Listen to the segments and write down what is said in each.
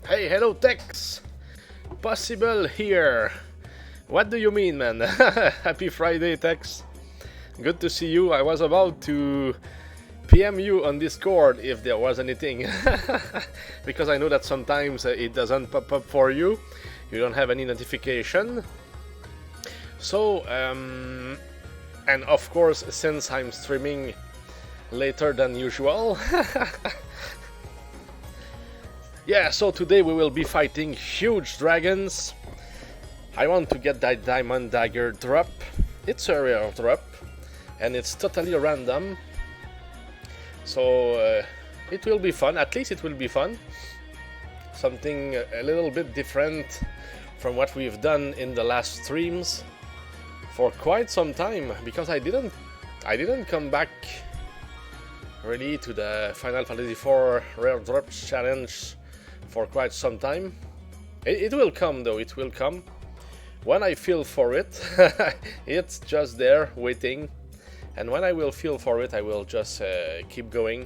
Hey, hello Tex! Possible here. What do you mean, man? Happy Friday, Tex. Good to see you. I was about to PM you on Discord if there was anything. Because I know that sometimes it doesn't pop up for you. You don't have any notification. So, and of course, since I'm streaming later than usual. Yeah, so today we will be fighting huge dragons. I want to get that diamond dagger drop. It's a rare drop, and it's totally random. So it will be fun, at least it will be fun. Something a little bit different from what we've done in the last streams for quite some time, because I didn't come back really to the Final Fantasy IV Rare Drops Challenge for quite some time. It will come though, it will come. When I feel for it, it's just there, waiting. And when I will feel for it, I will just keep going.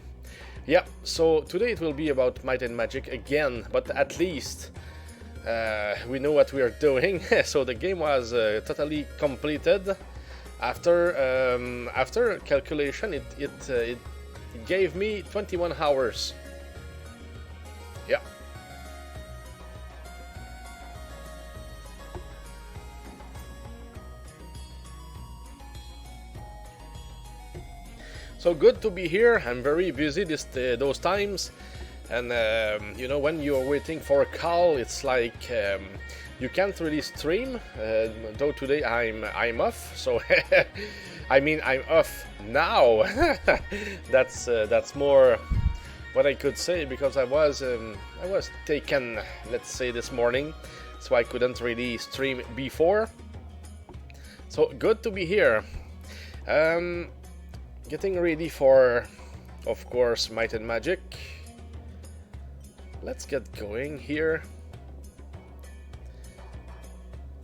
Yeah, so today it will be about Might and Magic again, but at least we know what we are doing. So the game was totally completed. After calculation, it gave me 21 hours. Yeah. So good to be here. I'm very busy those times, and you know, when you're waiting for a call, it's like you can't really stream. Though today I'm off, so I mean I'm off now. That's more what I could say, because I was taken, let's say, this morning, so I couldn't really stream before. So good to be here. Getting ready for, of course, Might and Magic. Let's get going here.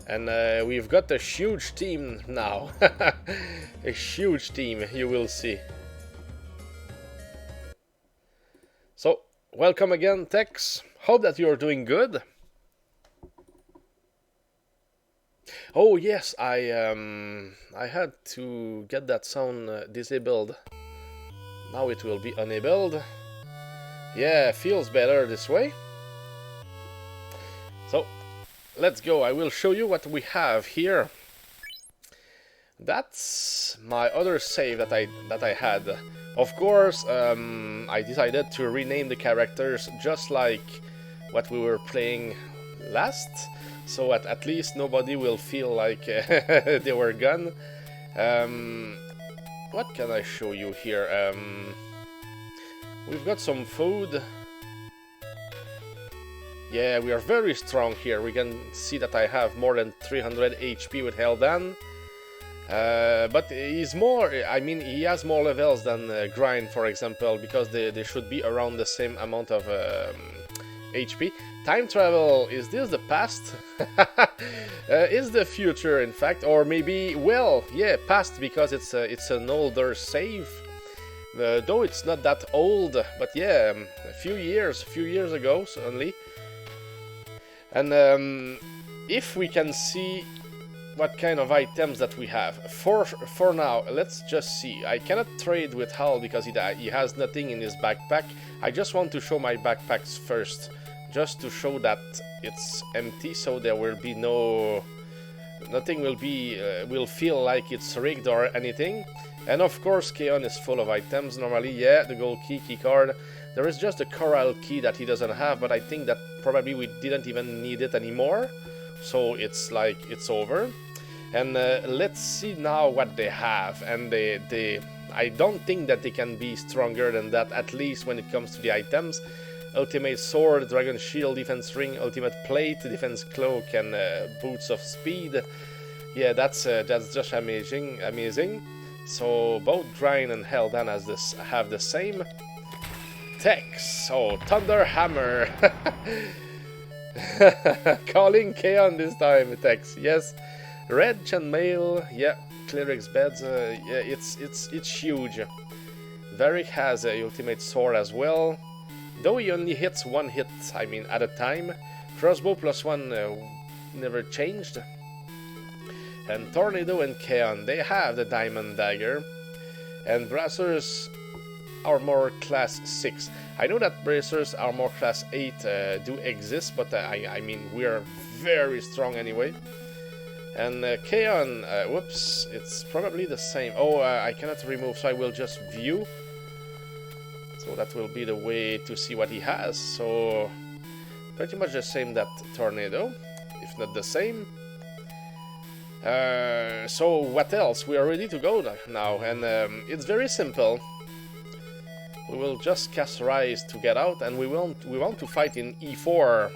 And we've got a huge team now. A huge team, you will see. So, welcome again, Tex. Hope that you're doing good. Oh yes, I had to get that sound disabled. Now it will be enabled. Yeah, feels better this way. So let's go. I will show you what we have here. That's my other save that I had. Of course, I decided to rename the characters just like what we were playing last. So at least nobody will feel like they were gone. What can I show you here? We've got some food. Yeah, we are very strong here. We can see that I have more than 300 HP with Heldan. But he's more, I mean, he has more levels than Grind, for example, because they should be around the same amount of HP. Time travel, is this the past? Is the future, in fact, or maybe, well, yeah, past, because it's an older save. Though it's not that old, but yeah, a few years ago only. And if we can see what kind of items that we have for now, let's just see. I cannot trade with Hal because he has nothing in his backpack. I just want to show my backpacks first, just to show that it's empty, so there will be nothing will feel like it's rigged or anything. And of course Keon is full of items normally. Yeah, the gold key card. There is just a coral key that he doesn't have, but I think that probably we didn't even need it anymore, so it's like it's over. And let's see now what they have. And I don't think that they can be stronger than that, at least when it comes to the items. Ultimate Sword, Dragon Shield, Defense Ring, Ultimate Plate, Defense Cloak, and Boots of Speed. Yeah, that's just amazing. So both Grind and Heldan have the same. Tex, so Thunder Hammer. Calling Keon this time, Tex. Yes, Red Chainmail. Yeah, Cleric's Beds. Yeah, it's huge. Varric has a Ultimate Sword as well. Though he only hits one hit, I mean, at a time. Crossbow +1 never changed. And Tornado and Keon, they have the Diamond Dagger. And Bracers Armor Class 6. I know that Bracers Armor Class 8 do exist, but I mean, we're very strong anyway. And Keon, whoops, it's probably the same. Oh, I cannot remove, so I will just view. So that will be the way to see what he has. So pretty much the same that Tornado, if not the same. So what else? We are ready to go now, and it's very simple. We will just cast Rise to get out, and we want to fight in E4.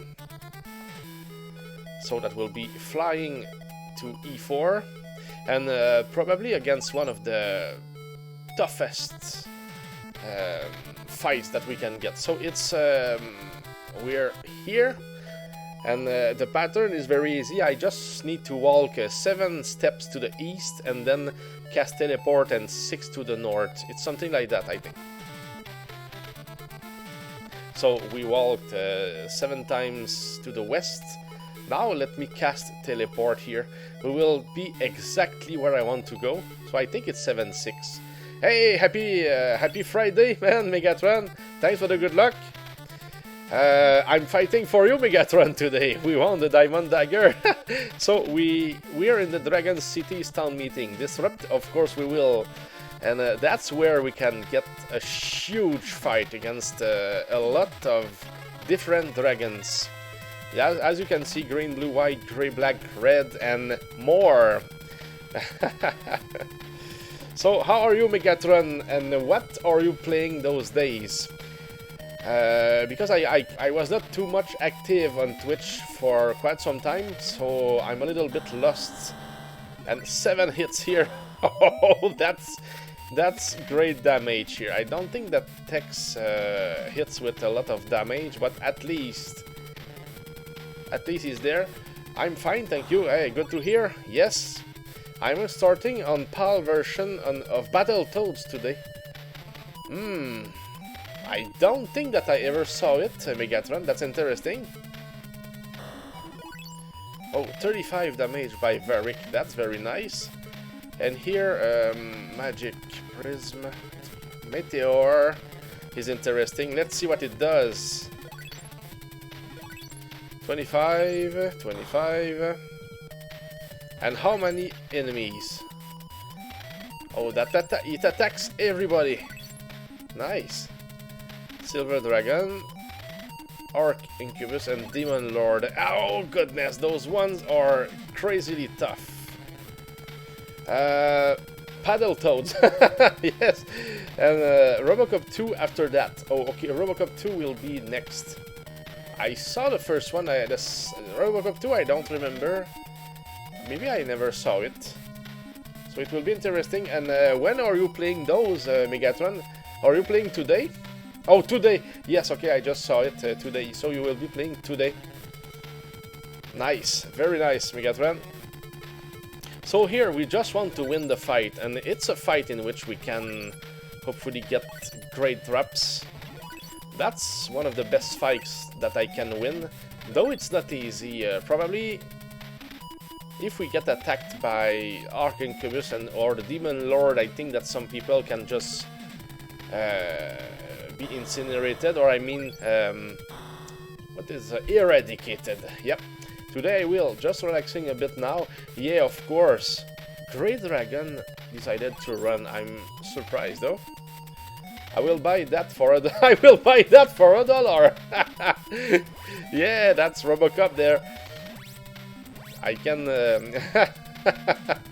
So that will be flying to E4, and probably against one of the toughest fights that we can get. So it's we're here, and the pattern is very easy. I just need to walk 7 steps to the east and then cast Teleport and 6 to the north. It's something like that, I think. So we walked 7 times to the west. Now let me cast Teleport here. We will be exactly where I want to go. So I think it's 7-6. Hey, happy Friday, man, Megatron. Thanks for the good luck. I'm fighting for you, Megatron, today. We won the Diamond Dagger. So we are in the Dragon City's town meeting. Disrupt, of course we will. And that's where we can get a huge fight against a lot of different dragons. Yeah, as you can see, green, blue, white, grey, black, red, and more. So, how are you, Megatron, and what are you playing those days? Because I was not too much active on Twitch for quite some time, so I'm a little bit lost. And 7 hits here. Oh, that's great damage here. I don't think that Tex hits with a lot of damage, but at least he's there. I'm fine, thank you. Hey, good to hear. Yes, I'm starting on PAL version of Battletoads today. I don't think that I ever saw it, Megatron. That's interesting. Oh, 35 damage by Varric. That's very nice. And here, Magic Prism, Meteor is interesting. Let's see what it does. 25, 25. And how many enemies? Oh, it attacks everybody. Nice. Silver Dragon, Arc Incubus, and Demon Lord. Oh goodness, those ones are crazily tough. Paddletoads. Yes. And Robocop 2 after that. Oh, okay, Robocop 2 will be next. I saw the first one. Robocop 2 I don't remember. Maybe I never saw it. So it will be interesting. And when are you playing those, Megatron? Are you playing today? Oh, today. Yes, okay, I just saw it today. So you will be playing today. Nice. Very nice, Megatron. So here we just want to win the fight, and it's a fight in which we can hopefully get great drops. That's one of the best fights that I can win, though it's not easy. Probably if we get attacked by Arc Incubus or the Demon Lord, I think that some people can just be incinerated, or I mean, what is eradicated? Yep. Today I will, just relaxing a bit now. Yeah, of course. Grey Dragon decided to run. I'm surprised though. I will buy that for I will buy that for $1. Yeah, that's Robocop there. I can.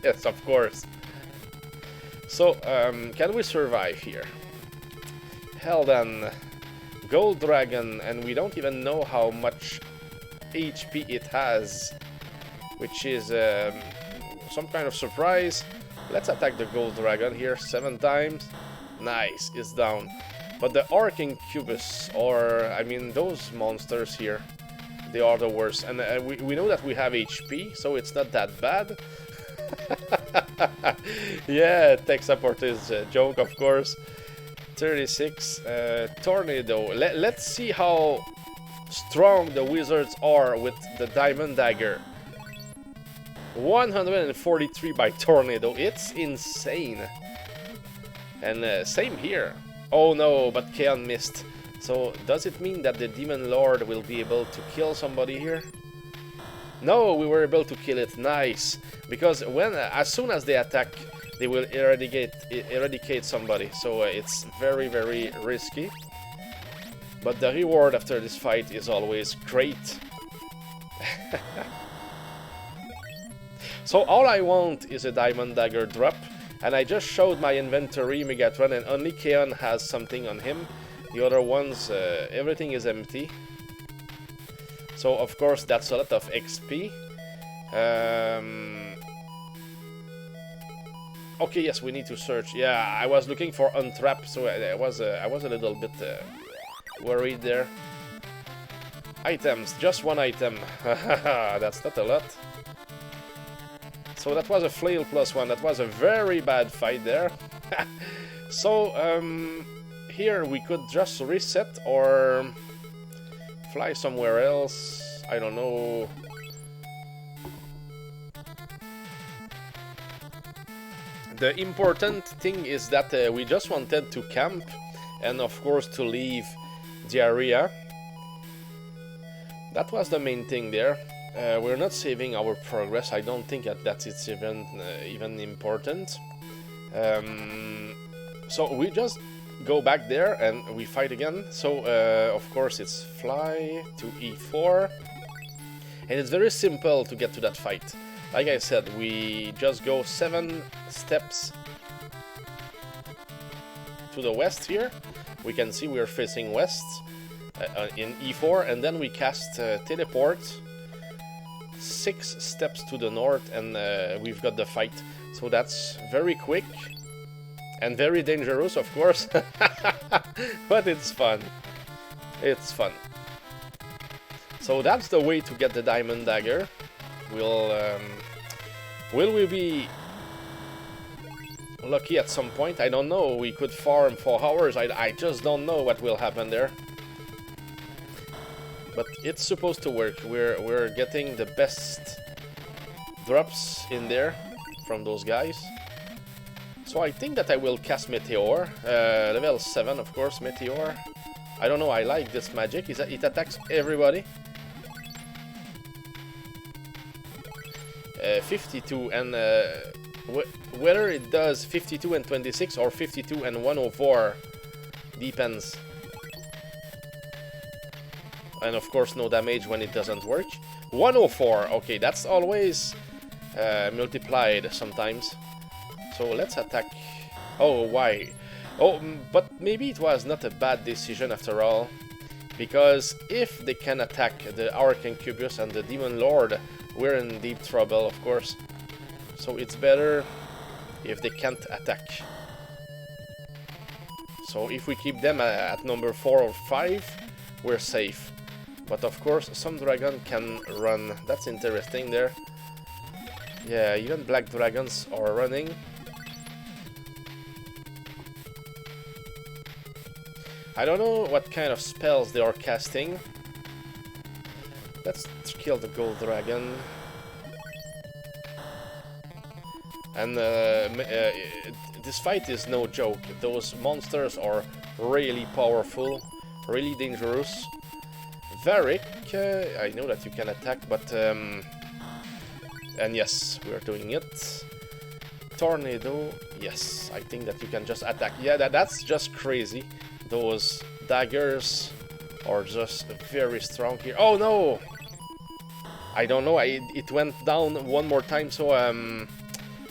Yes, of course. So, can we survive here? Hell then, Gold Dragon, and we don't even know how much HP it has, which is some kind of surprise. Let's attack the Gold Dragon here 7 times. Nice, it's down. But the Arc Incubus, or I mean those monsters here, they are the worst. And we know that we have HP, so it's not that bad. Yeah, tech support is a joke, of course. 36, Tornado. Let's see how strong the wizards are with the Diamond Dagger. 143 by Tornado. It's insane. And same here. Oh no, but Keon missed. So does it mean that the Demon Lord will be able to kill somebody here? No, we were able to kill it. Nice. Because as soon as they attack, they will eradicate somebody. So it's very, very risky. But the reward after this fight is always great. So all I want is a Diamond Dagger drop. And I just showed my inventory, Megatron, and only Keon has something on him. The other ones, everything is empty. So of course that's a lot of XP. Okay, yes, we need to search. Yeah, I was looking for Untrap, so I was a little bit worried there. Items, just one item. That's not a lot. So that was a flail +1. That was a very bad fight there. So here we could just reset or fly somewhere else. I don't know. The important thing is that we just wanted to camp and of course to leave the area. That was the main thing there. We're not saving our progress. I don't think that it's even important. So we just go back there and we fight again. So of course it's fly to E4, and it's very simple to get to that fight. Like I said, we just go 7 steps to the west here. We can see we're facing west in E4, and then we cast teleport 6 steps to the north, and we've got the fight. So that's very quick and very dangerous, of course. But it's fun. It's fun. So that's the way to get the Diamond Dagger. Will we be lucky at some point? I don't know. We could farm for hours. I just don't know what will happen there. But it's supposed to work. We're getting the best drops in there from those guys. So I think that I will cast Meteor. Level 7, of course, Meteor. I don't know, I like this magic. It attacks everybody. 52 and whether it does 52 and 26 or 52 and 104 depends. And of course no damage when it doesn't work. 104, okay, that's always multiplied sometimes. So let's attack. Oh, why? Oh, but maybe it was not a bad decision after all. Because if they can attack the Archincubus and the Demon Lord, we're in deep trouble, of course. So it's better if they can't attack. So if we keep them at number 4 or 5, we're safe. But of course, some dragon can run. That's interesting there. Yeah, even black dragons are running. I don't know what kind of spells they are casting. Let's kill the gold dragon. And this fight is no joke. Those monsters are really powerful, really dangerous. Varric, I know that you can attack, but and yes, we are doing it. Tornado, yes, I think that you can just attack. Yeah, that's just crazy. Those daggers are just very strong here. Oh no! I don't know, it went down one more time, so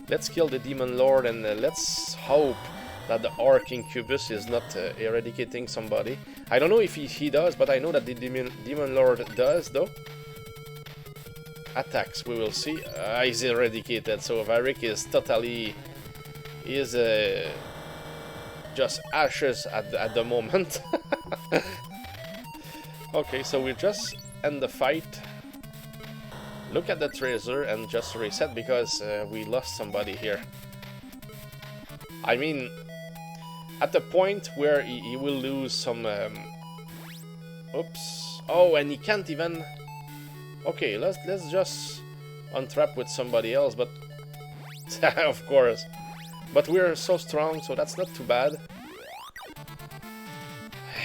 let's kill the Demon Lord and let's hope that the Archincubus is not eradicating somebody. I don't know if he does, but I know that the Demon Lord does, though. Attacks, we will see. He's eradicated, so Varric is totally... is just ashes at the moment. Okay, so we just end the fight. Look at the treasure and just reset because we lost somebody here. I mean, at the point where he will lose some... oops. Oh, and he can't even... Okay, let's just untrap with somebody else, but... of course. But we're so strong, so that's not too bad.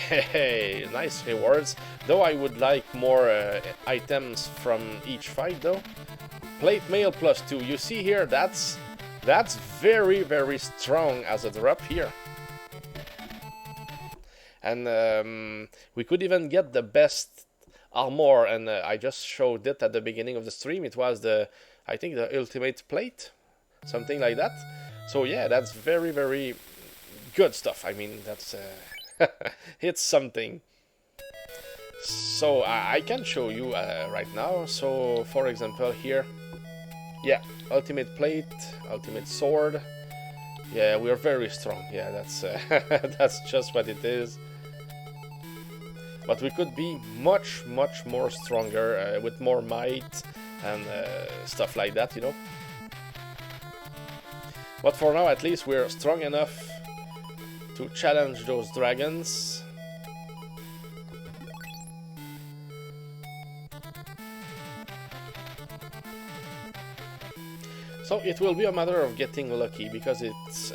Hey, nice rewards. Though I would like more items from each fight, though. Plate mail +2. You see here, that's very, very strong as a drop here. And we could even get the best armor, and I just showed it at the beginning of the stream. It was I think the ultimate plate, something like that. So yeah, that's very, very good stuff. I mean, that's it's something. So I can show you right now. So for example here, yeah, ultimate plate, ultimate sword. Yeah, we are very strong. Yeah, that's that's just what it is. But we could be much more stronger with more might and stuff like that, you know. But for now, at least we're strong enough to challenge those dragons. So it will be a matter of getting lucky, because it's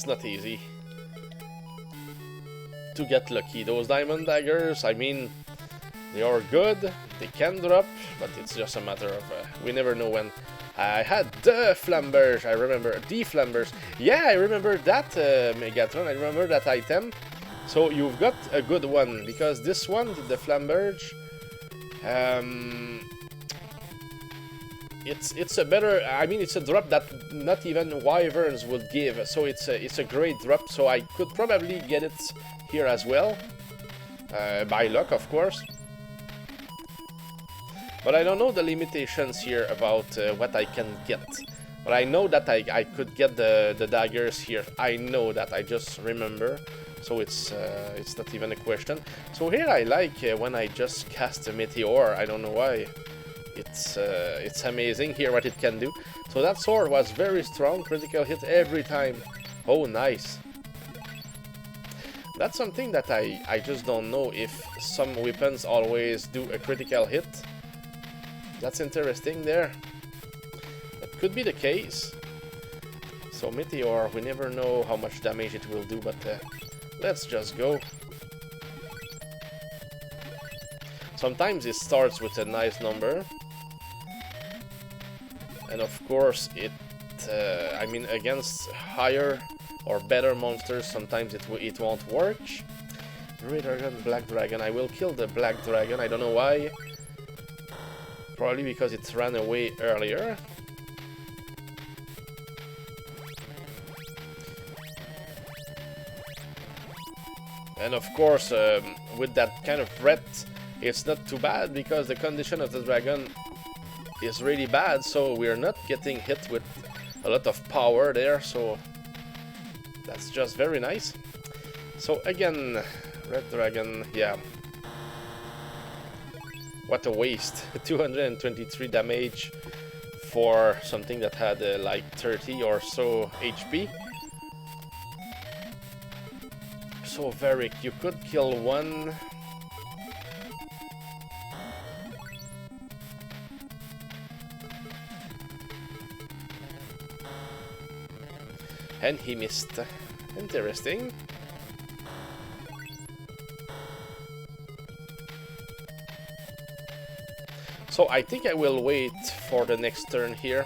not easy to get lucky. Those diamond daggers, I mean, they are good, they can drop, but it's just a matter of we never know when. I had the flamberge, I remember, the flamberge. Yeah, I remember that Megatron, I remember that item. So you've got a good one, because this one, the flamberge, it's a better, I mean, it's a drop that not even wyverns would give, so it's a great drop. So I could probably get it here as well, by luck, of course. But I don't know the limitations here about what I can get. But I know that I could get the daggers here. I know that, I just remember. So it's not even a question. So here I like when I just cast a meteor. I don't know why. It's amazing here what it can do. So that sword was very strong, critical hit every time. Oh, nice. That's something that I just don't know if some weapons always do a critical hit. That's interesting there. That could be the case. So meteor, we never know how much damage it will do, but let's just go. Sometimes it starts with a nice number. And of course I mean, against higher or better monsters, sometimes it won't work. Red dragon, black dragon. I will kill the black dragon, I don't know why. Probably because it ran away earlier. And of course, with that kind of threat, it's not too bad, because the condition of the dragon is really bad, so we're not getting hit with a lot of power there, so that's just very nice. So again, red dragon, yeah. What a waste. 223 damage for something that had like 30 or so HP. So Varric, you could kill one. And he missed. Interesting. So I think I will wait for the next turn here,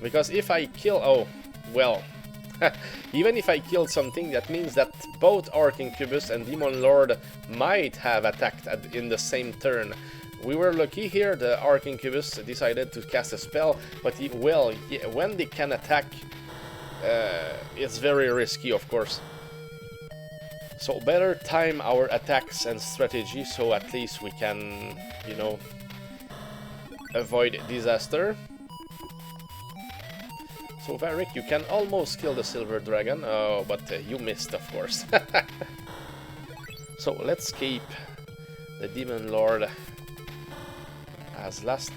because if I kill... oh, well, even if I killed something, that means that both Arch Incubus and Demon Lord might have attacked in the same turn. We were lucky here, the Arch Incubus decided to cast a spell, but when they can attack, it's very risky, of course. So better time our attacks and strategy, so at least we can, you know, avoid disaster. So Varric, you can almost kill the silver dragon. Oh, but you missed, of course. So let's keep the Demon Lord as last.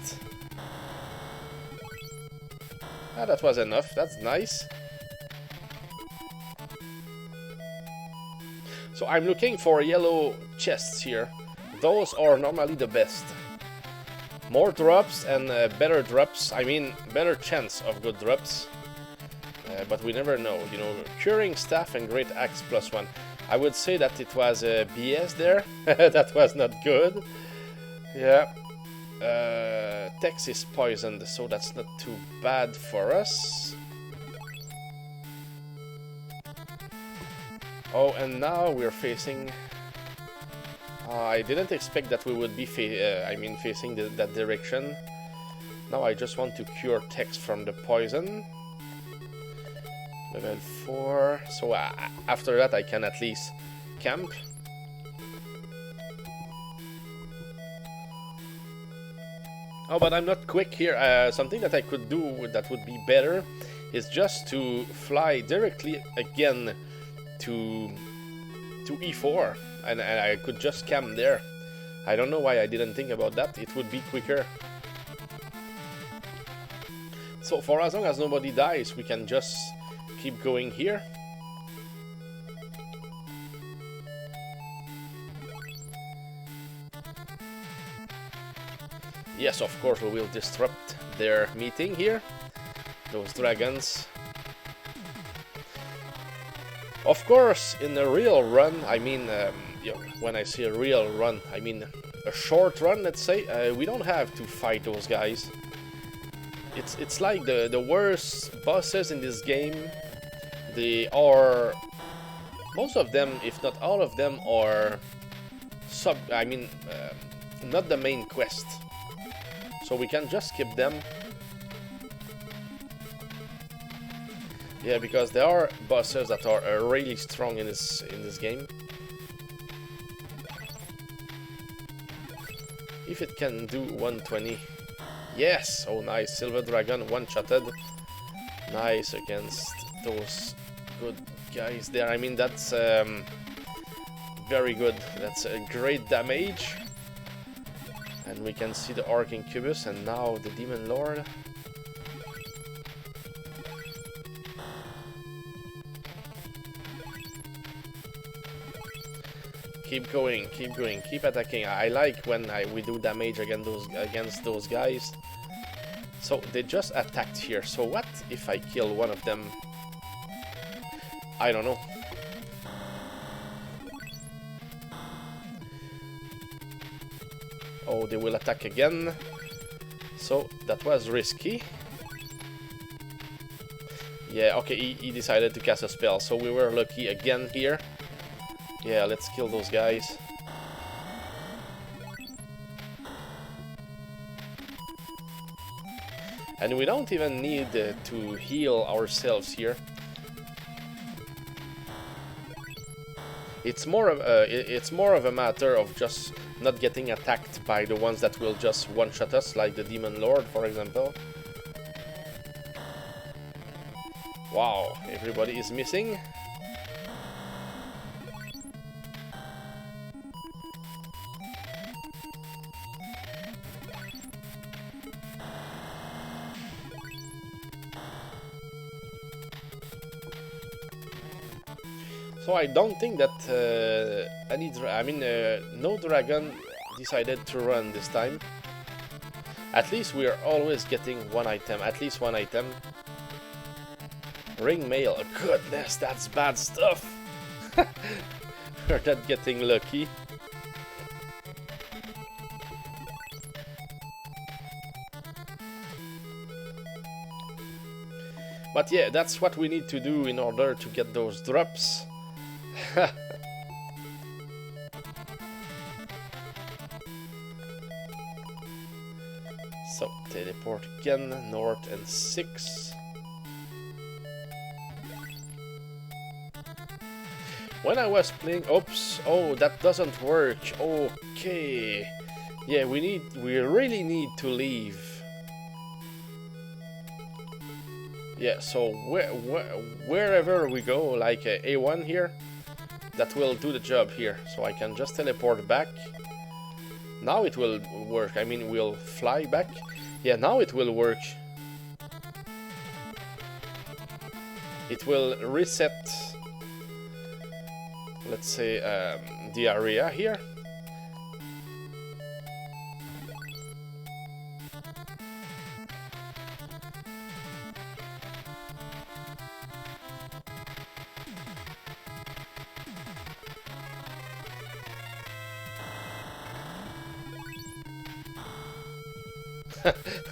Ah, that was enough. That's nice. So I'm looking for yellow chests here. Those are normally the best. More drops and better drops. I mean, better chance of good drops. But we never know, you know. Curing staff and great axe +1. I would say that it was BS there. That was not good. Yeah. Tex is poisoned, so that's not too bad for us. Oh, and now we're facing... I didn't expect that we would be facing that direction. Now I just want to cure Tex from the poison. Level 4. So after that I can at least camp. Oh, but I'm not quick here. Something that I could do that would be better is just to fly directly again to E4, and I could just camp there. I don't know why I didn't think about that. It would be quicker. So for as long as nobody dies, we can just keep going here. Yes, of course we will disrupt their meeting here. Those dragons. Of course, in a real run, I mean, when I say a real run, I mean a short run, let's say, we don't have to fight those guys. It's like the worst bosses in this game. They are... most of them, if not all of them, are not the main quest. So we can just skip them. Yeah, because there are bosses that are really strong in this game. If it can do 120. Yes! Oh, nice. Silver Dragon one-shotted. Nice against those good guys there. I mean, that's very good. That's a great damage. And we can see the Arc Incubus and now the Demon Lord. Keep going, keep attacking. I like when we do damage against those guys. So they just attacked here. So what if I kill one of them? I don't know. Oh, they will attack again. So that was risky. Yeah, okay, he decided to cast a spell. So we were lucky again here. Yeah, let's kill those guys. And we don't even need to heal ourselves here. It's more of a matter of just not getting attacked by the ones that will just one-shot us, like the Demon Lord, for example. Wow, everybody is missing. So I don't think that no dragon decided to run this time. At least we are always getting one item, at least one item. Ring mail, goodness, that's bad stuff. We're not getting lucky. But yeah, that's what we need to do in order to get those drops. So, teleport again, north and 6. When I was playing... Oops, oh, that doesn't work. Okay. Yeah, we really need to leave. Yeah, so wherever we go, like A1 here, that will do the job here. So I can just teleport back. Now it will work. I mean, we'll fly back. Yeah, now it will work. It will reset let's say, the area here.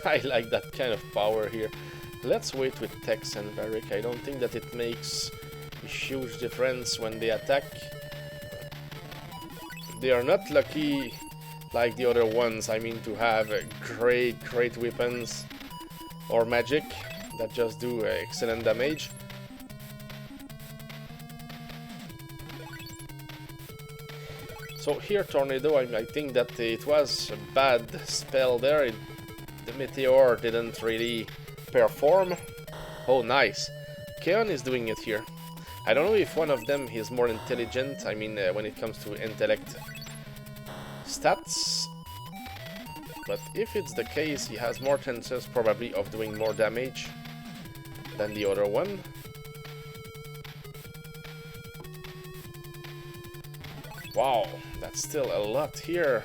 I like that kind of power here. Let's wait with Tex and Varric. I don't think that it makes a huge difference when they attack. They are not lucky like the other ones, I mean, to have great weapons or magic that just do excellent damage. So here, Tornado, I think that it was a bad spell there. The meteor didn't really perform. Oh, nice. Keon is doing it here. I don't know if one of them is more intelligent, I mean, when it comes to intellect stats. But if it's the case, he has more chances probably of doing more damage than the other one. Wow, that's still a lot here.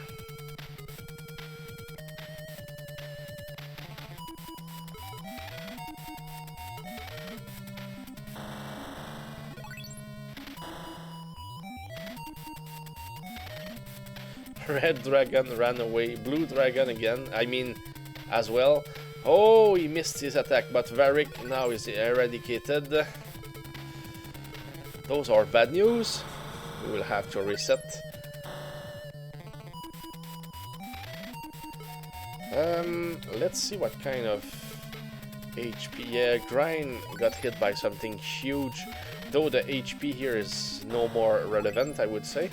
Red dragon ran away, blue dragon again, I mean, as well. Oh, he missed his attack, but Varric now is eradicated. Those are bad news. We will have to reset. Let's see what kind of HP. Yeah, Grind got hit by something huge, though the HP here is no more relevant, I would say.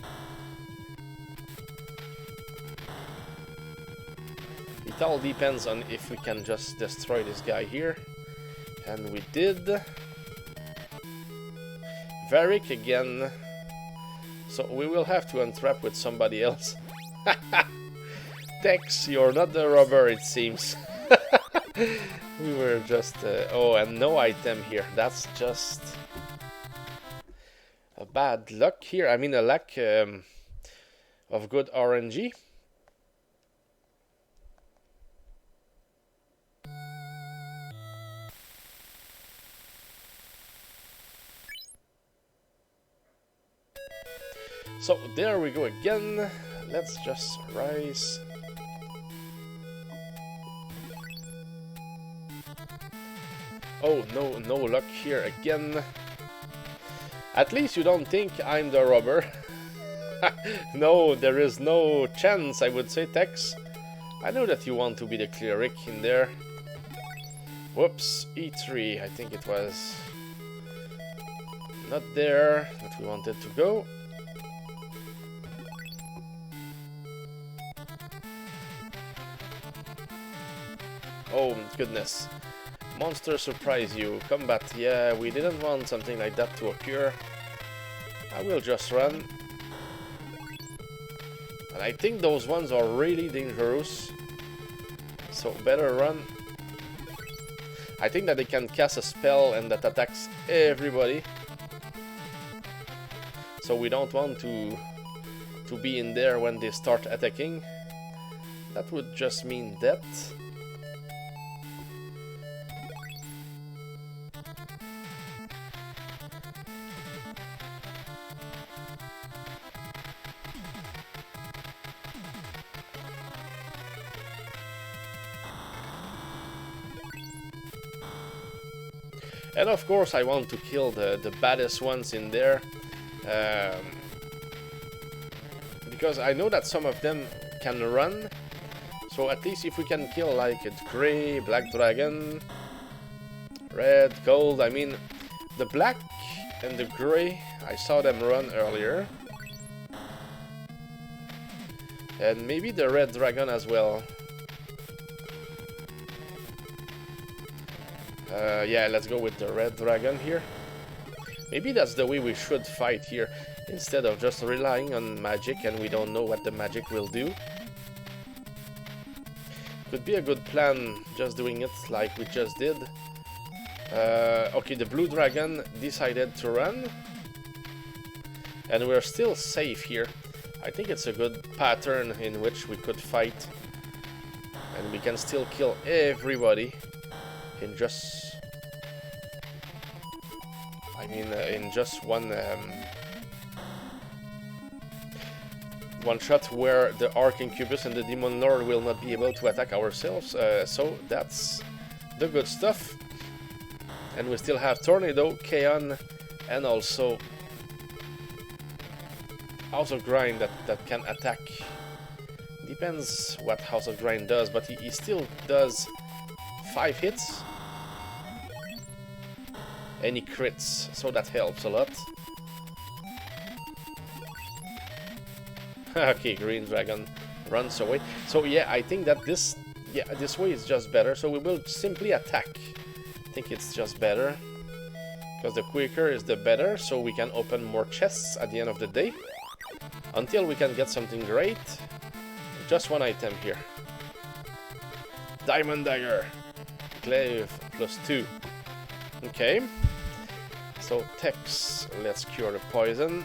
It all depends on if we can just destroy this guy here. And we did. Varric again. So we will have to untrap with somebody else. Tex, you're not the robber, it seems. We were just... oh, and no item here. That's just... a bad luck here. I mean, a lack of good RNG. So there we go again. Let's just rise. Oh, no luck here again. At least you don't think I'm the robber. No, there is no chance, I would say, Tex. I know that you want to be the cleric in there. Whoops, E3, I think it was not there that we wanted to go. Oh goodness. Monster surprise you. Combat. Yeah, we didn't want something like that to occur. I will just run. And I think those ones are really dangerous. So better run. I think that they can cast a spell and that attacks everybody. So we don't want to be in there when they start attacking. That would just mean death. And of course I want to kill the baddest ones in there. Because I know that some of them can run. So at least if we can kill like a grey, black dragon, red, gold, I mean the black and the grey, I saw them run earlier. And maybe the red dragon as well. Yeah, let's go with the red dragon here. Maybe that's the way we should fight here, instead of just relying on magic and we don't know what the magic will do. Could be a good plan, just doing it like we just did. Okay, the blue dragon decided to run. And we're still safe here. I think it's a good pattern in which we could fight. And we can still kill everybody in just... in just one shot, where the Arc Incubus and the Demon Lord will not be able to attack ourselves. So that's the good stuff. And we still have Tornado, Kaon, and also House of Grind that can attack. Depends what House of Grind does, but he still does 5 hits. And he crits, so that helps a lot. Okay, Green Dragon runs away. So yeah, I think that this way is just better. So we will simply attack. I think it's just better. Because the quicker is the better, so we can open more chests at the end of the day. Until we can get something great. Just one item here. Diamond Dagger. Glaive +2. Okay. So Tex, let's cure the poison.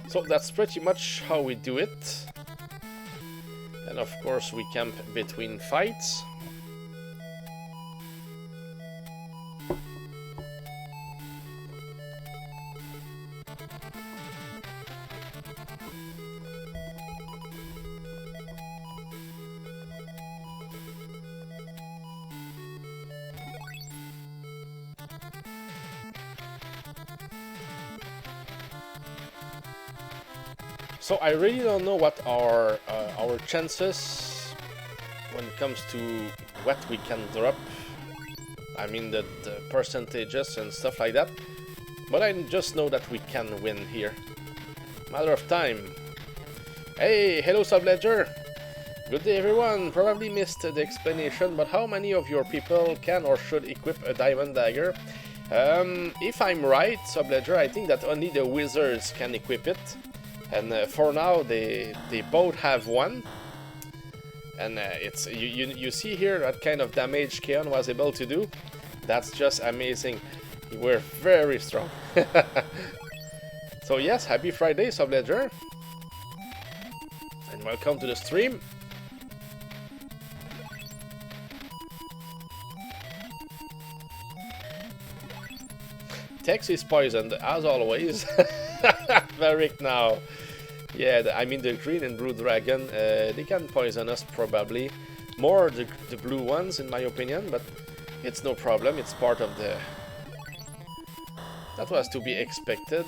So that's pretty much how we do it. And of course we camp between fights. So I really don't know what are our chances when it comes to what we can drop. I mean the percentages and stuff like that. But I just know that we can win here. Matter of time. Hey, hello Subledger. Good day everyone. Probably missed the explanation, but how many of your people can or should equip a Diamond Dagger? If I'm right, Subledger, I think that only the wizards can equip it. And for now, they both have one, and it's you see here what kind of damage Kaon was able to do. That's just amazing. We're very strong. So yes, happy Friday, Subledger, and welcome to the stream. Tex is poisoned as always. Varric now. Yeah, I mean the green and blue dragon, they can poison us probably. More the blue ones in my opinion, but it's no problem, it's part of the... That was to be expected.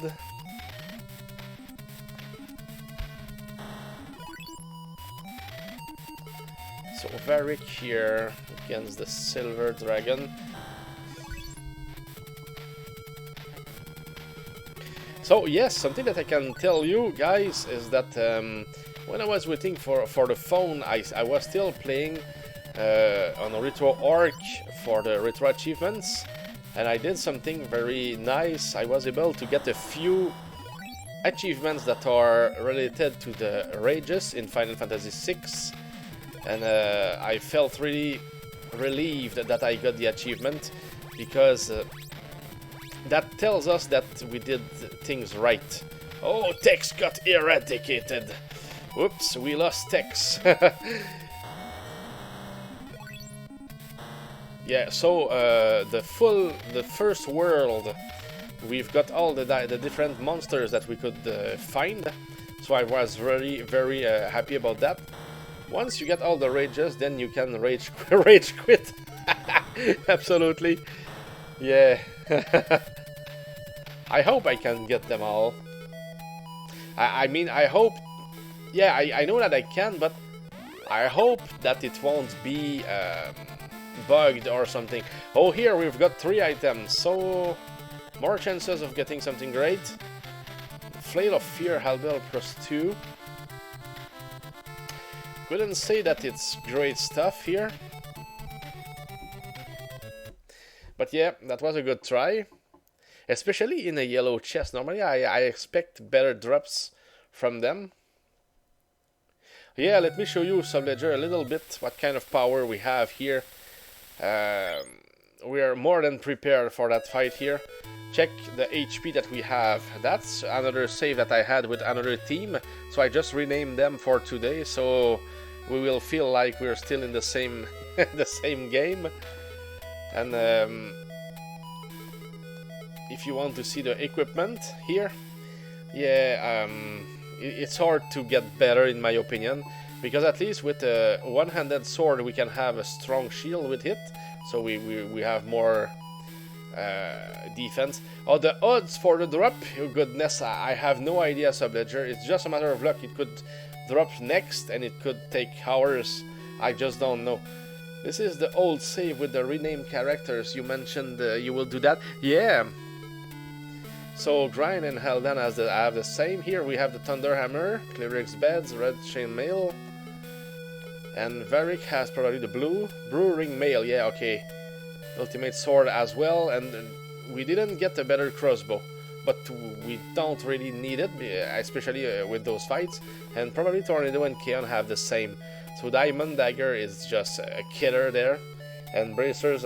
So Varric here against the silver dragon. So yes, something that I can tell you guys is that when I was waiting for the phone, I was still playing on a Retro Arc for the Retro Achievements, and I did something very nice. I was able to get a few achievements that are related to the rages in Final Fantasy VI, and I felt really relieved that I got the achievement, because that tells us that we did things right. Oh, Tex got eradicated. Oops, we lost Tex. Yeah, so the first world, we've got all the different monsters that we could find. So I was very, very happy about that. Once you get all the rages, then you can rage quit. Absolutely. Yeah. I hope I can get them all. I mean, I hope... Yeah, I know that I can, but I hope that it won't be bugged or something. Oh, here we've got 3 items, so... More chances of getting something great. Flail of Fear, Halberd +2. Couldn't say that it's great stuff here. But yeah, that was a good try. especially in a yellow chest. Normally I expect better drops from them. Yeah, let me show you, Subledger, a little bit what kind of power we have here. We are more than prepared for that fight here. Check the HP that we have. That's another save that I had with another team, so I just renamed them for today, so we will feel like we're still in the same the same game. And if you want to see the equipment here, yeah, it's hard to get better in my opinion, because at least with a one-handed sword we can have a strong shield with it, so we have more defense. Oh, the odds for the drop, oh goodness, I have no idea, Subledger. It's just a matter of luck. It could drop next and it could take hours. I just don't know. This is the old save with the renamed characters. You mentioned you will do that. Yeah. So Grind and Heldan have the same. Here we have the Thunder Hammer, Cleric's Beds, Red Chainmail, and Varric has probably the blue Brewing Mail. Yeah, okay. Ultimate Sword as well, and we didn't get a better crossbow, but we don't really need it, especially with those fights. And probably Tornado and Keon have the same. So Diamond Dagger is just a killer there, and Bracers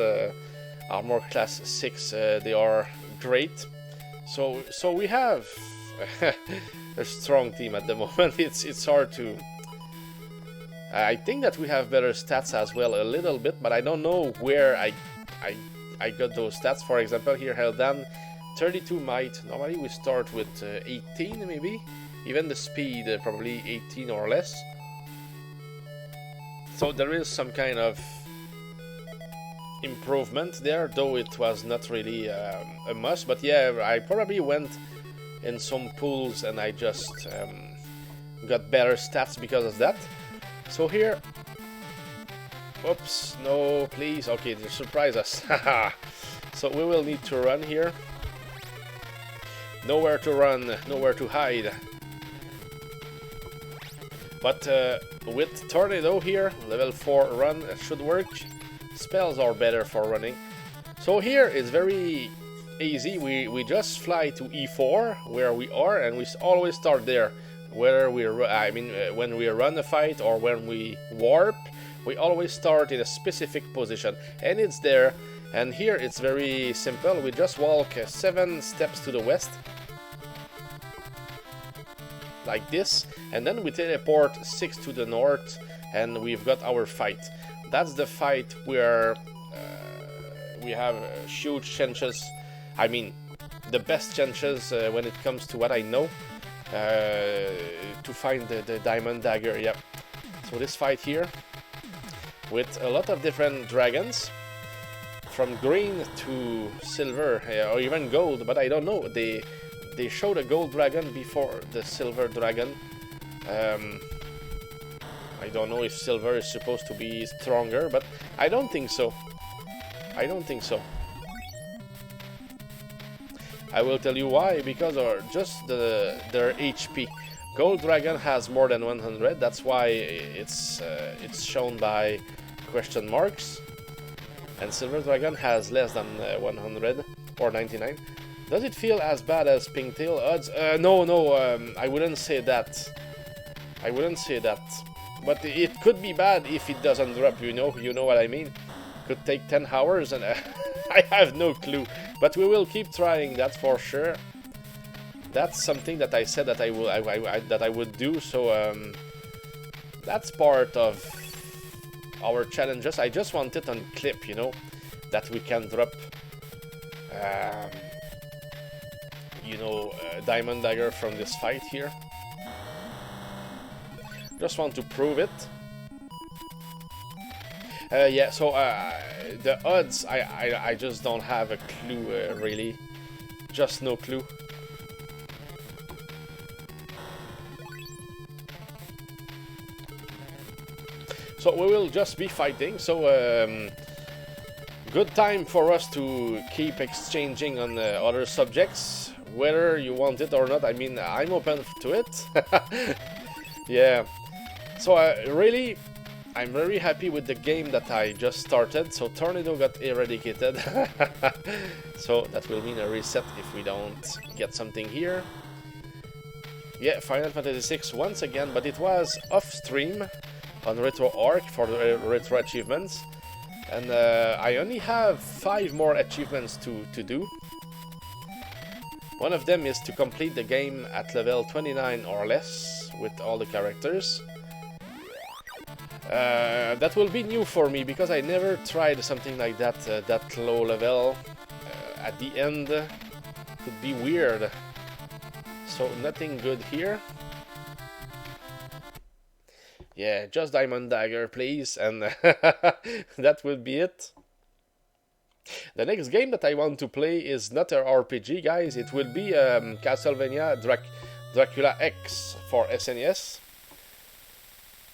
Armor class 6. They are great. So we have a strong team at the moment. It's hard to. I think that we have better stats as well, a little bit, but I don't know where I got those stats. For example, here Heldan, 32 might. Normally we start with 18 maybe. Even the speed, probably 18 or less. So there is some kind of improvement there, though it was not really a must. But yeah, I probably went in some pools and I just got better stats because of that. So here, oops, no, please. Okay, they surprise us. So we will need to run here. Nowhere to run, nowhere to hide. But with Tornado here, level 4 run should work. Spells are better for running. So here it's very easy. We just fly to E4 where we are, and we always start there. Whether we, when we run a fight or when we warp, we always start in a specific position, and it's there. And here it's very simple. We just walk 7 steps to the west, like this, and then we teleport 6 to the north, and we've got our fight. That's the fight where we have huge chances. I mean, the best chances when it comes to what I know. To find the Diamond Dagger, yep. So this fight here, with a lot of different dragons, from green to silver, or even gold, but I don't know, they showed a gold dragon before the silver dragon. I don't know if silver is supposed to be stronger, but I don't think so. I don't think so. I will tell you why, because just their HP. Gold Dragon has more than 100, that's why it's shown by question marks. And Silver Dragon has less than 100 or 99. Does it feel as bad as Pinktail odds? No, I wouldn't say that. I wouldn't say that. But it could be bad if it doesn't drop, you know what I mean? Could take 10 hours and I have no clue. But we will keep trying that for sure. That's something that I said that I would do, so that's part of our challenges. I just want it on clip, you know, that we can drop Diamond Dagger from this fight here. Just want to prove it. Yeah, so the odds, I just don't have a clue, really. Just no clue. So we will just be fighting, so good time for us to keep exchanging on other subjects, whether you want it or not. I mean, I'm open to it. Yeah, so really, I'm very happy with the game that I just started. So Tornado got eradicated. So that will mean a reset if we don't get something here. Yeah, Final Fantasy VI once again, but it was off stream on RetroArch for the retro achievements. And I only have 5 more achievements to do. One of them is to complete the game at level 29 or less with all the characters. That will be new for me because I never tried something like that, that low level. At the end, could be weird. So nothing good here. Yeah, just Diamond Dagger, please, and that will be it. The next game that I want to play is not an RPG, guys. It will be Castlevania Dracula X for SNES.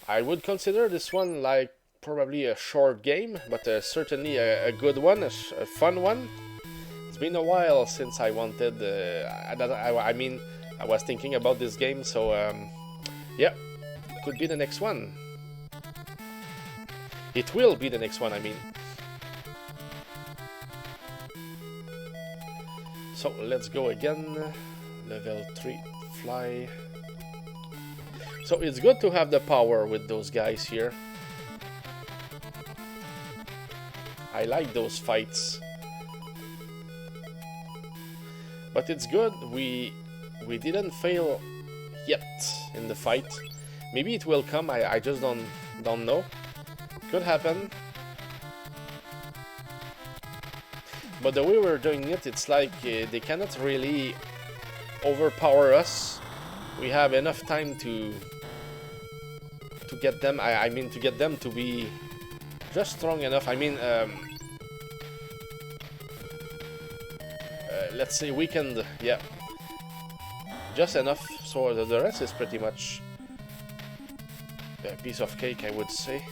I would consider this one like probably a short game, but certainly a good one, a fun one. It's been a while since I wanted. I mean, I was thinking about this game, so yeah, could be the next one. It will be the next one, I mean. So let's go again. Level 3, fly. So it's good to have the power with those guys here. I like those fights. But it's good we didn't fail yet in the fight. Maybe it will come, I just don't know. Could happen. But the way we're doing it, it's like they cannot really overpower us. We have enough time to get them. I mean, to get them to be just strong enough. I mean, let's say weakened. Yeah, just enough. So the rest is pretty much a piece of cake, I would say.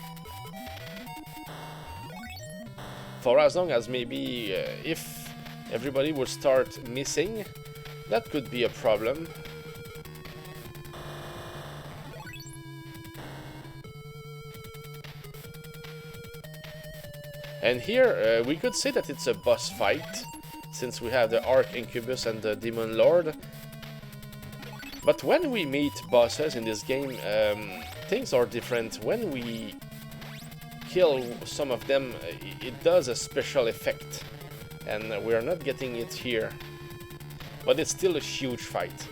For as long as maybe if everybody would start missing, that could be a problem. And here we could say that it's a boss fight, since we have the Arch Incubus and the Demon Lord. But when we meet bosses in this game, things are different. When we kill some of them, it does a special effect, and we're not getting it here. But it's still a huge fight.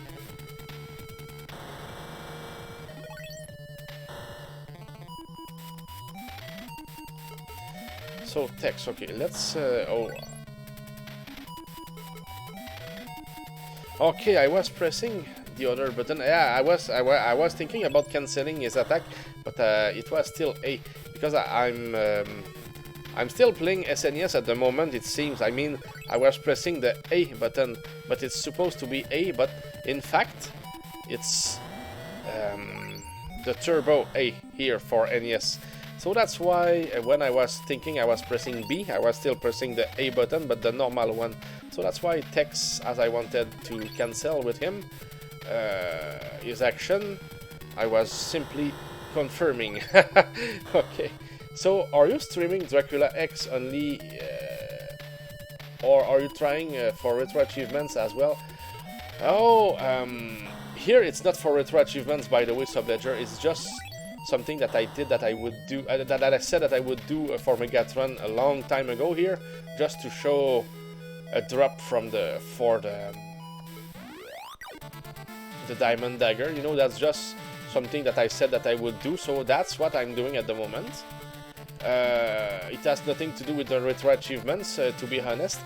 So text, okay, let's okay, I was pressing the other button. Yeah, I was thinking about cancelling his attack, but it was still A, because I'm still playing SNES at the moment, it seems. I mean, I was pressing the A button, but it's supposed to be A, but in fact, it's the Turbo A here for NES. So that's why when I was thinking I was pressing B, I was still pressing the A button, but the normal one. So that's why Tex, as I wanted to cancel with him his action, I was simply confirming. Okay, so are you streaming Dracula X only, or are you trying for retro achievements as well? Oh, here it's not for retro achievements, by the way, Subledger. It's just something that I did that I would do, that I said that I would do for Megatron a long time ago here, just to show a drop from the Diamond Dagger. You know, that's just something that I said that I would do, so that's what I'm doing at the moment. It has nothing to do with the retro achievements, to be honest,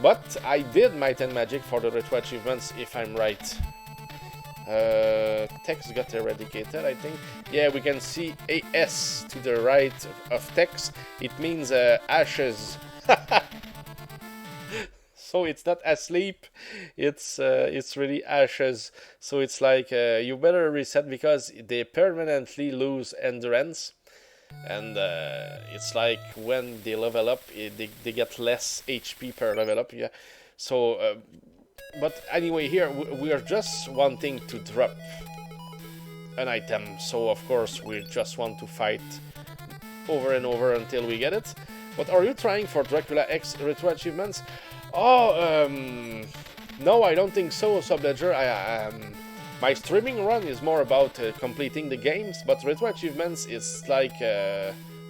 but I did Might and Magic for the retro achievements, if I'm right. Tex got eradicated, I think. Yeah, we can see AS to the right of Tex. It means ashes. So it's not asleep, it's really ashes. So it's like you better reset, because they permanently lose endurance. And it's like when they level up, they get less HP per level up. Yeah. So but anyway, here we are just wanting to drop an item, so of course we just want to fight over and over until we get it. But are you trying for Dracula X retro achievements? Oh, no, I don't think so, Subledger. My streaming run is more about completing the games, but retro achievements is like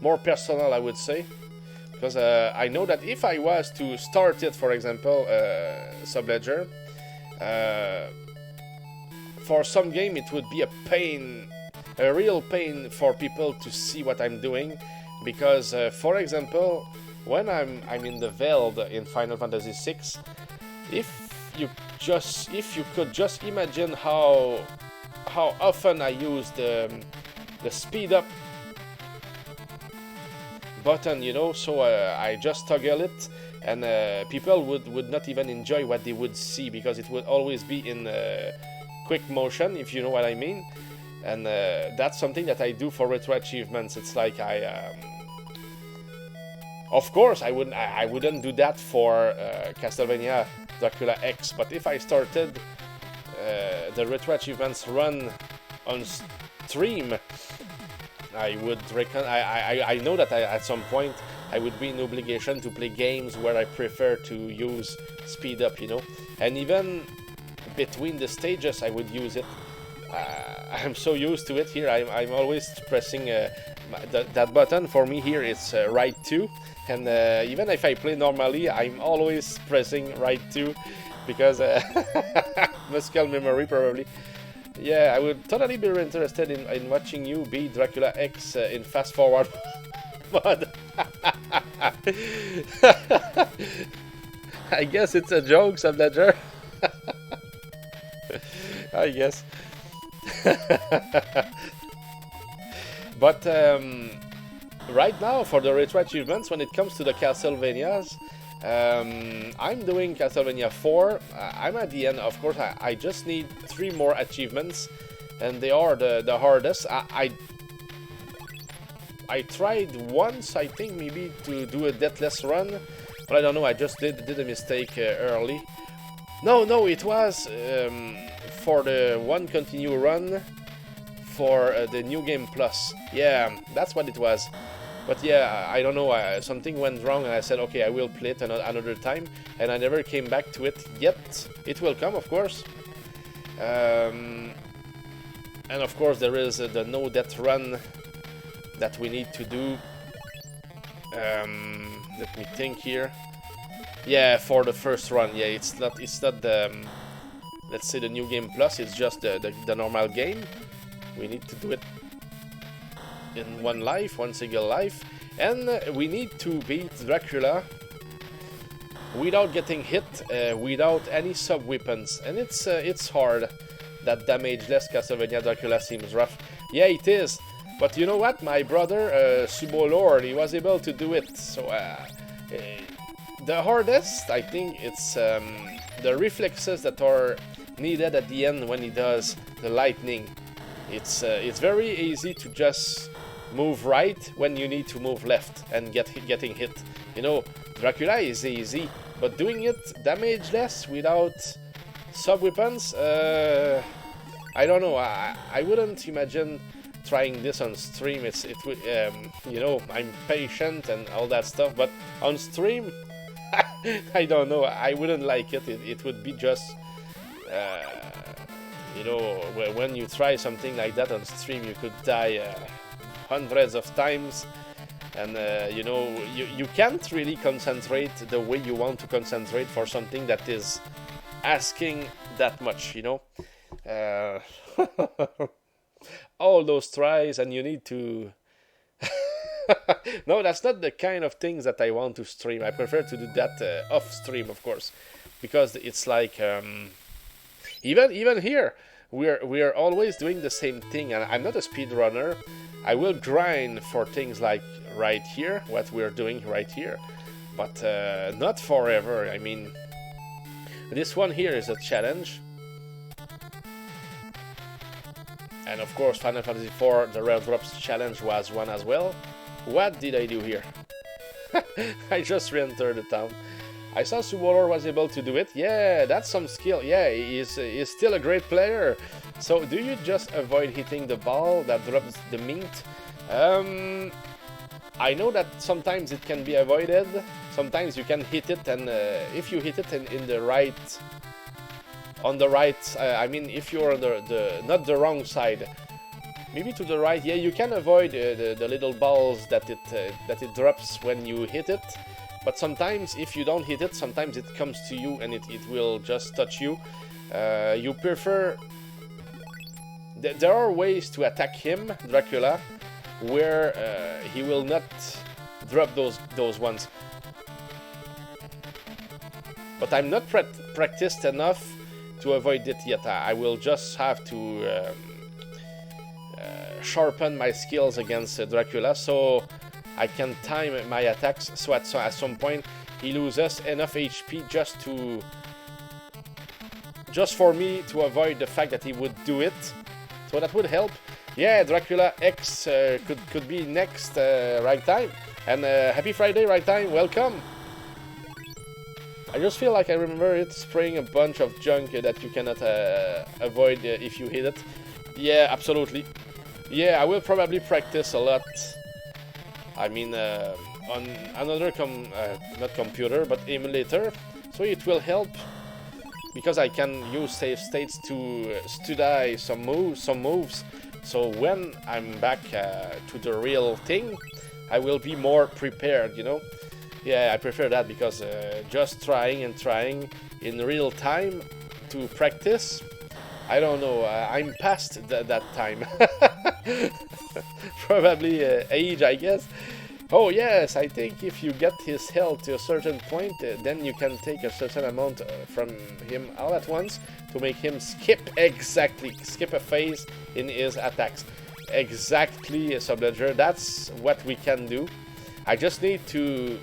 more personal, I would say. Because I know that if I was to start it, for example, Subledger, for some game it would be a pain, a real pain for people to see what I'm doing. Because, for example, when I'm in the Veld in Final Fantasy VI, if you could just imagine how often I use the speed up button, you know, so I just toggle it, and people would not even enjoy what they would see, because it would always be in quick motion, if you know what I mean. And that's something that I do for retro achievements. It's like of course, I wouldn't do that for Castlevania Dracula X, but if I started the retro achievements run on stream, I would reckon I know that at some point I would be in obligation to play games where I prefer to use speed up, you know, and even between the stages I would use it. I'm so used to it here. I'm always pressing that button. For me here it's right 2, and even if I play normally, I'm always pressing right 2 because muscle memory probably. Yeah, I would totally be interested in watching you beat Dracula X in fast forward mode. I guess it's a joke, Subledger. I guess. But right now, for the retro achievements, when it comes to the Castlevanias, I'm doing Castlevania 4. I'm at the end, of course. I just need 3 more achievements, and they are the hardest. I tried once, I think, maybe to do a deathless run, but I don't know. I just did a mistake early. No, it was for the one continue run for the New Game Plus. Yeah, that's what it was. But yeah, I don't know, something went wrong, and I said, okay, I will play it another time, and I never came back to it yet. It will come, of course. And of course, there is the no death run that we need to do. Let me think here. Yeah, for the first run. Yeah, it's not the let's say the New Game Plus. It's just the normal game. We need to do it in one single life, and we need to beat Dracula without getting hit, without any sub weapons, and it's hard. That damageless Castlevania Dracula seems rough. Yeah, it is, but you know what? My brother Subo Lord, he was able to do it. So the hardest, I think, it's the reflexes that are needed at the end when he does the lightning. It's very easy to just move right when you need to move left and getting hit. You know, Dracula is easy, but doing it damageless without sub-weapons, I don't know. I wouldn't imagine trying this on stream. It would, you know, I'm patient and all that stuff, but on stream, I don't know. I wouldn't like it. It would be just, you know, when you try something like that on stream, you could die hundreds of times, and you know, you can't really concentrate the way you want to concentrate for something that is asking that much, you know. All those tries, and you need to no, that's not the kind of things that I want to stream. I prefer to do that off stream, of course, because it's like even here we are always doing the same thing, and I'm not a speedrunner. I will grind for things like right here, what we're doing right here, but not forever. I mean, this one here is a challenge, and of course Final Fantasy IV, the Rare Drops challenge was one as well. What did I do here? I just re-entered the town. I saw Subolor was able to do it. Yeah, that's some skill. Yeah, he's still a great player. So do you just avoid hitting the ball that drops the mint? I know that sometimes it can be avoided. Sometimes you can hit it, and if you hit it in the right, on the right, I mean, if you're on the not the wrong side, maybe to the right, yeah, you can avoid the little balls that it drops when you hit it. But sometimes, if you don't hit it, sometimes it comes to you and it will just touch you. You prefer... There are ways to attack him, Dracula, where he will not drop those ones. But I'm not practiced enough to avoid it yet. I will just have to sharpen my skills against Dracula, so I can time my attacks, so at some point he loses enough HP just for me to avoid the fact that he would do it. So that would help. Yeah, Dracula X could be next, right time. And happy Friday, right time, welcome! I just feel like I remember it spraying a bunch of junk that you cannot avoid if you hit it. Yeah, absolutely. Yeah, I will probably practice a lot. I mean, on another not computer, but emulator. So it will help, because I can use save states to study some moves. So when I'm back to the real thing, I will be more prepared, you know? Yeah, I prefer that, because just trying in real time to practice, I don't know, I'm past that time. Probably age, I guess. Oh yes, I think if you get his health to a certain point, then you can take a certain amount from him all at once to make him skip a phase in his attacks. Exactly, Subledger, that's what we can do. I just need to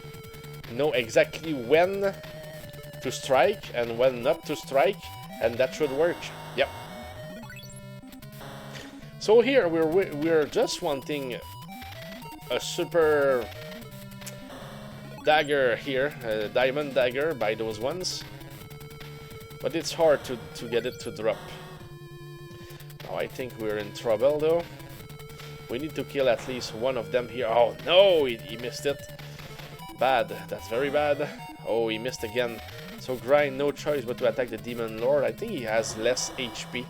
know exactly when to strike and when not to strike, and that should work. Yep. So here we're just wanting a super dagger here, a diamond dagger by those ones, but it's hard to get it to drop. Now I think we're in trouble though. We need to kill at least one of them here. Oh no, he missed it. Bad, that's very bad. Oh, he missed again. So Grind, no choice but to attack the Demon Lord. I think he has less HP.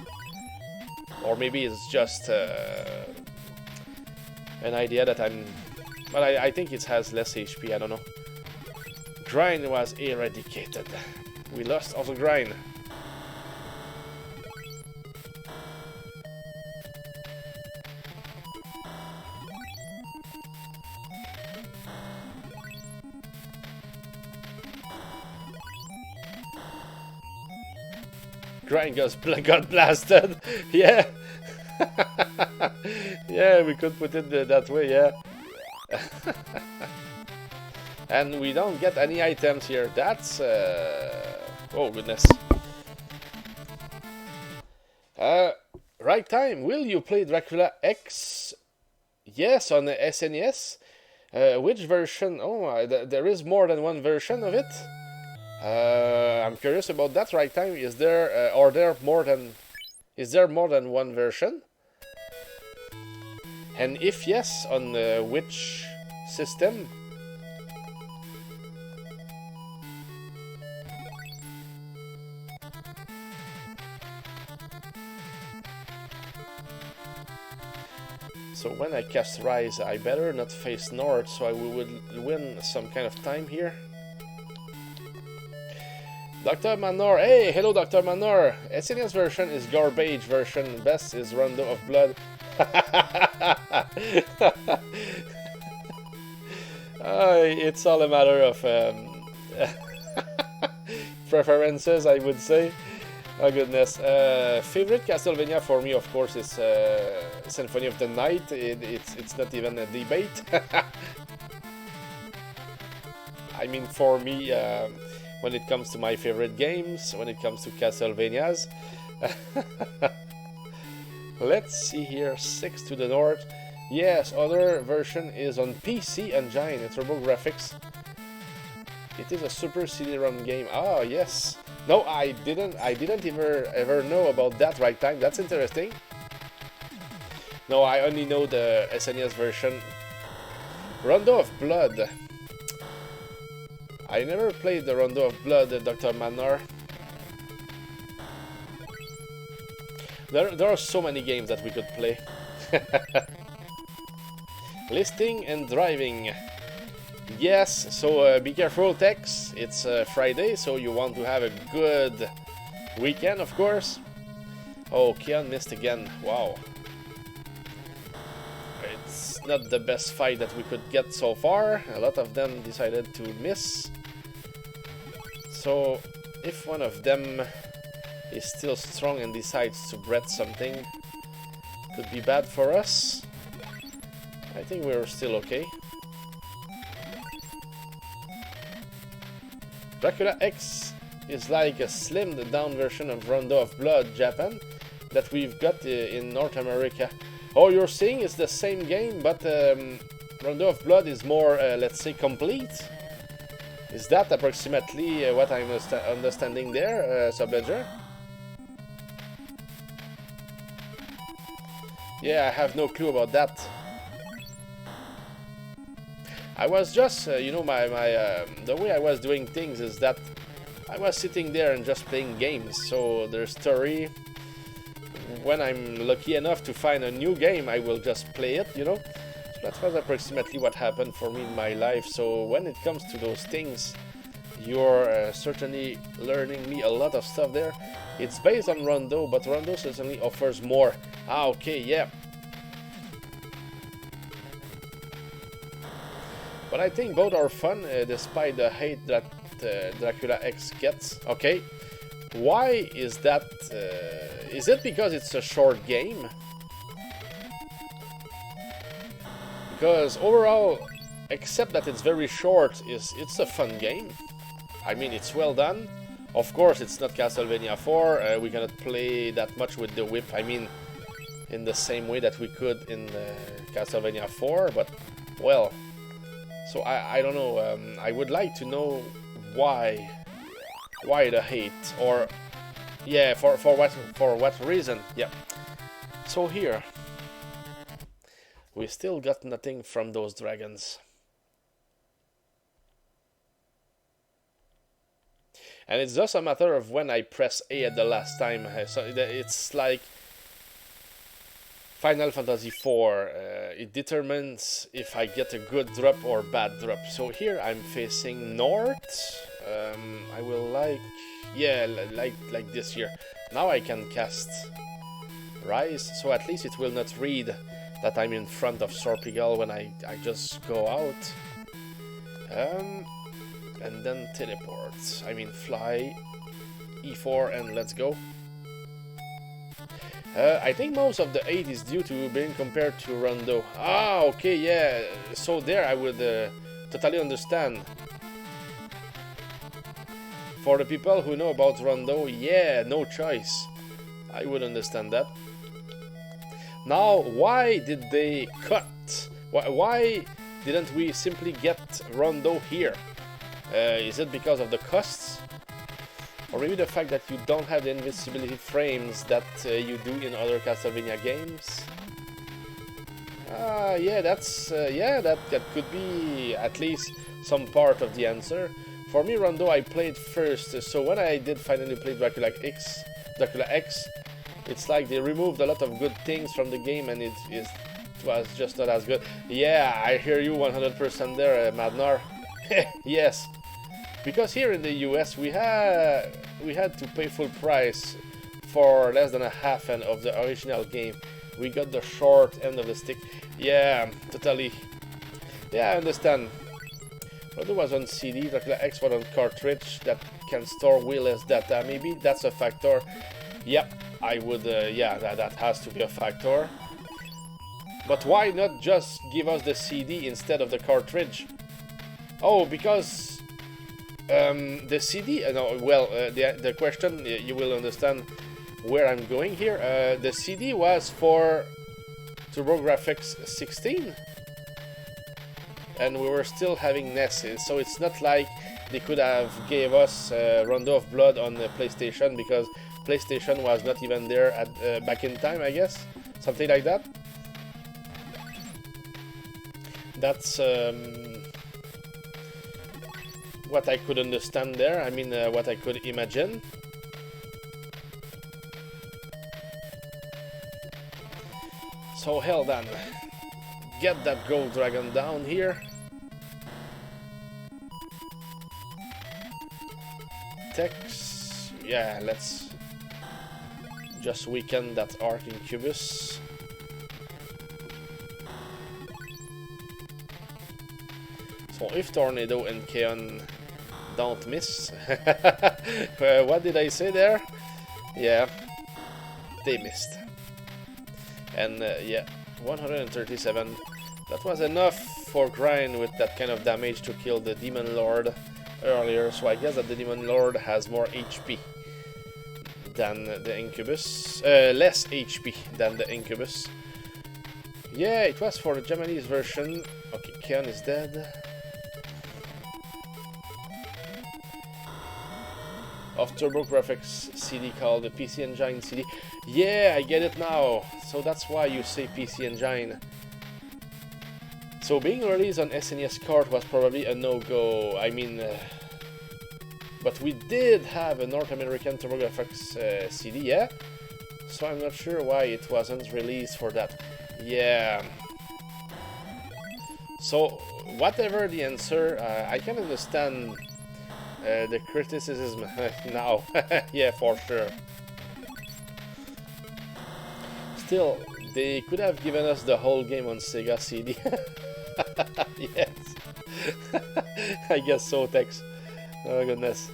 Or maybe it's just an idea that I'm... But I think it has less HP, I don't know. Grind was eradicated. We lost also Grind. Grind got blasted. Yeah. Yeah, we could put it that way, yeah. And we don't get any items here. That's... oh, goodness. Right time. Will you play Dracula X? Yes, on the SNES. Which version? Oh, there is more than one version of it. I'm curious about that. Right time. Is there more than one version? And if yes, on which system? So when I cast Rise, I better not face north, so I would win some kind of time here. Dr. Manor, hey, hello Dr. Manor. SNES version is garbage version, best is Rondo of Blood. It's all a matter of preferences, I would say. Oh goodness. Favorite Castlevania for me, of course, is Symphony of the Night. It's not even a debate. I mean, for me, when it comes to my favorite games, when it comes to Castlevanias. Let's see here, 6 to the north. Yes, other version is on PC Engine, TurboGrafx. It is a super CD-ROM game. Ah, yes. No, I didn't ever know about that right time. That's interesting. No, I only know the SNES version. Rondo of Blood. I never played the Rondo of Blood, Dr. Manor. There are so many games that we could play. Listing and driving. Yes, so be careful, Tex. It's Friday, so you want to have a good weekend, of course. Oh, Kian missed again. Wow. It's not the best fight that we could get so far. A lot of them decided to miss. So, if one of them is still strong and decides to bread something, could be bad for us. I think we're still okay. Dracula X is like a slimmed down version of Rondo of Blood Japan that we've got in North America. Oh, you're saying it's the same game, but Rondo of Blood is more, let's say, complete? Is that approximately what I'm understanding there, Subledger? Yeah, I have no clue about that. I was just, you know, the way I was doing things is that I was sitting there and just playing games. So there's story. When I'm lucky enough to find a new game, I will just play it, you know. So that was approximately what happened for me in my life. So when it comes to those things, you're certainly learning me a lot of stuff there. It's based on Rondo, but Rondo certainly offers more. Ah, okay, yeah. But I think both are fun, despite the hate that Dracula X gets. Okay, why is that? Is it because it's a short game? Because overall, except that it's very short, it's a fun game. I mean, it's well done. Of course, it's not Castlevania 4. We cannot play that much with the whip. I mean, in the same way that we could in Castlevania 4. But well. So I don't know, I would like to know why the hate, or yeah, for what reason, yeah. So here, we still got nothing from those dragons. And it's just a matter of when I press A at the last time, so it's like Final Fantasy IV, it determines if I get a good drop or bad drop. So here I'm facing north. I will like this here. Now I can cast Rise, so at least it will not read that I'm in front of Sorpigal when I just go out. And then teleport. I mean fly, E4 and let's go. I think most of the 8 is due to being compared to Rondo. Ah, okay, yeah. So there I would totally understand. For the people who know about Rondo, yeah, no choice. I would understand that. Now, why did they cut? Why didn't we simply get Rondo here? Is it because of the costs? Or maybe the fact that you don't have the invisibility frames that you do in other Castlevania games? Yeah, that could be at least some part of the answer. For me, Rondo I played first, so when I did finally play Dracula X, it's like they removed a lot of good things from the game and it was just not as good. Yeah, I hear you 100% there, Madnar. Yes. Because here in the US we had to pay full price for less than a half end of the original game. We got the short end of the stick. Yeah, totally. Yeah, I understand. Rondo was on CD, Dracula X was on cartridge that can store way less data. Maybe that's a factor. Yep, I would, yeah, that has to be a factor. But why not just give us the CD instead of the cartridge? Oh, because the CD, no, well, the question, you will understand where I'm going here. The CD was for TurboGrafx 16, and we were still having NES, so it's not like they could have gave us Rondo of Blood on the PlayStation, because PlayStation was not even there at back in time, I guess, something like that. That's what I could understand there. I mean, what I could imagine. So hell then, get that gold dragon down here. Tex, yeah, let's just weaken that arc incubus. So if Tornado and Keon don't miss, what did I say there? Yeah, they missed. And yeah, 137. That was enough for Grind with that kind of damage to kill the Demon Lord earlier. So I guess that the Demon Lord has more HP than the Incubus. Less HP than the Incubus. Yeah, it was for the Japanese version. Okay, Keon is dead. Of TurboGrafx CD called the PC Engine CD. Yeah, I get it now. So that's why you say PC Engine. So being released on SNES cart was probably a no-go. I mean, but we did have a North American TurboGrafx CD, yeah? So I'm not sure why it wasn't released for that. Yeah. So, whatever the answer, I can understand the criticism now. Yeah, for sure. Still, they could have given us the whole game on Sega CD. Yes. I guess so, Tex. Oh goodness.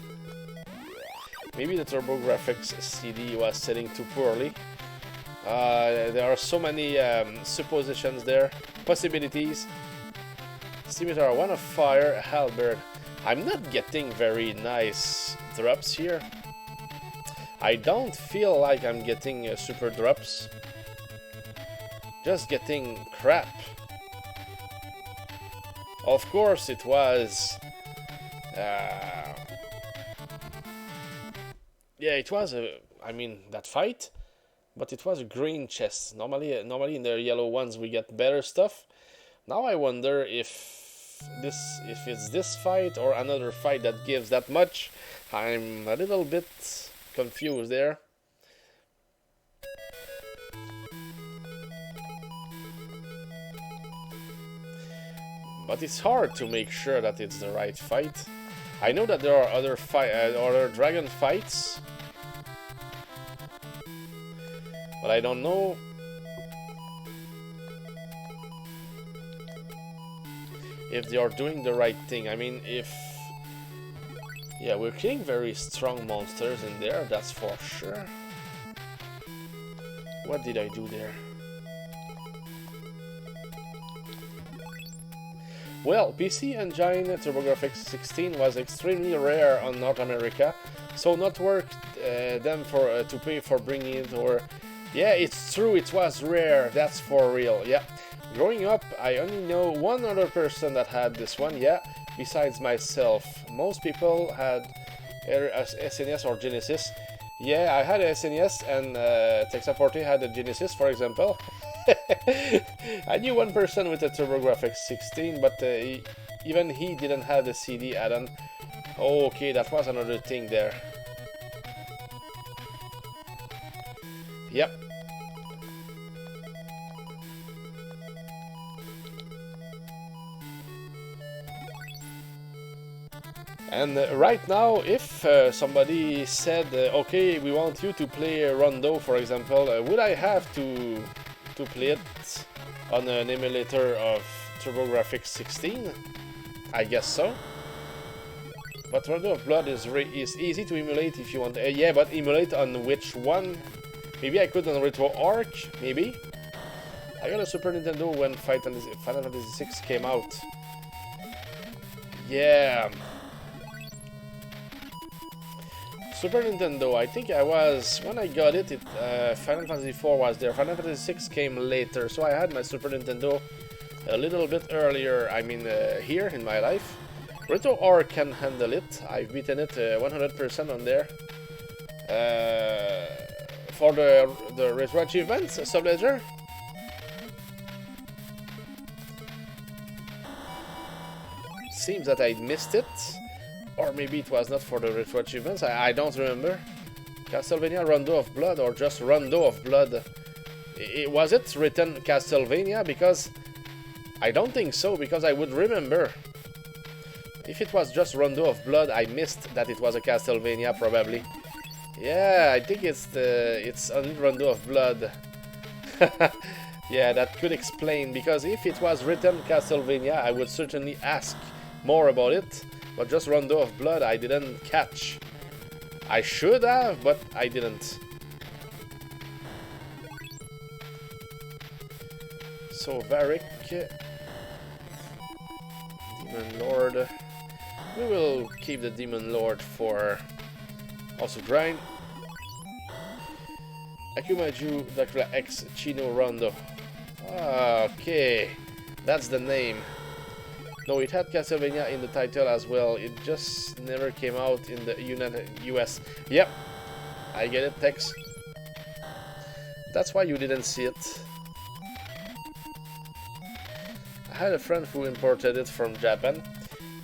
Maybe the TurboGrafx CD was setting too poorly. There are so many suppositions there, possibilities. Scimitar, one of fire, halberd. I'm not getting very nice drops here. I don't feel like I'm getting super drops. Just getting crap. Of course it was... yeah, it was a... I mean, that fight. But it was a green chest. Normally in the yellow ones we get better stuff. Now I wonder if it's this fight or another fight that gives that much. I'm a little bit confused there. But it's hard to make sure that it's the right fight. I know that there are other dragon fights, but I don't know if they are doing the right thing. I mean, if... yeah, we're killing very strong monsters in there, that's for sure. What did I do there? Well, PC Engine TurboGrafx 16 was extremely rare on North America, so not worth them for to pay for bringing it. Or yeah, it's true, it was rare, that's for real. Yeah, growing up I only know one other person that had this one, yeah, besides myself. Most people had either SNES or Genesis. Yeah, I had a SNES, and Texaporte had a Genesis, for example. I knew one person with a TurboGrafx 16, but even he didn't have the CD add-on. Oh, okay, that was another thing there. Yep. And right now, if somebody said, okay, we want you to play Rondo, for example, would I have to play it on an emulator of TurboGrafx 16? I guess so. But Rondo of Blood is easy to emulate if you want. Yeah, but emulate on which one? Maybe I could on RetroArch, maybe? I got a Super Nintendo when Final Fantasy VI came out. Yeah. Super Nintendo, I think I was, when I got it, Final Fantasy IV was there. Final Fantasy VI came later, so I had my Super Nintendo a little bit earlier, I mean, here in my life. RetroArch can handle it. I've beaten it 100% on there. For the retro achievements, Subledger. seems that I missed it. Or maybe it was not for the retro achievements, I don't remember. Castlevania Rondo of Blood, or just Rondo of Blood. Was it written Castlevania? Because I don't think so, because I would remember. If it was just Rondo of Blood, I missed that it was a Castlevania, probably. Yeah, I think it's only Rondo of Blood. Yeah, that could explain, because if it was written Castlevania, I would certainly ask more about it. But just Rondo of Blood, I didn't catch. I should have, but I didn't. So, Varric. Demon Lord. We will keep the Demon Lord for also Grind. Akumaju Dracula X Chino Rondo. Okay, that's the name. No, it had Castlevania in the title as well. It just never came out in the US. Yep, I get it, Tex. That's why you didn't see it. I had a friend who imported it from Japan.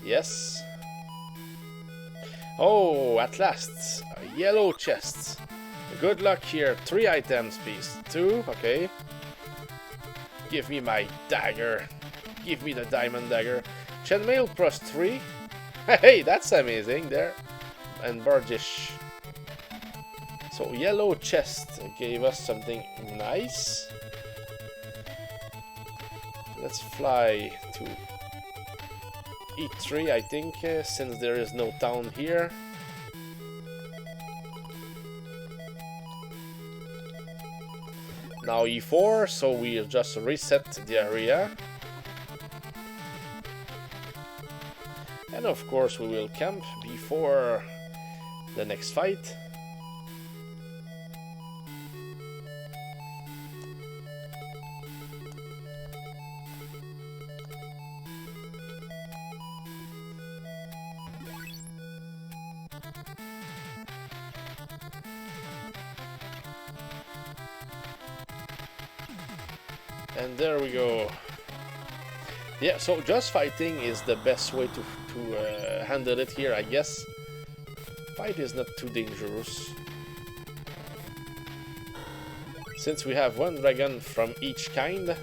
Yes. Oh, at last, a yellow chest. Good luck here. 3 items, please. 2, okay. Give me my dagger. Give me the diamond dagger. Chainmail plus 3. Hey, that's amazing there. And Bardish. So, yellow chest gave us something nice. Let's fly to E3, I think, since there is no town here. Now E4, so we'll just reset the area. And of course we will camp before the next fight. And there we go. Yeah, so just fighting is the best way to handle it here, I guess. Fight is not too dangerous. Since we have 1 dragon from each kind.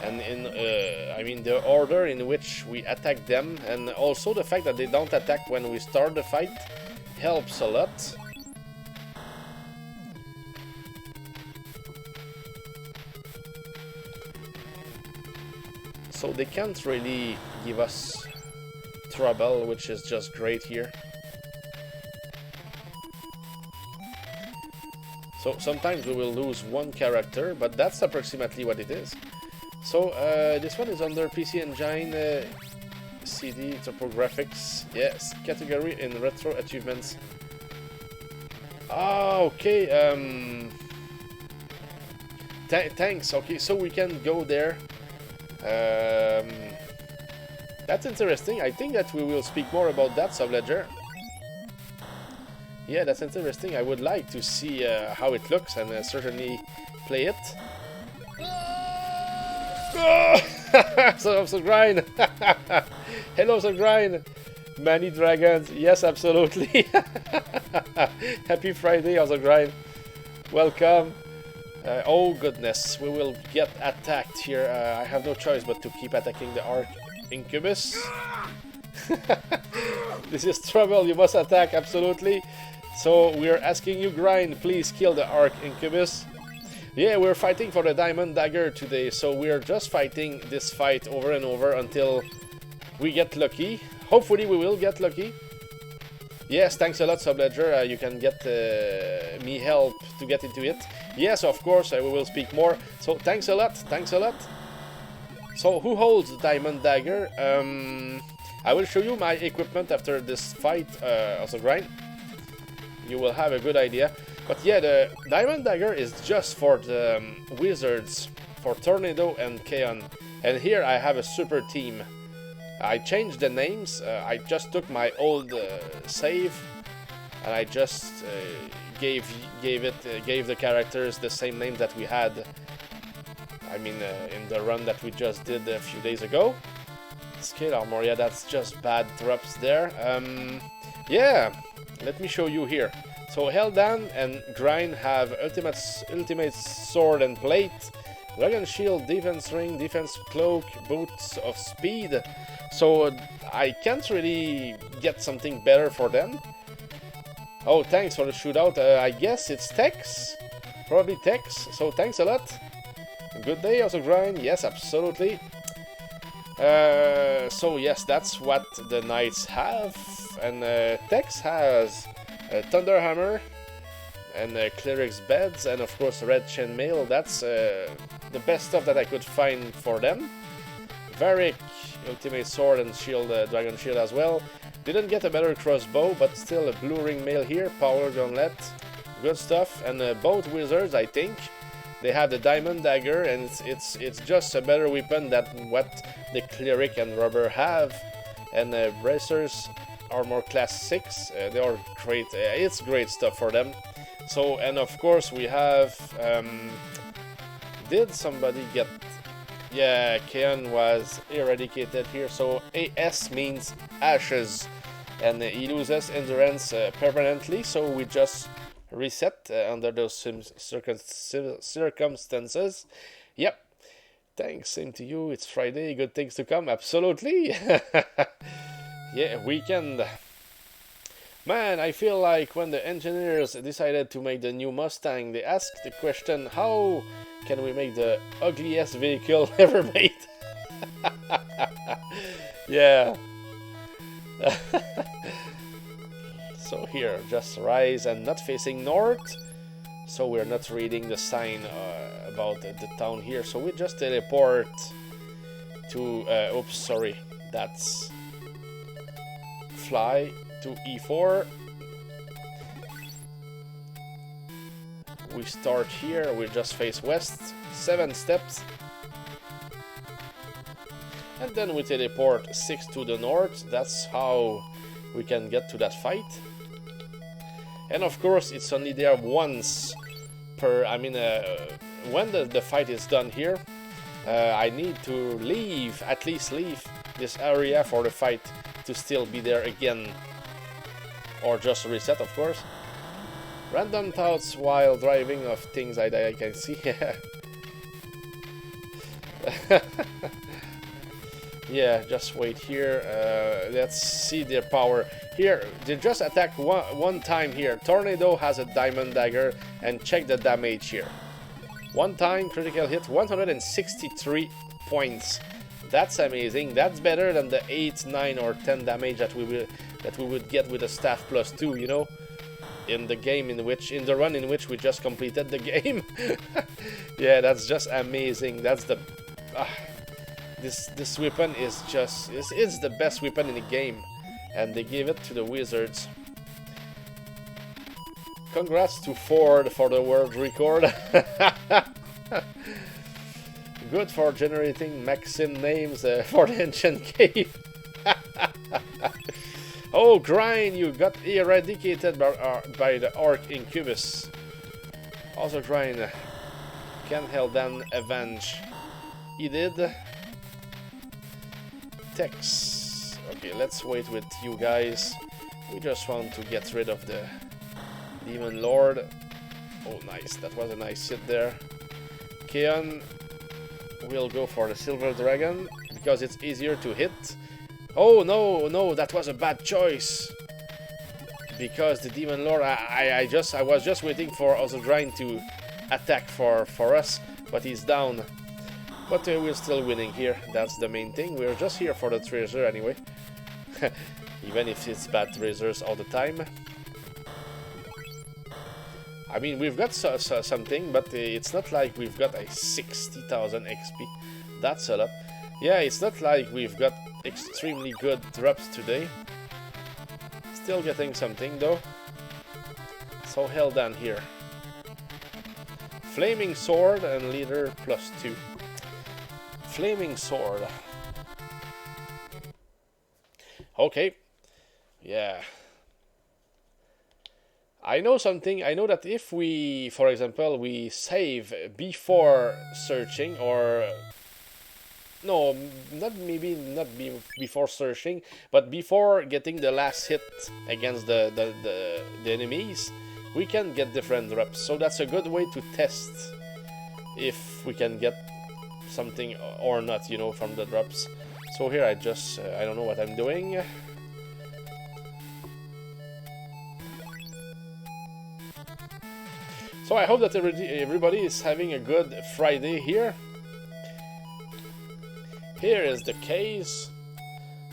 And in, I mean, the order in which we attack them, and also the fact that they don't attack when we start the fight, helps a lot. So they can't really give us trouble, which is just great here. So sometimes we will lose 1 character, but that's approximately what it is. So this one is under PC Engine, CD, Topographics, yes, category in Retro Achievements. Ah, okay, thanks, okay, so we can go there. That's interesting. I think that we will speak more about that, Subledger. Yeah, that's interesting. I would like to see how it looks and certainly play it. So grind. Hello, so grind. Many dragons. Yes, absolutely. Happy Friday, also grind. Welcome. Oh goodness, we will get attacked here. I have no choice but to keep attacking the Arc Incubus. This is trouble, you must attack, absolutely. So we're asking you, Grind, please kill the Arc Incubus. Yeah, we're fighting for the Diamond Dagger today, so we're just fighting this fight over and over until we get lucky. Hopefully we will get lucky. Yes, thanks a lot, Subledger. You can get me help to get into it. Yes, of course, we will speak more. So, thanks a lot, thanks a lot. So, who holds the Diamond Dagger? I will show you my equipment after this fight, also Grind. You will have a good idea. But yeah, the Diamond Dagger is just for the wizards, for Tornado and Kaon. And here I have a super team. I changed the names. I just took my old save, and I just gave the characters the same name that we had. I mean, in the run that we just did a few days ago. Scale armor, yeah, that's just bad drops there. Yeah, let me show you here. So Heldan and Grind have ultimate sword and plate, dragon shield, defense ring, defense cloak, boots of speed. So I can't really get something better for them. Oh, thanks for the shootout. I guess it's Tex. Probably Tex. So thanks a lot. Good day, also Grind. Yes, absolutely. So yes, that's what the knights have. And Tex has a Thunder Hammer and Cleric's Beds, and of course Red Chainmail. That's the best stuff that I could find for them. Varric, Ultimate Sword and Shield, Dragon Shield as well. Didn't get a better crossbow, but still a Blue Ring Mail here, Power Gauntlet, good stuff. And both wizards, I think, they have the Diamond Dagger, and it's just a better weapon than what the Cleric and Rubber have. And Bracers Armor Class 6, they are great, it's great stuff for them. So, and of course we have, did somebody get, yeah, Keon was eradicated here, so AS means ashes, and he loses endurance permanently, so we just reset under those circumstances. Yep, thanks, same to you, it's Friday, good things to come, absolutely. Yeah, weekend. Man, I feel like when the engineers decided to make the new Mustang, they asked the question, how can we make the ugliest vehicle ever made? Yeah. So here, just rise and not facing north. So we're not reading the sign about the town here. So we just teleport to, oops, sorry, that's fly to E4. We start here, we just face west, 7 steps. And then we teleport 6 to the north, that's how we can get to that fight. And of course it's only there once per, I mean, when the fight is done here, I need to leave, at least leave this area for the fight to still be there again. Or just reset, of course. Random thoughts while driving of things I can see. Yeah, just wait here. Let's see their power. Here, they just attack one time here. Tornado has a Diamond Dagger, and check the damage here. One time, critical hit, 163 points. That's amazing. That's better than the 8, 9, or 10 damage that we would get with a staff +2, you know, in the game in the run in which we just completed the game. Yeah, that's just amazing. That's the this weapon is just it's the best weapon in the game, and they gave it to the wizards. Congrats to Ford for the world record. Good for generating Maxim names for the ancient cave. Oh, Grind, you got eradicated by the Arc Incubus. Also, Grind, can Heldan avenge? He did. Tex. Okay, let's wait with you guys. We just want to get rid of the Demon Lord. Oh, nice. That was a nice hit there. Keon will go for the Silver Dragon because it's easier to hit. Oh no, no, that was a bad choice. Because the Demon Lord, I was just waiting for Osogrind to attack for us, but he's down. But we're still winning here. That's the main thing. We're just here for the treasure anyway. Even if it's bad treasures all the time. I mean, we've got something, but it's not like we've got a 60,000 XP. That's a lot. Yeah, it's not like we've got extremely good drops today. Still getting something though. So Heldan here. Flaming Sword and Leader +2. Flaming Sword. Okay. Yeah. I know something. I know that if we, for example, we save before searching, or no, not before searching, but before getting the last hit against the enemies, we can get different drops. So that's a good way to test if we can get something or not, you know, from the drops. So here I just, I don't know what I'm doing. So I hope that everybody is having a good Friday here. Here is the case.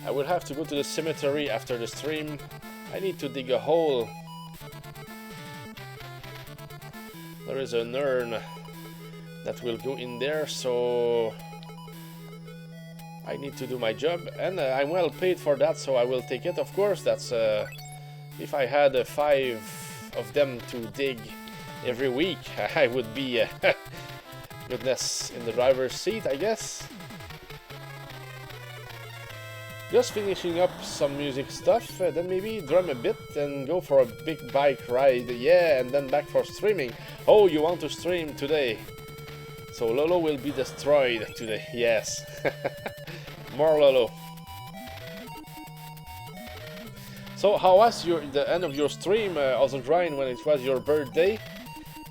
I will have to go to the cemetery after the stream. I need to dig a hole. There is an urn that will go in there, so I need to do my job, and I'm well paid for that, so I will take it. Of course, that's if I had 5 of them to dig every week, I would be goodness, in the driver's seat, I guess. Just finishing up some music stuff, then maybe drum a bit and go for a big bike ride, yeah, and then back for streaming. Oh, you want to stream today? So Lolo will be destroyed today, yes. More Lolo. So how was the end of your stream, also Grind, when it was your birthday?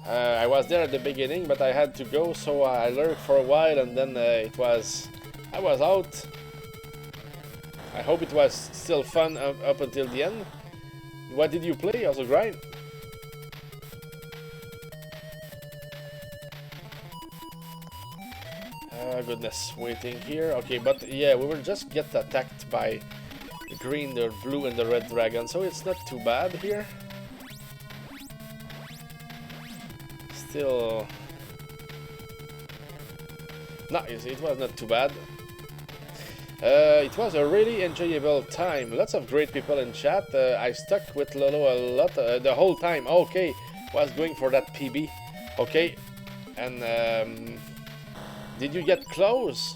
I was there at the beginning, but I had to go, so I lurked for a while, and then I was out. I hope it was still fun up until the end. What did you play, also Grind? Goodness, waiting here. Okay, but yeah, we will just get attacked by the green, the blue, and the red dragon, so it's not too bad here. Still, no, it was not too bad. It was a really enjoyable time. Lots of great people in chat. I stuck with Lolo a lot the whole time. Okay, was going for that PB. Okay, and did you get close?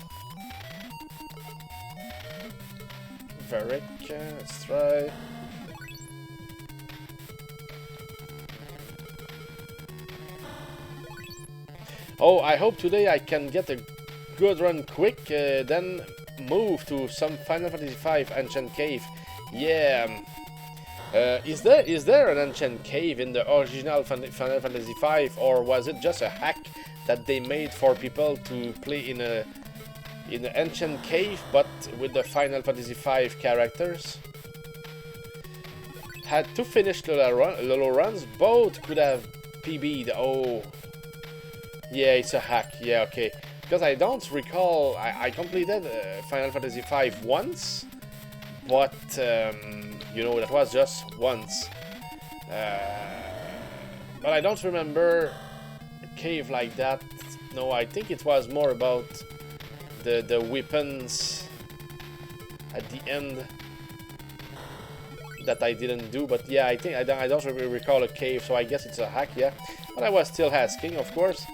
Varric, let's try. Oh, I hope today I can get a good run quick, then move to some Final Fantasy V Ancient Cave. Yeah. Is there an Ancient Cave in the original Final Fantasy V, or was it just a hack that they made for people to play in an Ancient Cave, but with the Final Fantasy V characters? Had to finish Lolo runs, both could have PB'd. Oh, yeah, it's a hack. Yeah, okay. Because I don't recall, I completed Final Fantasy V once, but you know, that was just once. But I don't remember a cave like that. No, I think it was more about the weapons at the end that I didn't do. But yeah, I think I don't really recall a cave, so I guess it's a hack, yeah. But I was still asking, of course.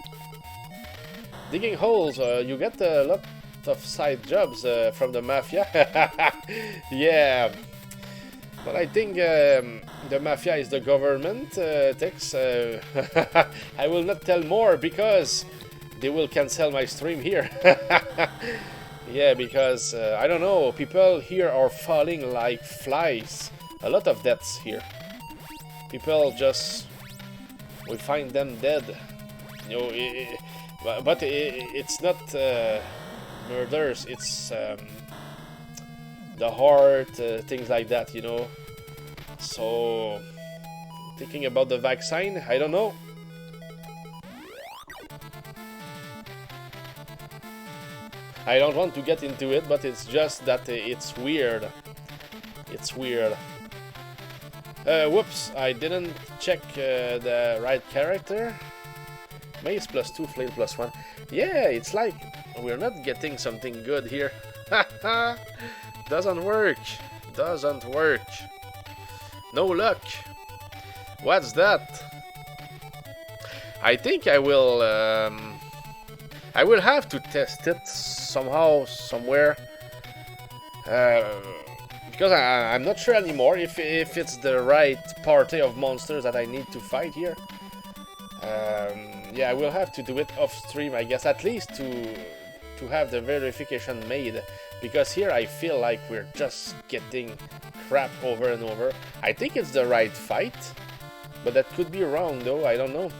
Digging holes, you get a lot of side jobs from the Mafia. Yeah, but I think the Mafia is the government, Tex. I will not tell more because they will cancel my stream here. Yeah, because, I don't know, people here are falling like flies. A lot of deaths here. People just, we find them dead. You know, but it's not murders, it's the heart, things like that, you know. So, thinking about the vaccine, I don't know. I don't want to get into it, but it's just that it's weird. It's weird. Whoops, I didn't check the right character. Mace +2, flail +1. Yeah, it's like we're not getting something good here. Doesn't work. Doesn't work. No luck. What's that? I think I will have to test it somehow, somewhere. because I'm not sure anymore if it's the right party of monsters that I need to fight here. Yeah, I will have to do it off stream, I guess, at least to have the verification made, because here I feel like we're just getting crap over and over. I think it's the right fight, but that could be wrong though, I don't know.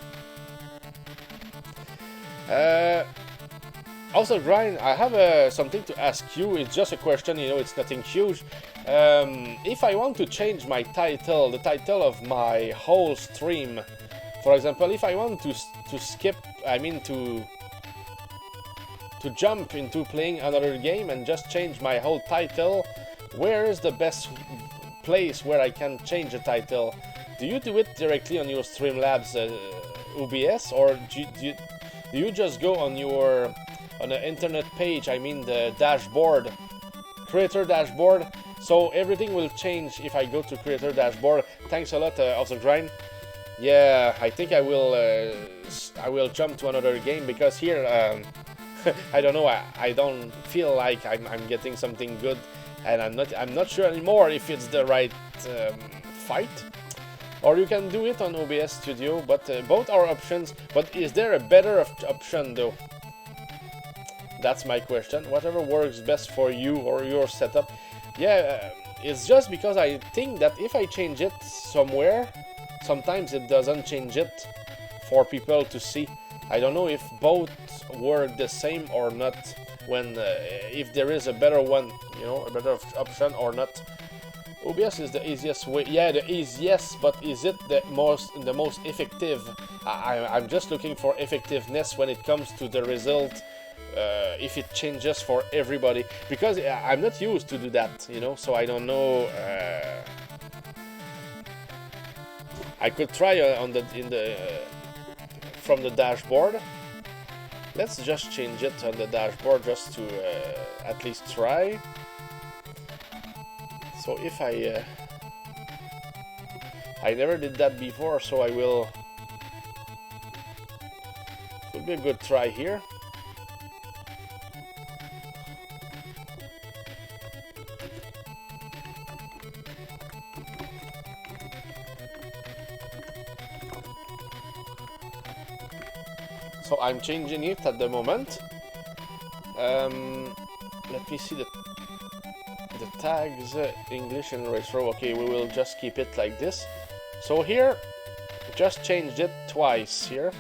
Also, Grind, I have something to ask you. It's just a question, you know, it's nothing huge. If I want to change my title, the title of my whole stream, for example, if I want to skip, I mean to jump into playing another game and just change my whole title, where is the best place where I can change the title? Do you do it directly on your Streamlabs OBS, or do you just go on your the internet page, I mean the dashboard, creator dashboard, so everything will change if I go to creator dashboard? Thanks a lot, also Grind. Yeah, I think I will jump to another game, because here I don't know, I don't feel like I'm getting something good, and I'm not sure anymore if it's the right fight. Or you can do it on OBS Studio, but both are options. But is there a better option though? That's my question. Whatever works best for you or your setup. Yeah, it's just because I think that if I change it somewhere, sometimes it doesn't change it for people to see. I don't know if both work the same or not, when if there is a better one, you know, a better option or not. OBS is the easiest way. Yeah, the easiest, but is it the most effective? I'm just looking for effectiveness when it comes to the result. If it changes for everybody, because I'm not used to do that, you know, so I don't know. I could try from the dashboard. Let's just change it on the dashboard just to at least try. So if I never did that before, so I will. It would be a good try here. So I'm changing it at the moment. Let me see the tags, English and retro. Okay, we will just keep it like this. So here, just changed it twice here.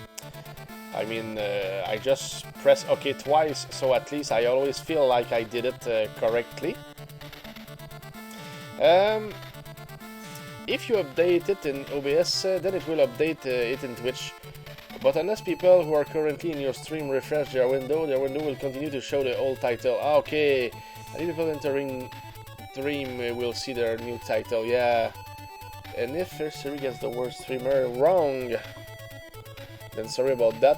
I mean, I just press OK twice, so at least I always feel like I did it correctly. If you update it in OBS, then it will update it in Twitch. But unless people who are currently in your stream refresh their window will continue to show the old title. Okay, any people entering stream will see their new title. Yeah, and if Siri gets the word streamer wrong, then sorry about that,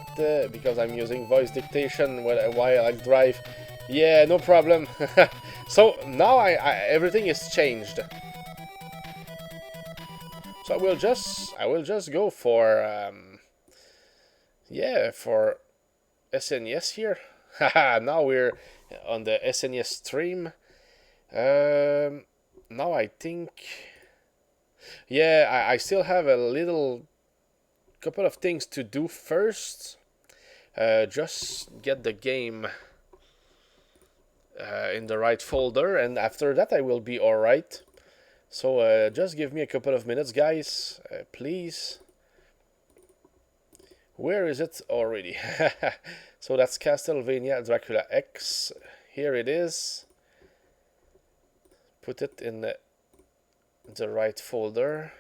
because I'm using voice dictation while I drive. Yeah, no problem. So now everything is changed. So I will just go for yeah, for SNES here. Haha, now we're on the SNES stream. Now I think, yeah, I still have a couple of things to do first. Just get the game in the right folder, and after that I will be alright. So just give me a couple of minutes, guys, please. Where is it already? So that's Castlevania Dracula X. Here it is. Put it in the right folder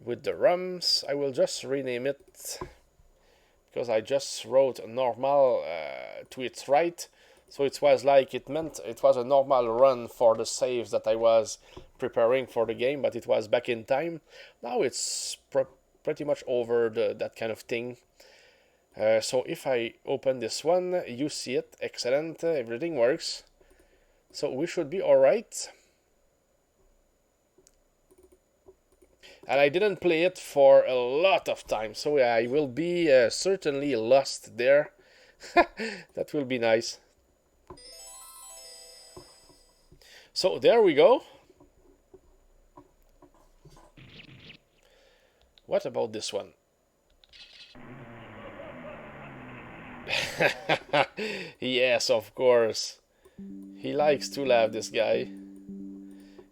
with the ROMs. I will just rename it because I just wrote normal to its right. So it was like it meant it was a normal run for the saves that I was preparing for the game, but it was back in time. Now it's pretty much over that kind of thing. So if I open this one, you see it. Excellent. Everything works. So we should be alright. And I didn't play it for a lot of time, so I will be certainly lost there. That will be nice. So there we go. What about this one? Yes, of course. He likes to laugh, this guy.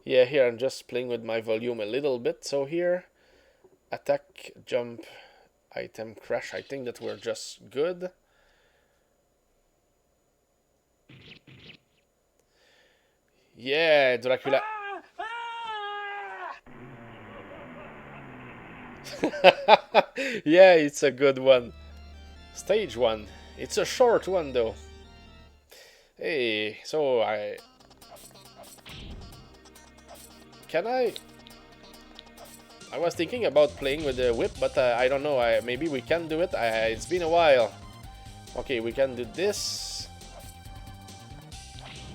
Yeah, here I'm just playing with my volume a little bit. So here, attack, jump, item, crash. I think that we're just good. Yeah, Dracula. Yeah, it's a good one. Stage 1. It's a short one though. Hey, so Can I was thinking about playing with the whip, but I don't know. Maybe we can do it. It's been a while. Okay, we can do this.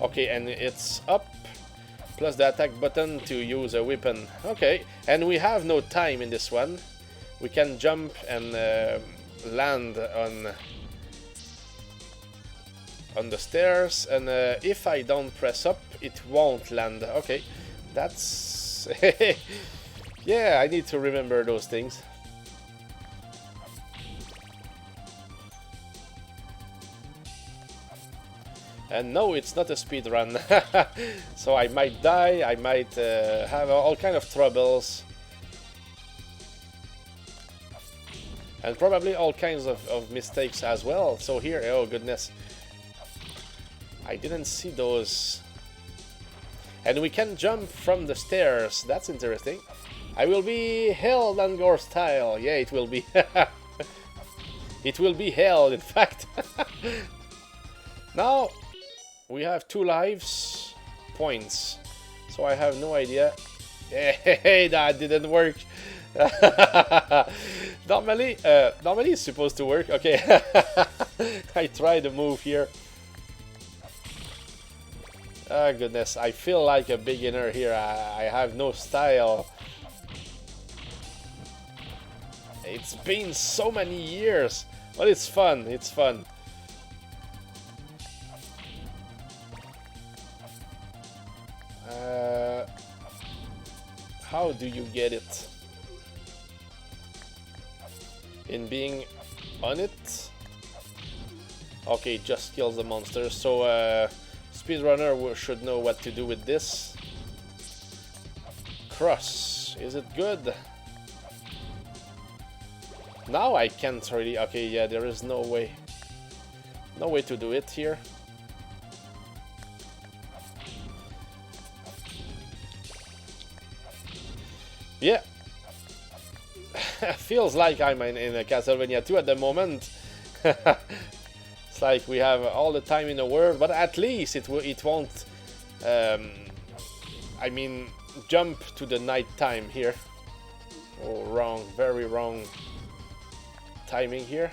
Okay, and it's up. Plus the attack button to use a weapon. Okay, and we have no time in this one. We can jump and land on the stairs, and if I don't press up, it won't land. Okay, that's... Yeah, I need to remember those things. And no, it's not a speed run. So I might die, I might have all kind of troubles. And probably all kinds of mistakes as well. So here, oh goodness. I didn't see those. And we can jump from the stairs. That's interesting. I will be held on Gore style. Yeah, it will be. It will be held, in fact. Now, we have 2 lives, points. So I have no idea. Hey, that didn't work. Normally it's supposed to work. Okay. I tried to move here. Oh goodness, I feel like a beginner here. I have no style. It's been so many years, but it's fun. It's fun. How do you get it? In being on it? Okay, just kills the monster. So speedrunner should know what to do with this. Cross. Is it good? Now I can't really... Okay, yeah, there is no way. No way to do it here. Yeah. Feels like I'm in a Castlevania 2 at the moment. It's like we have all the time in the world, but at least it won't... I mean, jump to the night time here. Oh, wrong. Very wrong timing here.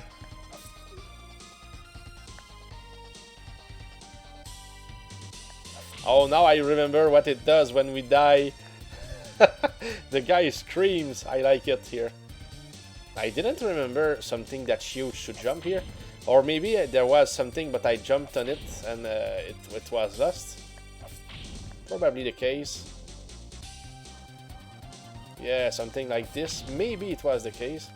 Oh, now I remember what it does when we die. The guy screams. I like it here. I didn't remember something that's huge to jump here. Or maybe there was something, but I jumped on it and it was lost. Probably the case. Yeah, something like this. Maybe it was the case.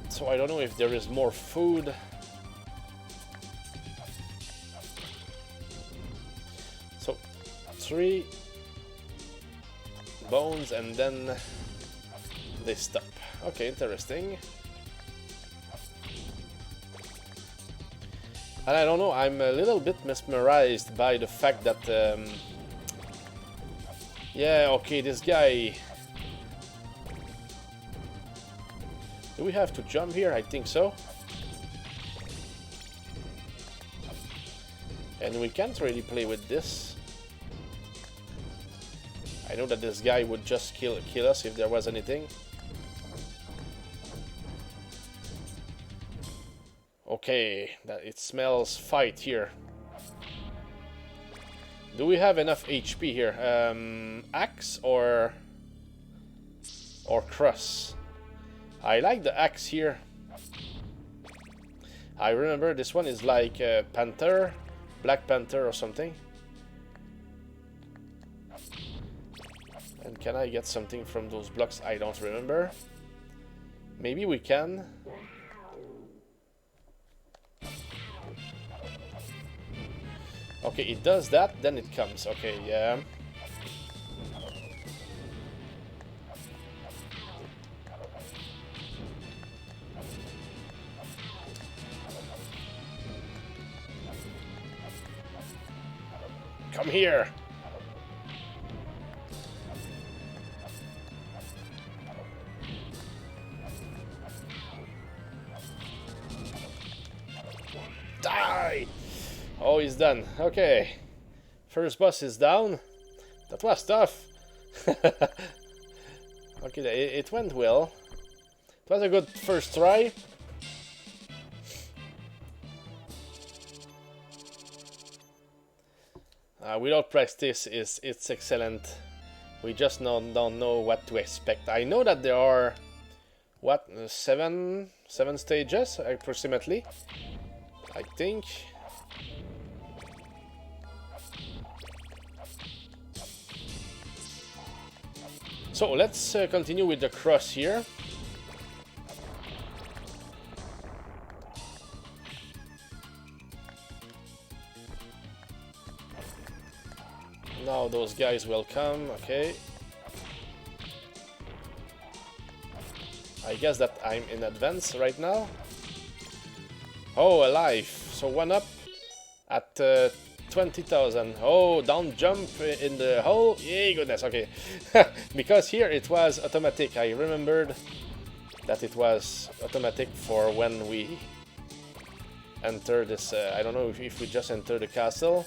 So I don't know if there is more food. So 3 bones and then they stop. Okay, interesting. And I don't know, I'm a little bit mesmerized by the fact that yeah, okay, this guy... Do we have to jump here? I think so. And we can't really play with this. I know that this guy would just kill us if there was anything. Okay, it smells fight here. Do we have enough HP here? Axe or cross? I like the axe here. I remember this one is like Panther, Black Panther or something. And can I get something from those blocks? I don't remember. Maybe we can. Okay, it does that, then it comes. Okay, yeah. Come here. Die! Oh, he's done. Okay. First boss is down. That was tough. Okay, it went well. It was a good first try. Without practice, it's excellent. We just don't know what to expect. I know that there are, what, seven stages approximately, I think. So let's continue with the cross here. Now those guys will come, okay. I guess that I'm in advance right now. Oh, a life. So one up at 20,000. Oh, down jump in the hole. Yay, goodness, okay. Because here it was automatic. I remembered that it was automatic for when we enter this. I don't know if we just enter the castle.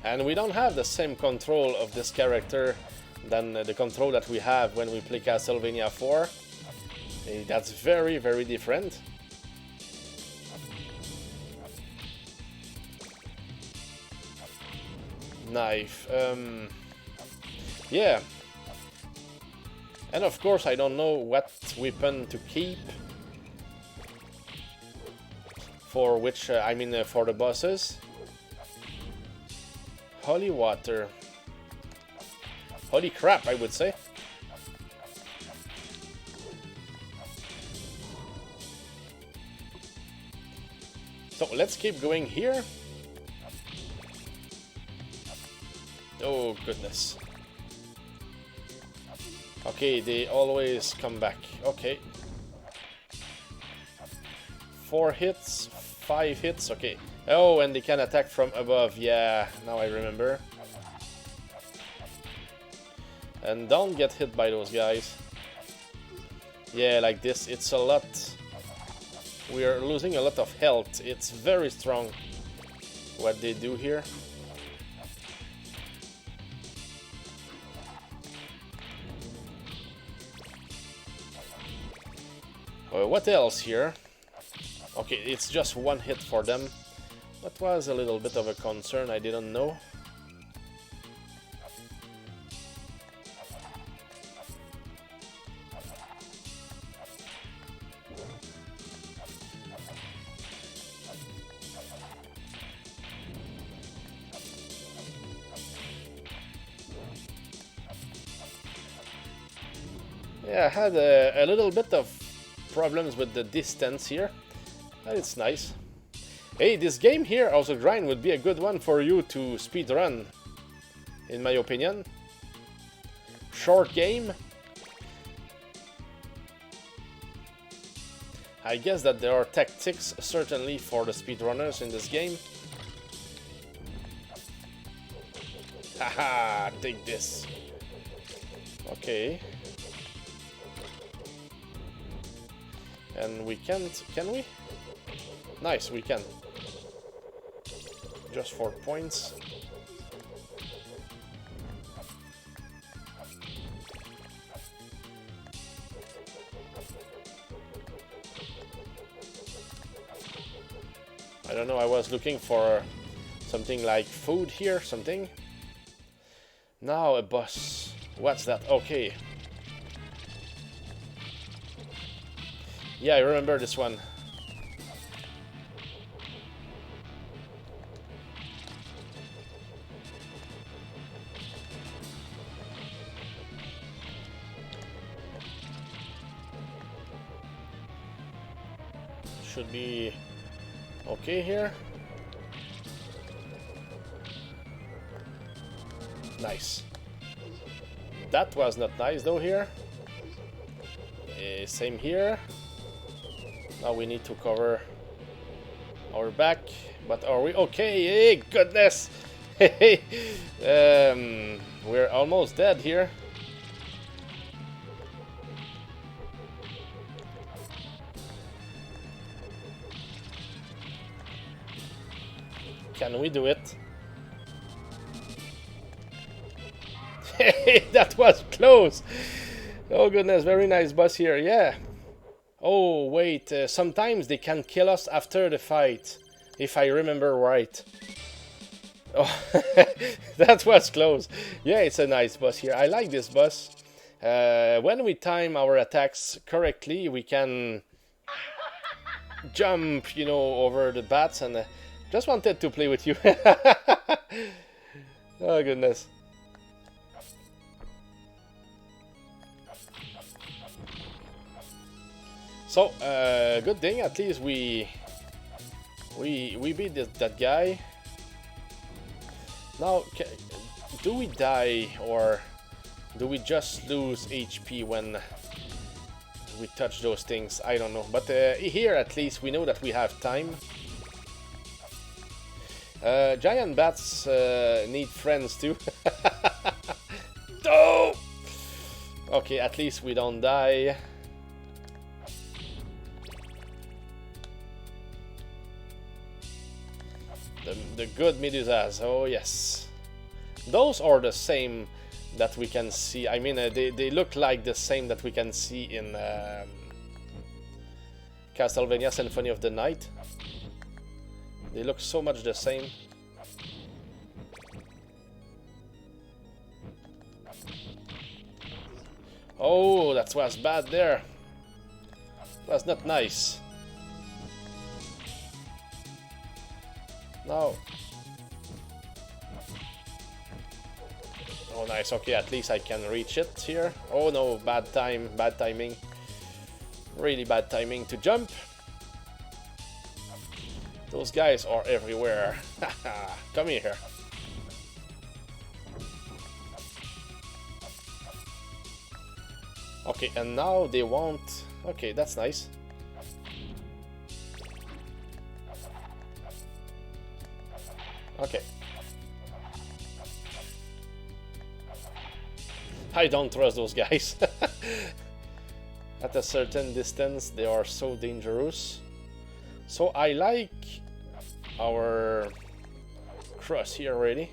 And we don't have the same control of this character than the control that we have when we play Castlevania 4. That's very, very different. Knife. Yeah. And of course I don't know what weapon to keep. For which, I mean for the bosses. Holy water. Holy crap, I would say. So let's keep going here. Oh goodness. Okay, they always come back. Okay. 4 hits, 5 hits, okay. Oh, and they can attack from above. Yeah, now I remember. And don't get hit by those guys. Yeah, like this, it's a lot. We are losing a lot of health. It's very strong what they do here. What else here? Okay, it's just 1 hit for them. That was a little bit of a concern, I didn't know. Yeah, I had a little bit of problems with the distance here, but it's nice. Hey, this game here, House of Grind, would be a good one for you to speedrun, in my opinion. Short game. I guess that there are tactics, certainly, for the speedrunners in this game. Haha, take this. Okay. And we can't, can we? Nice, we can. Just 4 points. I don't know, I was looking for something like food here, something. Now a boss. What's that? Okay. Yeah, I remember this one. Should be okay here. Nice. That was not nice though here. Same here. Now we need to cover our back. But are we okay? Hey, goodness! Hey, we're almost dead here. Can we do it? Hey, that was close! Oh goodness, very nice boss here, yeah. Oh wait, sometimes they can kill us after the fight, if I remember right. Oh, that was close. Yeah, it's a nice boss here. I like this boss. When we time our attacks correctly, we can jump, you know, over the bats, and just wanted to play with you. Oh goodness. So, good thing, at least we beat that guy. Now, do we die, or do we just lose HP when we touch those things? I don't know. But here, at least, we know that we have time. Giant bats need friends too. Oh! Okay, at least we don't die. The good Medusas, oh yes. Those are the same that we can see. I mean, they look like the same that we can see in Castlevania Symphony of the Night. They look so much the same. Oh, that was bad there. That's not nice. No. Oh, nice. Okay, at least I can reach it here. Oh no, bad timing. Really bad timing to jump. Those guys are everywhere. Come here. Okay, and now they won't. Okay, that's nice. Okay. I don't trust those guys. At a certain distance, they are so dangerous. So I like our cross here already.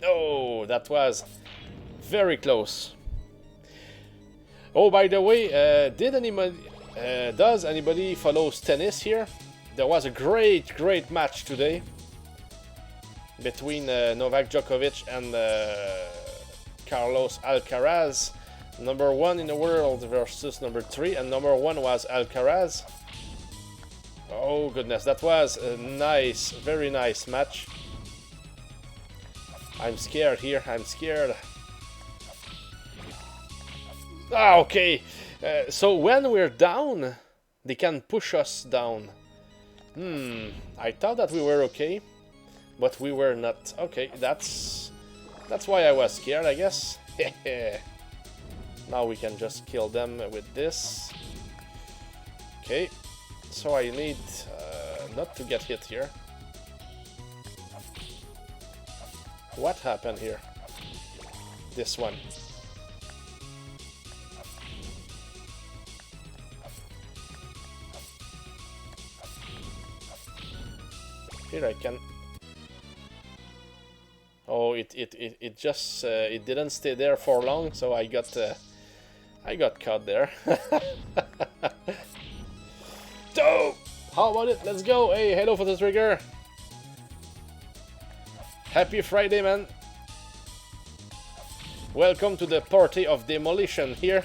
Oh, that was very close. Oh, by the way, does anybody follow tennis here? There was a great match today between Novak Djokovic and Carlos Alcaraz. Number 1 in the world versus number 3, and number 1 was Alcaraz. Oh goodness, that was a nice, very nice match. I'm scared here, I'm scared. Ah, okay. So when we're down, they can push us down. I thought that we were okay, but we were not. Okay, that's why I was scared, I guess. Now we can just kill them with this. Okay, so I need not to get hit here. What happened here? This one. Here I can. Oh, it just it didn't stay there for long, so I got caught there. So, how about it? Let's go. Hey, hello for the trigger. Happy Friday, man. Welcome to the party of demolition here.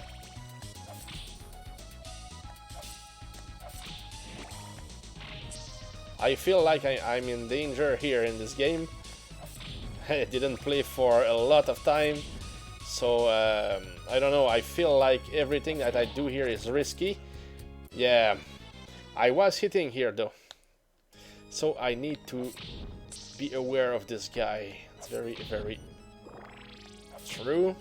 I feel like I'm in danger here in this game. I didn't play for a lot of time, so I don't know, I feel like everything that I do here is risky. Yeah, I was hitting here though, so I need to be aware of this guy. It's very, very true.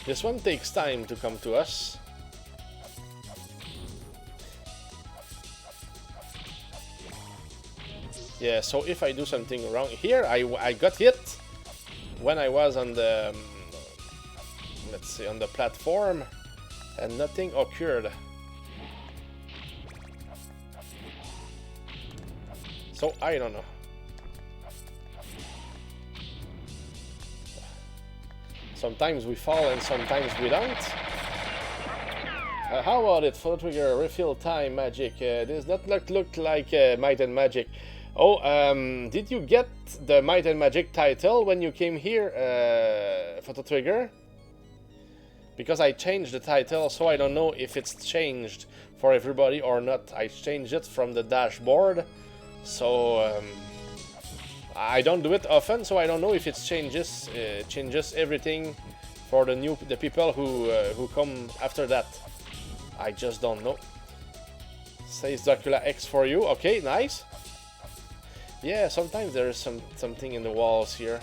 This one takes time to come to us. Yeah, so if I do something wrong here, I got hit when I was on the let's see, on the platform, and nothing occurred. So I don't know. Sometimes we fall and sometimes we don't. How about it? Photo trigger refill time magic. Does not look like Might and Magic. Oh, did you get the Might and Magic title when you came here, Photo Trigger? Because I changed the title, so I don't know if it's changed for everybody or not. I changed it from the dashboard, so I don't do it often, so I don't know if it changes everything for the people who come after that. I just don't know. Says Dracula X for you. Okay, nice. Yeah, sometimes there is something in the walls here.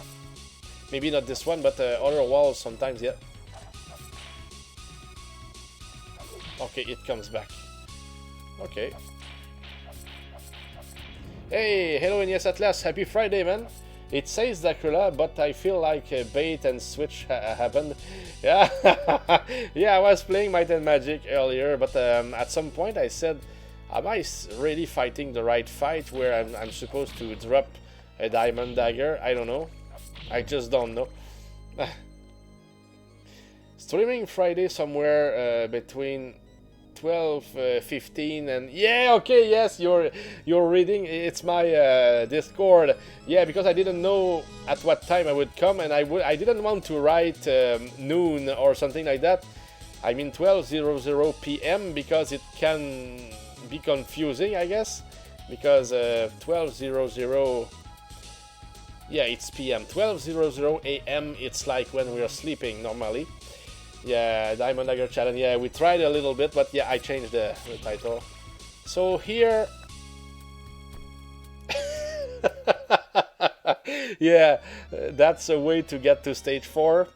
Maybe not this one, but other walls sometimes, yeah. Okay, it comes back. Okay. Hey, hello NES Atlas, happy Friday, man. It says Dracula, but I feel like bait and switch happened. Yeah, yeah, I was playing Might and Magic earlier, but at some point I said, am I really fighting the right fight where I'm supposed to drop a diamond dagger? I don't know. I just don't know. Streaming Friday somewhere between 12:15 and yeah, okay, yes, you're reading. It's my Discord. Yeah, because I didn't know at what time I would come, and I didn't want to write noon or something like that. I mean 12:00 p.m. because it can be confusing, I guess, because 12:00, yeah, it's p.m. 12:00 a.m. it's like when we're sleeping normally. Yeah, Diamond Dagger Challenge. Yeah, we tried a little bit, but yeah, I changed the title. So here, yeah, that's a way to get to stage 4.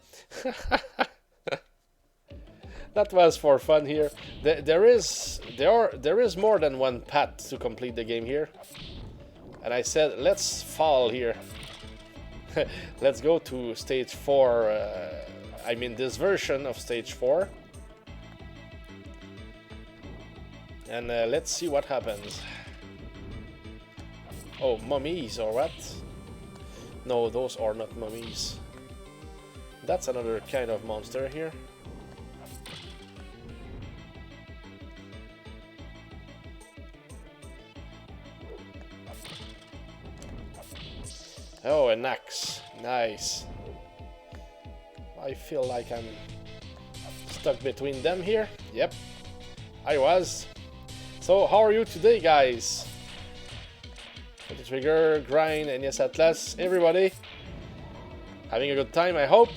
That was for fun here. There is more than one path to complete the game here, and I said let's fall here. Let's go to stage 4. I mean this version of stage 4, and let's see what happens. Oh, mummies or what? No, those are not mummies. That's another kind of monster here. Oh, an axe. Nice. I feel like I'm stuck between them here. Yep, I was. So how are you today, guys? Photo Trigger, Grind, NES Atlas, everybody having a good time, I hope.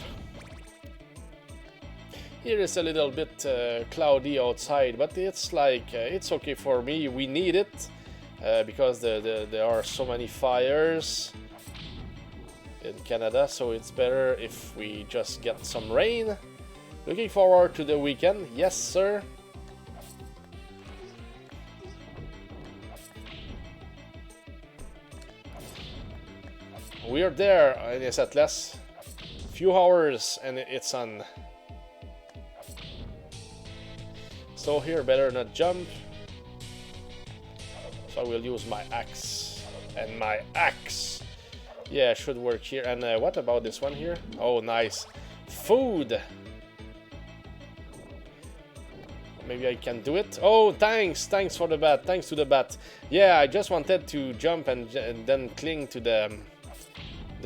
Here is a little bit cloudy outside, but it's like it's okay for me. We need it because there are so many fires in Canada, so it's better if we just get some rain. Looking forward to the weekend. Yes, sir. We're there, NES Atlas. Few hours and it's on. So here, better not jump. So I will use my axe. And my axe. Yeah, should work here. And what about this one here? Oh, nice. Food! maybe I can do it. Oh, thanks for the bat. Thanks to the bat. Yeah, I just wanted to jump and then cling to the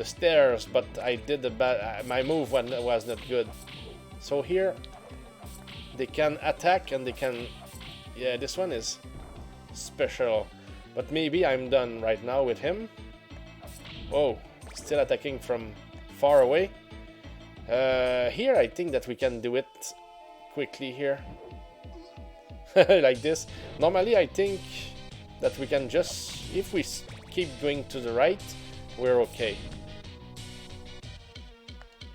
stairs, but I did the bad. My move was not good. So here they can attack and they can. Yeah, this one is special. But maybe I'm done right now with him. Oh, still attacking from far away. Here I think that we can do it quickly here. Like this. Normally I think that we can just, if we keep going to the right, we're okay.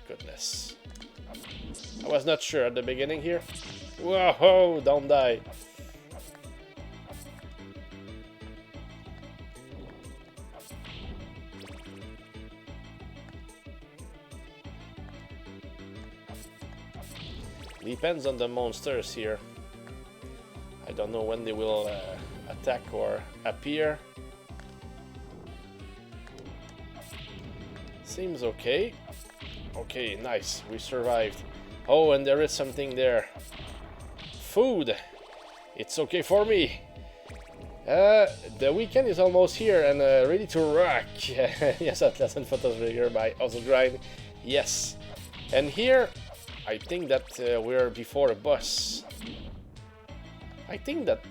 Goodness. I was not sure at the beginning here. Whoa, don't die. Depends on the monsters here. I don't know when they will attack or appear. Seems okay. Okay, nice. We survived. Oh, and there is something there. Food. It's okay for me. The weekend is almost here and ready to rock. Yes, Atlas and Photos Trigger by Also Grind. Yes. And here, I think that we're before a boss. I think that...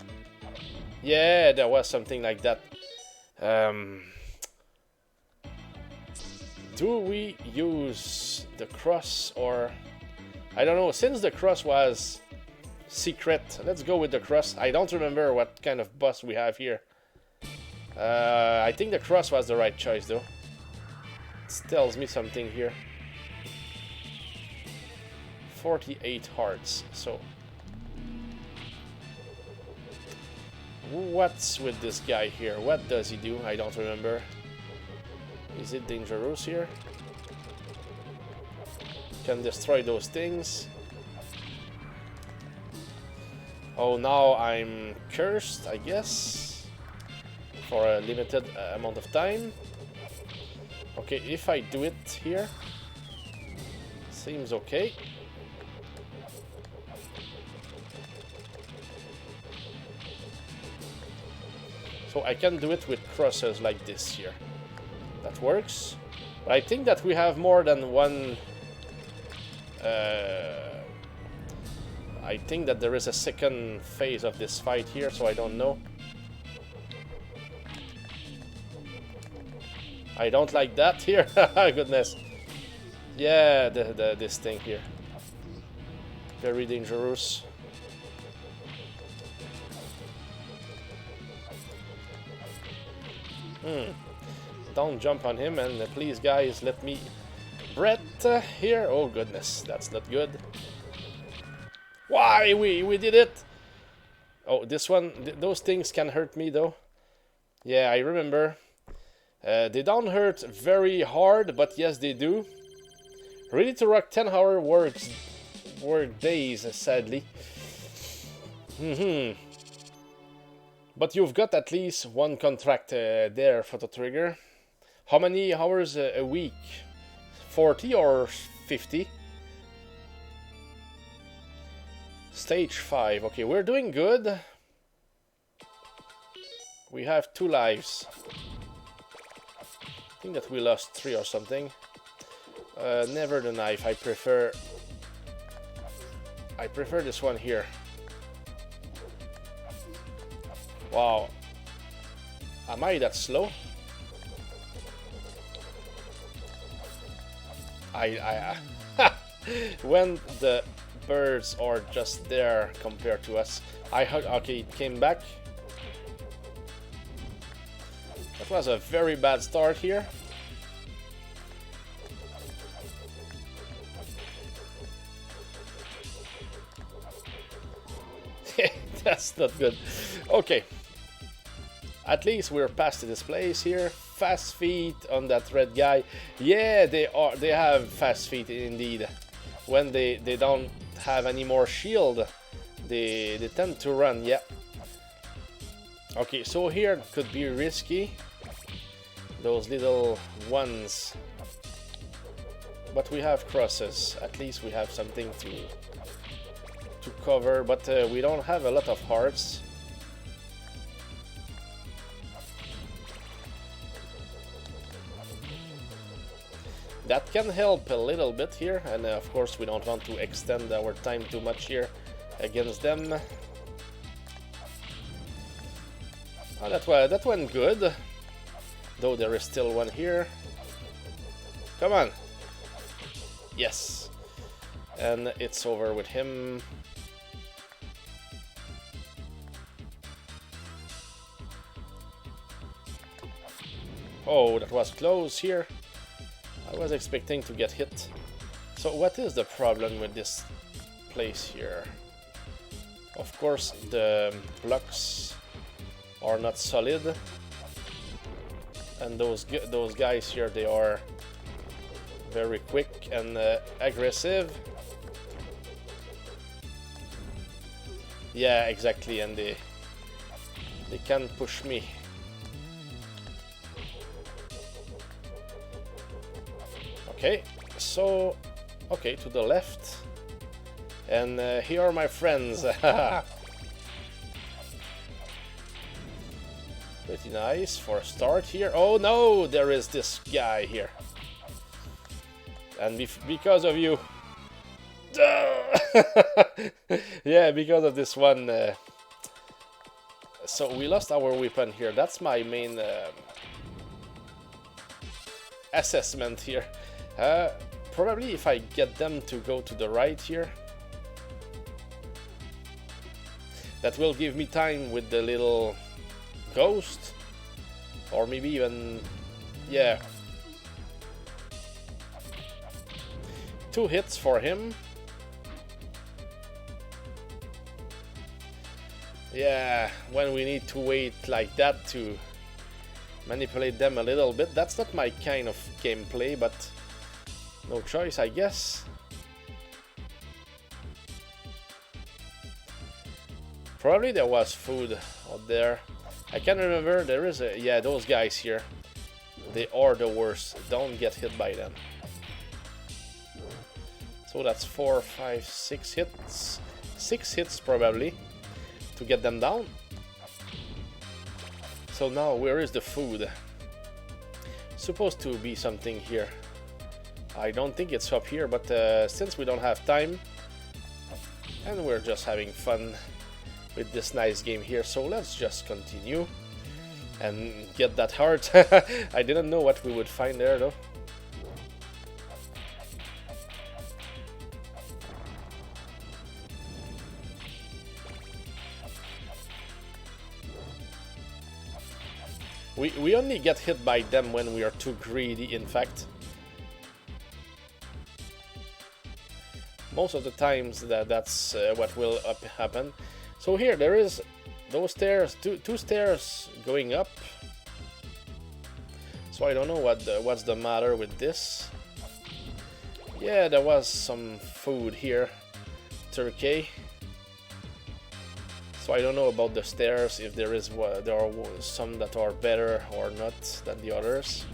Yeah, there was something like that. Do we use the cross or... I don't know, since the cross was secret, let's go with the cross. I don't remember what kind of boss we have here. I think the cross was the right choice though. It tells me something here. 48 hearts, so... What's with this guy here? What does he do? I don't remember. Is it dangerous here? Can destroy those things. Oh, now I'm cursed, I guess. For a limited amount of time. Okay, if I do it here... Seems okay. So I can do it with crosses like this here. That works. But I think that we have more than one... I think that there is a second phase of this fight here, so I don't know. I don't like that here. Goodness. Yeah, this thing here. Very dangerous. Don't jump on him, and please guys let me breath here. Oh goodness, that's not good. Why we did it? Oh, this one, those things can hurt me though. Yeah, I remember. They don't hurt very hard, but yes they do. Ready to rock 10-hour work days, sadly. But you've got at least one contract there, Photo Trigger. How many hours a week? 40 or 50? Stage 5. Okay, we're doing good. We have 2 lives. I think that we lost 3 or something. Never the knife. I prefer this one here. Wow. Am I that slow? When the birds are just there compared to us. Okay, it came back. That was a very bad start here. That's not good. Okay. At least we're past this place here. Fast feet on that red guy. Yeah, they have fast feet indeed. When they don't have any more shield, they tend to run, yeah. Okay, so here could be risky. Those little ones. But we have crosses. At least we have something to to cover, but we don't have a lot of hearts. That can help a little bit here, and of course we don't want to extend our time too much here against them. Oh, that went good, though there is still one here. Come on! Yes! And it's over with him. Oh, that was close here. I was expecting to get hit. So what is the problem with this place here? Of course, the blocks are not solid, and those guys here, they are very quick and aggressive. Yeah, exactly, and they can push me. Okay, so okay, to the left, and here are my friends. Pretty nice for a start here. Oh no, there is this guy here, and because of you. Yeah, because of this one. So we lost our weapon here. That's my main assessment here. Probably if I get them to go to the right here, that will give me time with the little ghost, or maybe even, yeah, 2 hits for him. Yeah, when we need to wait like that to manipulate them a little bit. That's not my kind of gameplay, but no choice, I guess. Probably there was food out there. I can't remember. There is a... Yeah, those guys here. They are the worst. Don't get hit by them. So that's 4, 5, 6 hits. 6 hits probably to get them down. So now, where is the food? Supposed to be something here. I don't think it's up here, but since we don't have time, and we're just having fun with this nice game here, so let's just continue and get that heart. I didn't know what we would find there though. We only get hit by them when we are too greedy, in fact. Most of the times that's what will happen. So here there is those stairs, two stairs going up. So I don't know what's the matter with this. Yeah, there was some food here, turkey. So I don't know about the stairs, if there are some that are better or not than the others.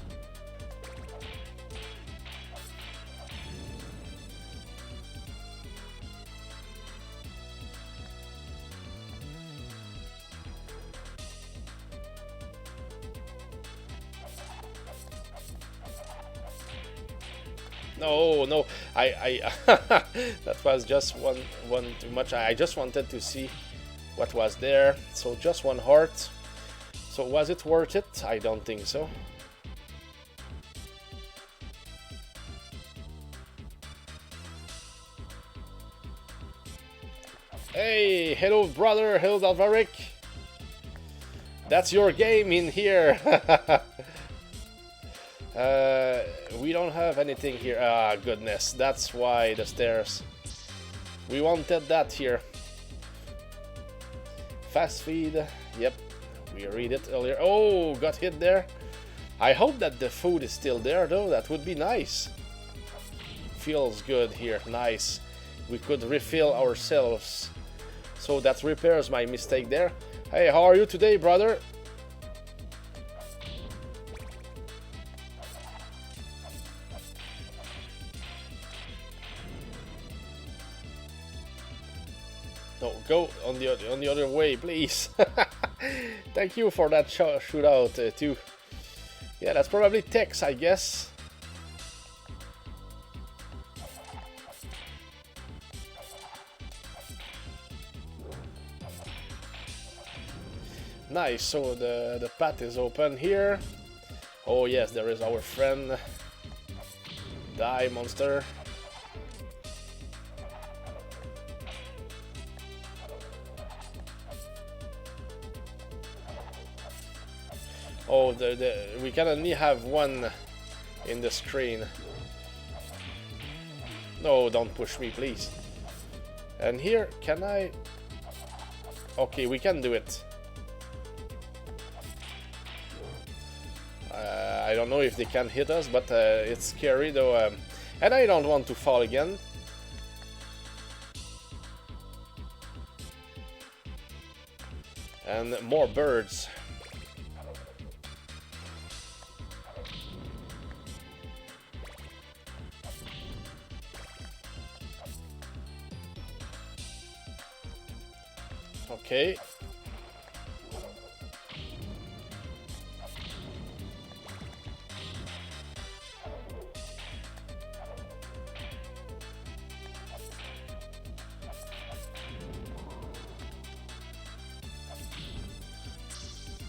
No, I that was just one too much. I just wanted to see what was there. So just 1 heart. So was it worth it? I don't think so. Hey, hello brother, hello Dalvaric. That's your game in here. We don't have anything here. Ah, goodness, that's why the stairs. We wanted that here. Fast feed, yep, we read it earlier. Oh, got hit there. I hope that the food is still there though, that would be nice. Feels good here, nice. We could refill ourselves. So that repairs my mistake there. Hey, how are you today, brother? No, go on the other way, please. Thank you for that shootout too. Yeah, that's probably Tex, I guess. Nice, so the path is open here. Oh yes, there is our friend. Die, monster. Oh, we can only have one in the screen. No, don't push me, please. And here, can I... Okay, we can do it. I don't know if they can hit us, but it's scary though. And I don't want to fall again. And more birds. Okay.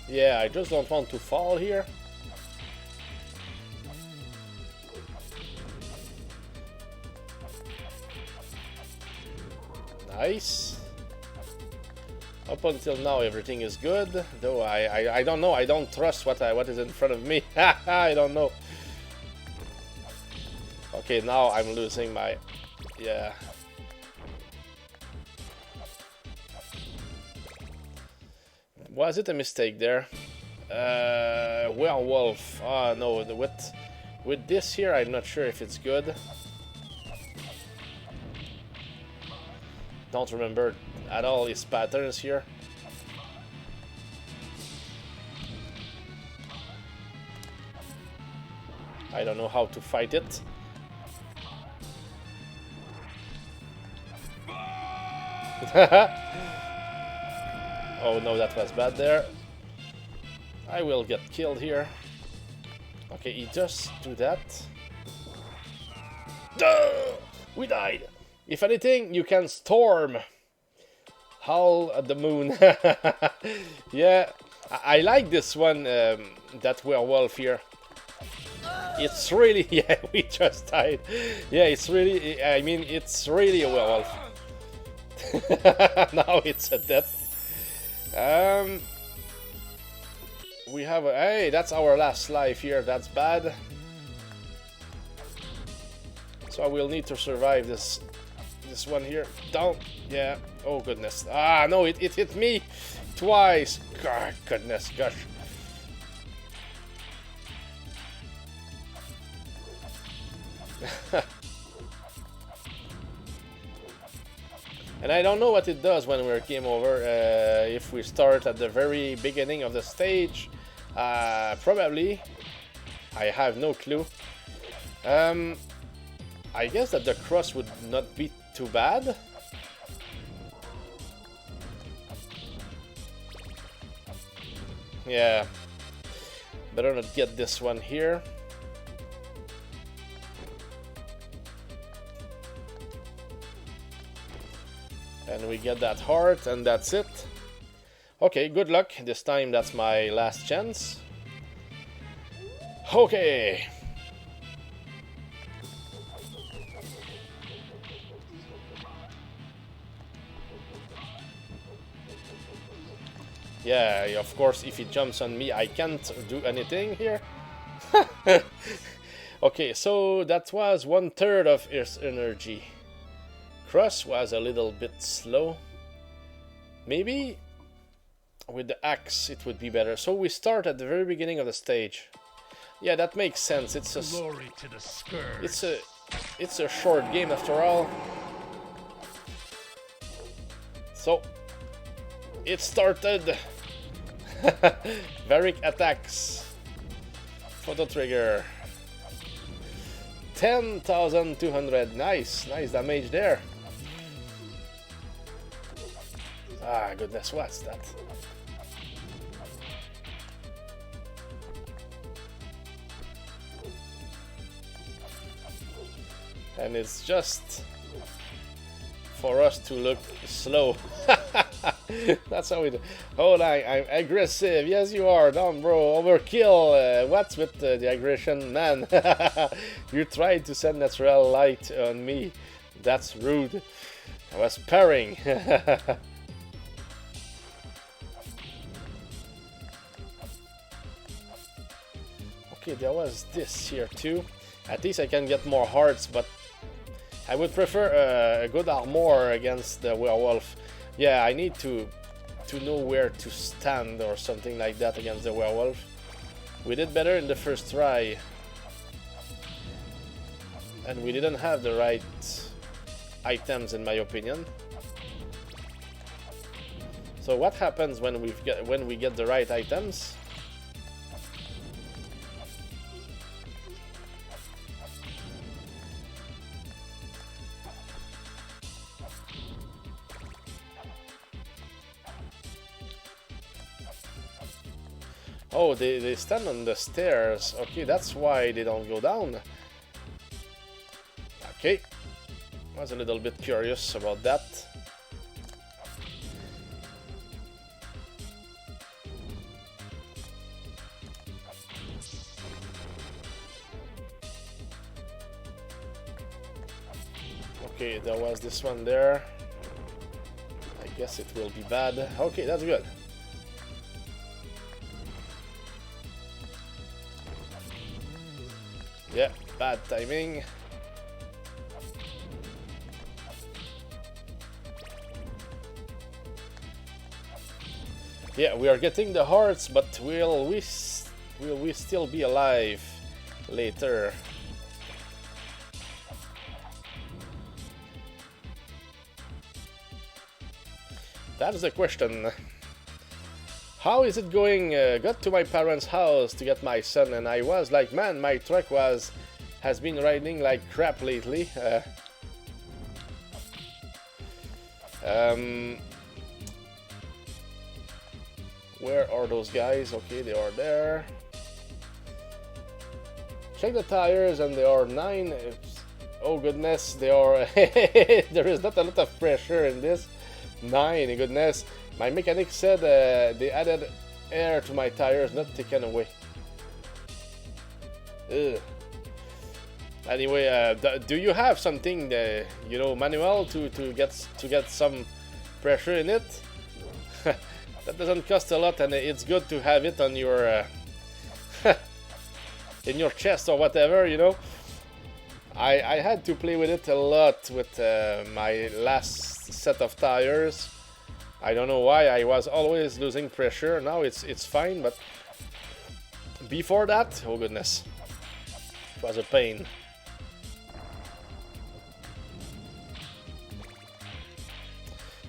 Yeah, I just don't want to fall here. Nice. Up until now, everything is good. Though I don't know. I don't trust what is in front of me. I don't know. Okay, now I'm losing my... Yeah. Was it a mistake there? Werewolf. Ah, no. With this here, I'm not sure if it's good. Don't remember at all his patterns here. I don't know how to fight it. Oh no, that was bad there. I will get killed here. Okay, he just do that. Duh! We died. If anything, you can storm. Howl at the moon. Yeah, I like this one, that werewolf here. It's really, yeah, we just died. Yeah, it's really, I mean, it's really a werewolf. Now it's a death. We have a, hey, that's our last life here. That's bad. So I will need to survive this one here. Down. Yeah. Oh goodness. Ah no, it hit me twice. God, goodness, gosh. And I don't know what it does when we're game over. If we start at the very beginning of the stage, probably. I have no clue. I guess that the cross would not be too bad. Yeah. Better not get this one here. And we get that heart, and that's it. Okay, good luck. This time that's my last chance. Okay. Yeah, of course, if he jumps on me, I can't do anything here. Okay, so that was 1/3 of his energy. Cross was a little bit slow. Maybe with the axe it would be better. So we start at the very beginning of the stage. Yeah, that makes sense. It's a short game after all. So it started. Varric attacks. Photo trigger. 10,200. Nice damage there. Ah, goodness, what's that? And it's just for us to look slow. That's how we do. Hold on, I'm aggressive. Yes, you are. Down, bro. Overkill. What's with the aggression, man? You tried to send natural light on me. That's rude. I was parrying. Okay, there was this here too. At least I can get more hearts, but I would prefer a good armor against the werewolf. Yeah, I need to know where to stand or something like that against the werewolf. We did better in the first try. And we didn't have the right items in my opinion. So what happens when we get the right items? Oh, they stand on the stairs. Okay, that's why they don't go down. Okay. I was a little bit curious about that. Okay, there was this one there. I guess it will be bad. Okay, that's good. Yeah, bad timing. Yeah, we are getting the hearts, but will we still be alive later? That's the question. How is it going? Got to my parents' house to get my son, and I was like, man, my truck has been riding like crap lately. Where are those guys? Okay, they are there. Check the tires, and they are 9. Oh goodness, they are. There is not a lot of pressure in this. 9, goodness. My mechanic said they added air to my tires, not taken away. Ugh. Anyway, do you have something, you know, manual to get some pressure in it? That doesn't cost a lot, and it's good to have it on your in your chest or whatever, you know. I had to play with it a lot with my last set of tires. I don't know why, I was always losing pressure. Now it's fine, but before that, oh goodness, it was a pain.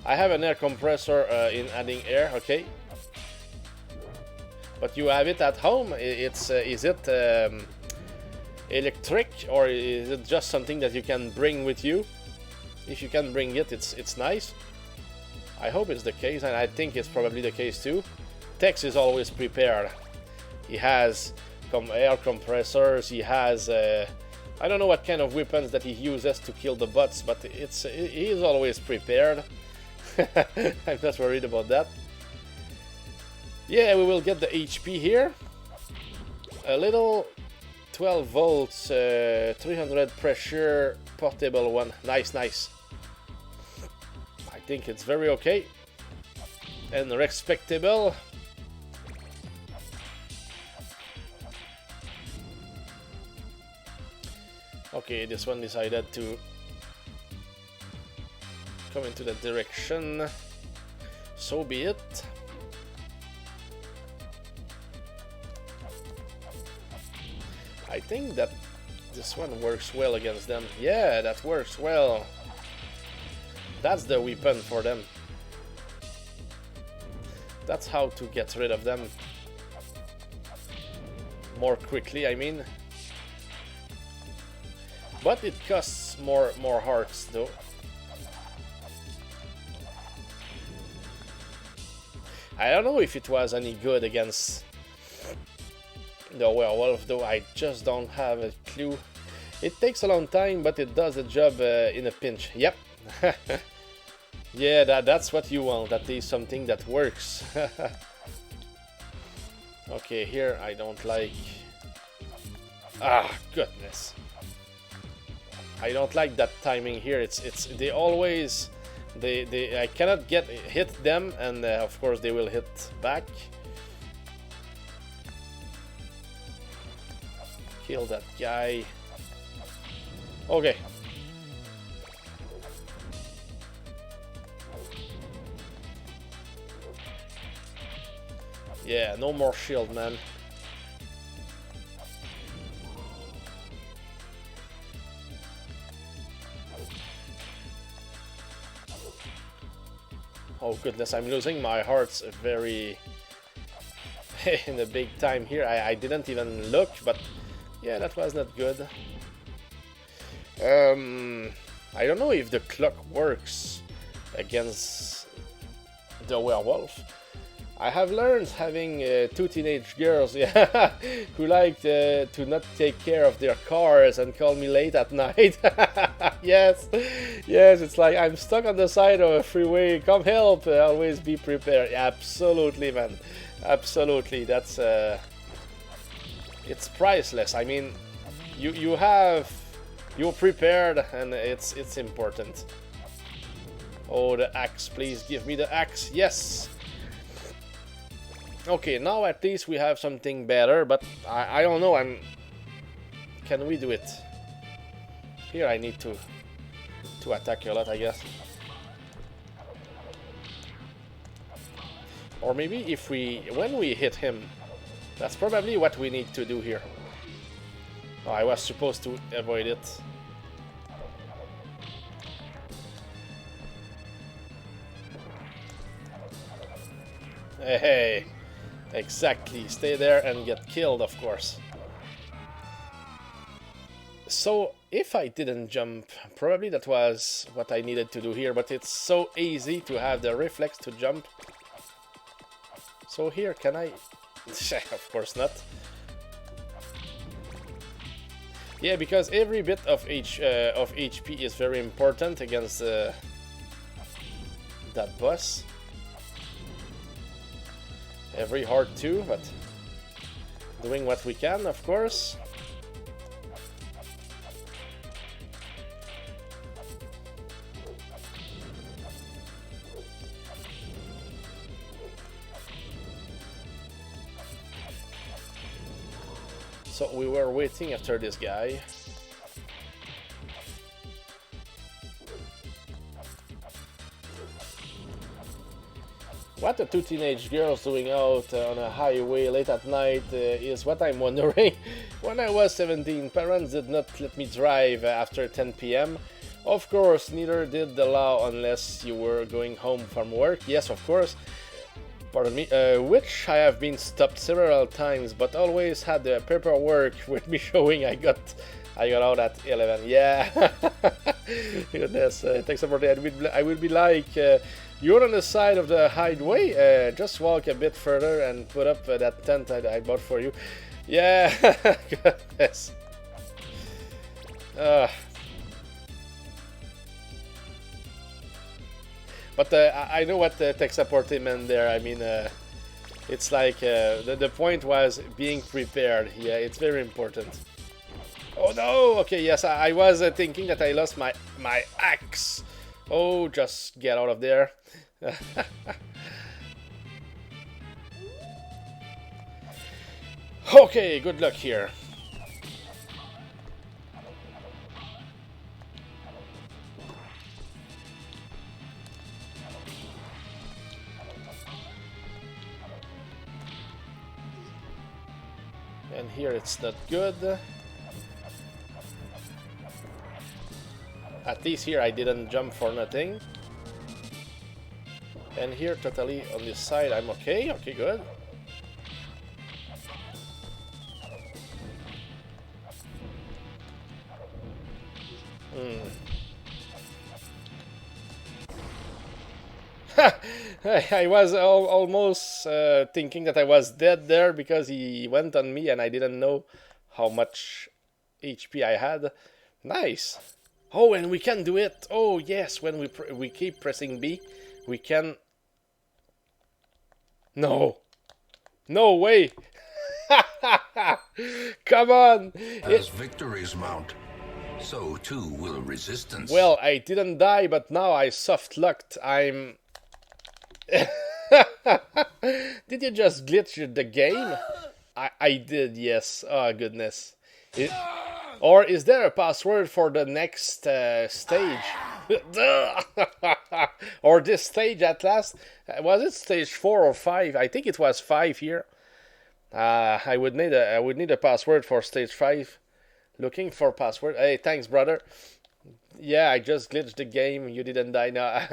I have an air compressor in adding air, okay. But you have it at home. It's is it electric, or is it just something that you can bring with you? If you can bring it, it's nice. I hope it's the case, and I think it's probably the case too. Tex is always prepared. He has air compressors. He has I don't know what kind of weapons that he uses to kill the bots, but he is always prepared. I'm not worried about that. Yeah, we will get the HP here. A little 12 volts, 300 pressure, portable one. Nice, nice. I think it's very okay and respectable. Okay, this one decided to come into that direction. So be it. I think that this one works well against them. Yeah, that works well. That's the weapon for them. That's how to get rid of them more quickly, I mean. But it costs more hearts though. I don't know if it was any good against the werewolf, though. I just don't have a clue. It takes a long time, but it does the job in a pinch. Yep. Yeah, that's what you want. That is something that works. Okay, here I don't like... Ah, goodness. I don't like that timing here. It's they always... I cannot hit them, and of course they will hit back. Kill that guy. Okay. Yeah, no more shield, man. Oh goodness, I'm losing my hearts very in a big time here. I didn't even look, but yeah, that was not good. I don't know if the clock works against the werewolf. I have learned having two teenage girls, yeah, who like to not take care of their cars and call me late at night. Yes, yes, it's like I'm stuck on the side of a freeway. Come help! Always be prepared. Absolutely, man. Absolutely. That's it's priceless. I mean, you're prepared, and it's important. Oh, the axe! Please give me the axe. Yes. Okay, now at least we have something better, but I don't know, can we do it? Here I need to attack a lot, I guess. Or maybe when we hit him, that's probably what we need to do here. Oh, I was supposed to avoid it. Hey. Exactly, stay there and get killed, of course. So, if I didn't jump, probably that was what I needed to do here, but it's so easy to have the reflex to jump. So here, can I... Of course not. Yeah, because every bit of HP is very important against that boss. Very hard too, but doing what we can, of course. So we were waiting after this guy. What are two teenage girls doing out on a highway late at night is what I'm wondering. When I was 17, parents did not let me drive after 10 p.m. Of course, neither did the law unless you were going home from work. Yes, of course. Pardon me. Which I have been stopped several times, but always had the paperwork with me showing I got out at 11. Yeah. Goodness, thanks for that. I will be like... You're on the side of the highway, just walk a bit further and put up that tent I bought for you. Yeah, goodness. But I know what tech support meant there. I mean, it's like the point was being prepared. Yeah, it's very important. Oh no! Okay, yes, I was thinking that I lost my axe. Oh, just get out of there. Okay, good luck here. And here it's not good. At least here I didn't jump for nothing. And here totally on this side I'm okay. Okay, good. I was almost thinking that I was dead there because he went on me and I didn't know how much HP I had. Nice. Oh, and we can do it. Oh, yes, when we keep pressing B, we can... No. No way. Come on. As victories mount, so too will resistance. Well, I didn't die, but now I soft-locked. I'm... Did you just glitch the game? I did, yes. Oh, goodness. Or is there a password for the next stage? Or this stage at last? Was it stage 4 or 5? I think it was 5 here. I would need a password for stage 5. Looking for password. Hey, thanks, brother. Yeah, I just glitched the game. You didn't die now.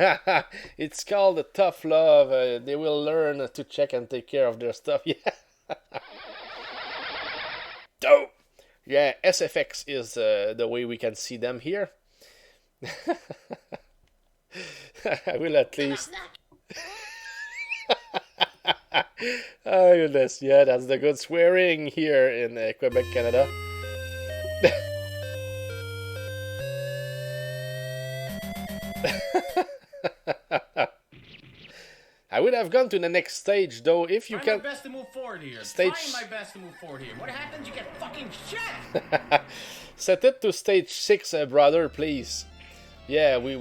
It's called a tough love. They will learn to check and take care of their stuff. Yeah. Oh! Yeah, SFX is the way we can see them here. I will at least... Oh, goodness. Yeah, that's the good swearing here in Quebec, Canada. I would have gone to the next stage, though, if you can... Trying my best to move forward here. Stage... Trying my best to move forward here. What happens? You get fucking shit! Set it to stage 6, brother, please. Yeah, we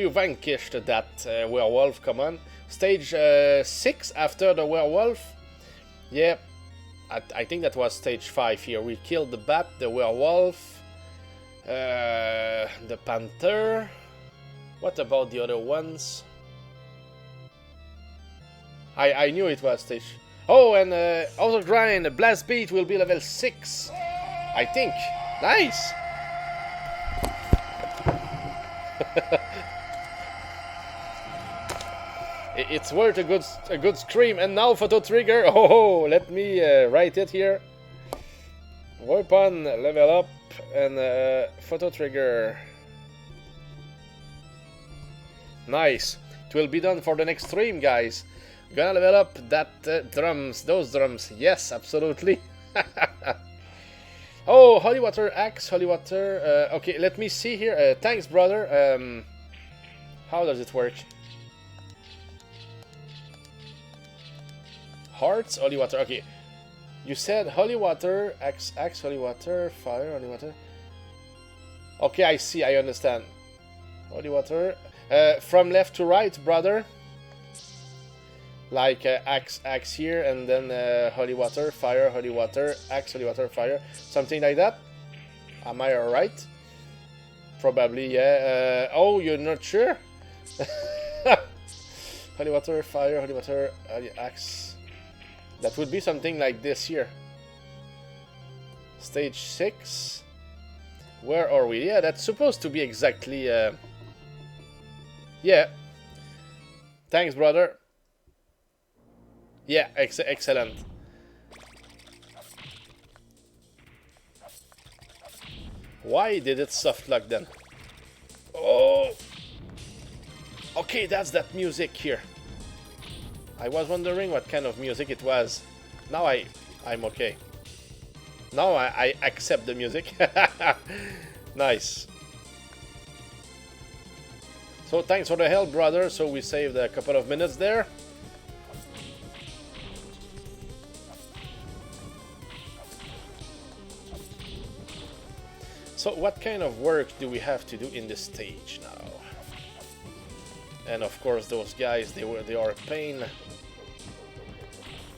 vanquished that werewolf, come on. Stage 6 after the werewolf. Yeah, I think that was stage 5 here. We killed the bat, the werewolf, the panther. What about the other ones? I knew it was stage... Oh, and Auto Grind, Blast Beat will be level 6. I think. Nice! It's worth a good scream. And now Photo Trigger. Oh, let me write it here. Weapon, level up, and Photo Trigger. Nice. It will be done for the next stream, guys. Gonna level up that drums, those drums. Yes, absolutely. Oh, holy water axe, holy water. Okay, let me see here. Thanks, brother. How does it work? Hearts, holy water. Okay, you said holy water, axe, holy water, fire, holy water. Okay, I see. I understand. Holy water. From left to right, brother. Like axe here, and then holy water, fire, holy water, axe, holy water, fire, something like that. Am I alright? Probably, yeah. Oh, you're not sure? Holy water, fire, holy water, axe. That would be something like this here. Stage 6. Where are we? Yeah, that's supposed to be exactly... Yeah. Thanks, brother. Yeah, excellent. Why did it soft lock then? Oh! Okay, that's that music here. I was wondering what kind of music it was. Now I'm okay. Now I accept the music. Nice. So thanks for the help, brother. So we saved a couple of minutes there. So what kind of work do we have to do in this stage now? And of course those guys, they are a pain.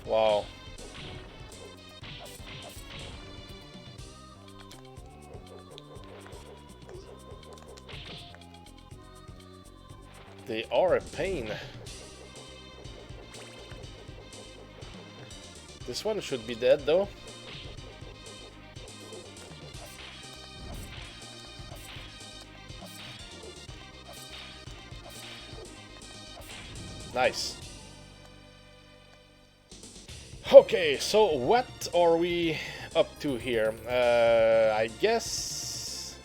Wow. They are a pain. This one should be dead though. Nice. Okay, so what are we up to here? I guess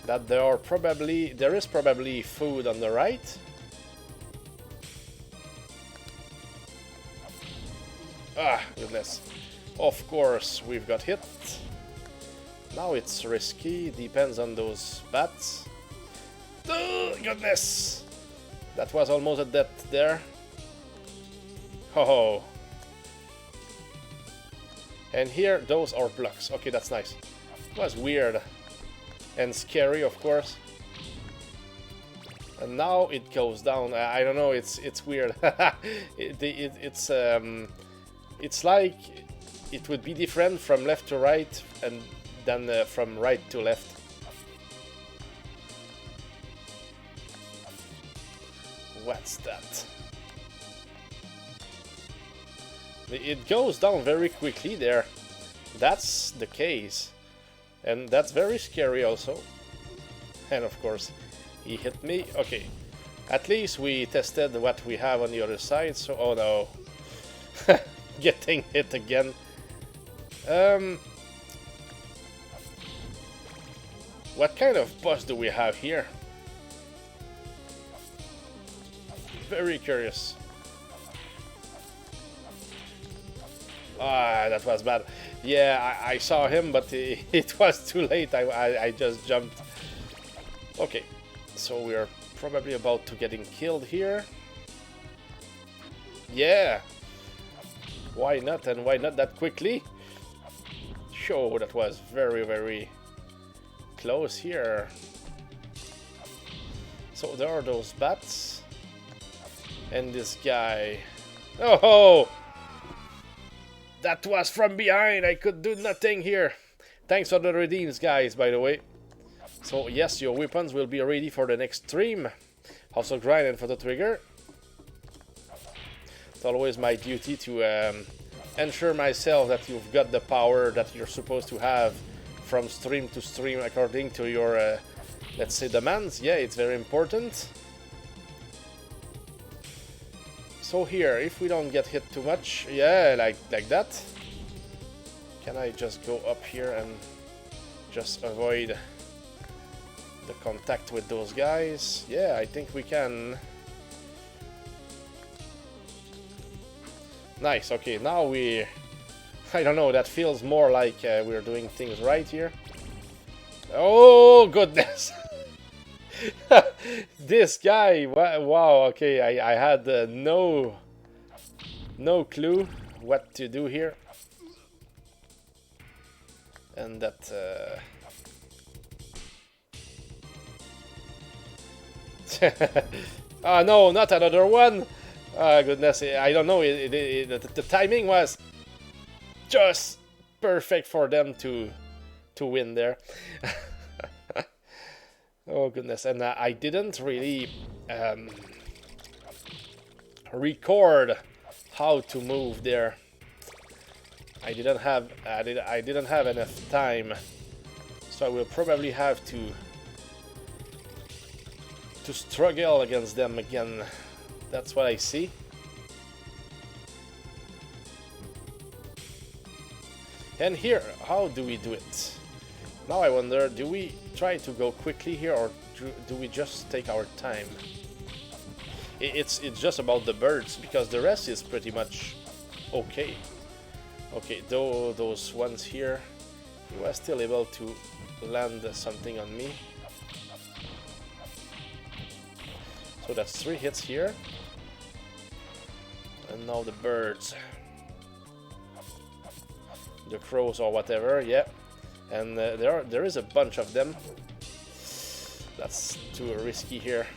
that there is probably food on the right. Ah, goodness. Of course, we've got hit. Now it's risky, depends on those bats. Oh, goodness! That was almost a death there. Oh. And here, those are blocks. Okay, that's nice. It was weird. And scary, of course. And now it goes down. I don't know, it's weird. It's like it would be different from left to right and then from right to left. What's that? It goes down very quickly there. That's the case. And that's very scary also. And of course, he hit me. Okay. At least we tested what we have on the other side. So, oh no. Getting hit again. What kind of boss do we have here? Very curious. Ah, that was bad. Yeah, I saw him, but it was too late. I just jumped. Okay, so we're probably about to getting killed here. Yeah. Why not, and why not that quickly? Sure, that was very, very close here. So there are those bats. And this guy. Oh! That was from behind. I could do nothing here. Thanks for the redeems, guys, by the way. So, yes, your weapons will be ready for the next stream. Also, grind and photo trigger. It's always my duty to ensure myself that you've got the power that you're supposed to have from stream to stream according to your, let's say, demands. Yeah, it's very important. So here, if we don't get hit too much, yeah, like that. Can I just go up here and just avoid the contact with those guys? Yeah, I think we can. Nice, okay, now we... I don't know, that feels more like we're doing things right here. Oh, goodness! This guy, wow, okay, I had no clue what to do here. And that... Oh no, not another one! Oh goodness, I don't know, the timing was just perfect for them to win there. Oh goodness, and I didn't really record how to move there. I didn't have enough time, so I will probably have to struggle against them again. That's what I see. And here, how do we do it? Now I wonder, do we try to go quickly here, or do we just take our time? It's just about the birds, because the rest is pretty much okay. Okay, though those ones here, he was still able to land something on me. So that's 3 hits here. And now the birds. The crows or whatever, yeah. And there is a bunch of them. That's too risky here.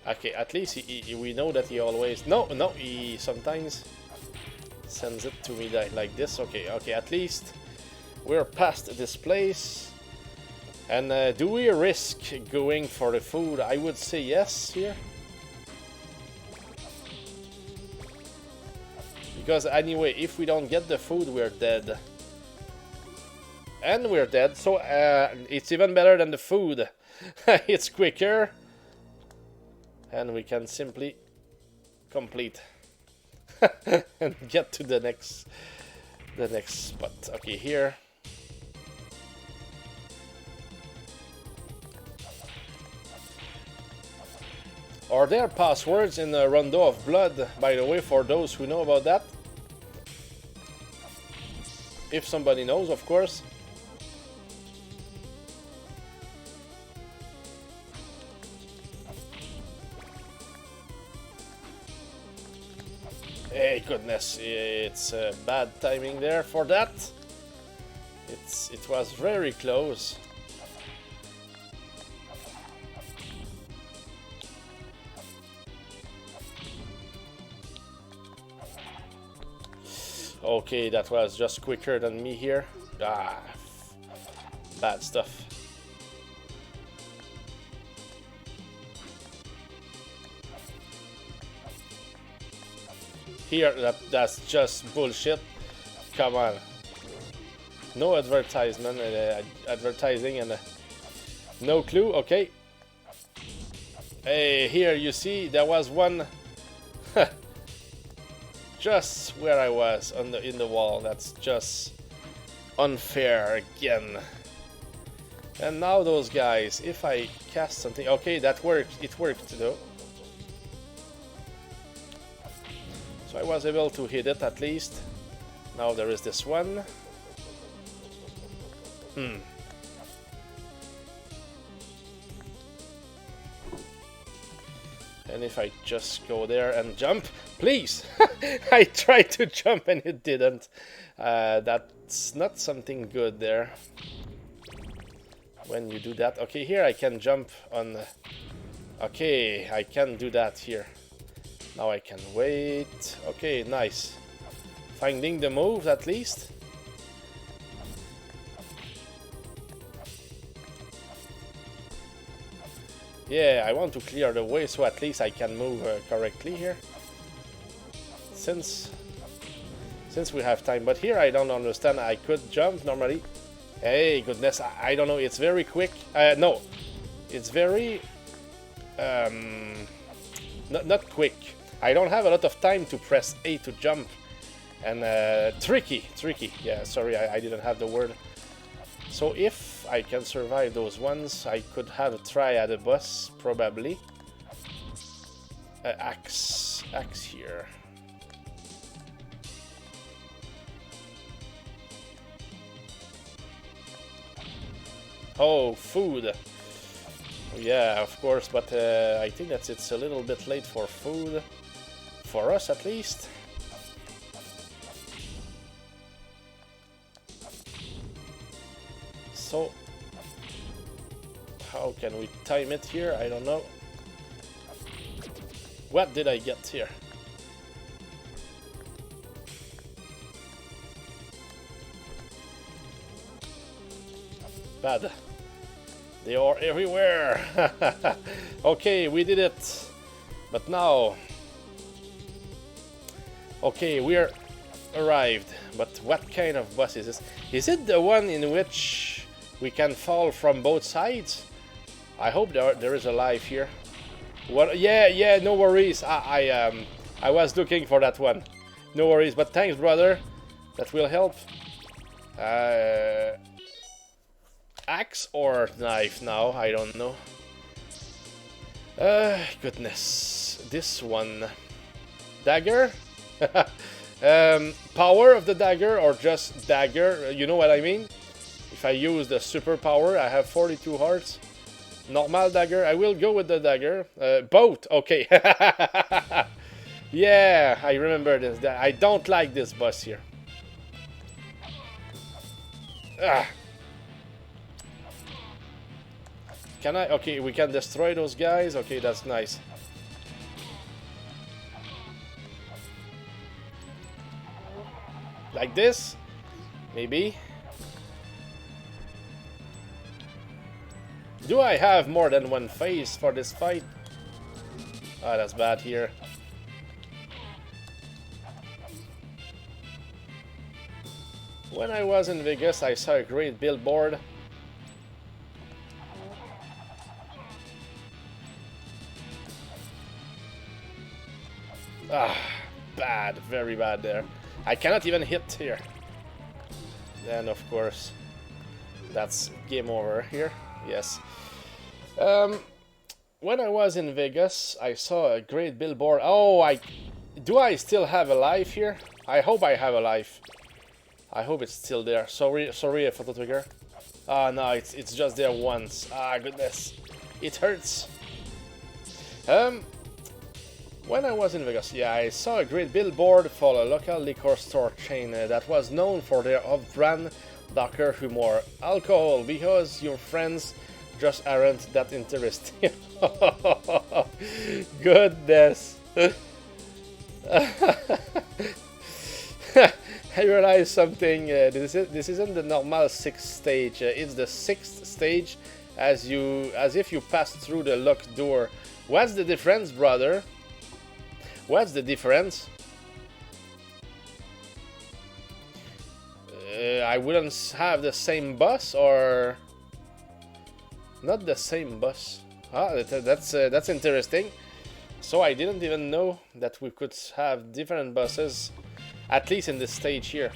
Okay, at least we know that he always... No, he sometimes sends it to me like this. Okay, at least we're past this place. And do we risk going for the food? I would say yes here. Because anyway, if we don't get the food, we're dead. And we're dead, so it's even better than the food. It's quicker. And we can simply complete and get to the the next spot. Okay, here. Are there passwords in the Rondo of Blood, by the way, for those who know about that? If somebody knows, of course. Hey, goodness, it's bad timing there for that. It was very close. Okay, that was just quicker than me here. Ah, bad stuff. Here, that's just bullshit. Come on. No advertisement, advertising, and no clue. Okay. Hey, here you see there was one. Just where I was in the wall. That's just unfair again. And now those guys, if I cast something, okay, that worked. It worked though. So I was able to hit it at least. Now there is this one. And if I just go there and jump, please! I tried to jump and it didn't. That's not something good there. When you do that. Okay, here I can jump on... Okay, I can do that here. Now I can wait. Okay, nice. Finding the move at least. Yeah, I want to clear the way so at least I can move correctly here. Since we have time. But here I don't understand. I could jump normally. Hey, goodness. I don't know. It's very quick. No. It's very... not quick. I don't have a lot of time to press A to jump. And tricky. Yeah, sorry, I didn't have the word. So if I can survive those ones, I could have a try at a boss, probably. Axe here. Oh, food. Yeah, of course, but I think it's a little bit late for food. For us, at least. So, how can we time it here? I don't know. What did I get here? Bad. They are everywhere. Okay, we did it. But now... Okay, we're arrived. But what kind of boss is this? Is it the one in which we can fall from both sides? I hope there is a life here. What? Yeah, no worries. I was looking for that one. No worries, but thanks, brother. That will help. Axe or knife now? I don't know. Goodness. This one. Dagger? Power of the dagger or just dagger? You know what I mean? If I use the super power, I have 42 hearts. Normal dagger. I will go with the dagger. Both. Okay. Yeah, I remember this. I don't like this boss here. Ah. Can I? Okay, we can destroy those guys. Okay, that's nice. Like this? Maybe. Do I have more than one phase for this fight? Ah, that's bad here. When I was in Vegas, I saw a great billboard. Ah, bad, very bad there. I cannot even hit here. And of course, that's game over here. Yes. When I was in Vegas, I saw a great billboard. Oh, do I still have a life here? I hope I have a life. I hope it's still there. Sorry, photo trigger. Ah, no, it's just there once. Ah, goodness, it hurts. When I was in Vegas, yeah, I saw a great billboard for a local liquor store chain that was known for their off-brand Dagger humor. Alcohol, because your friends just aren't that interesting. Goodness. I realized something. This isn't the normal 6th stage. It's the 6th stage, as if you passed through the locked door. What's the difference, brother? What's the difference? I wouldn't have the same bus, or not the same bus. Ah, that's interesting. So I didn't even know that we could have different buses, at least in this stage here.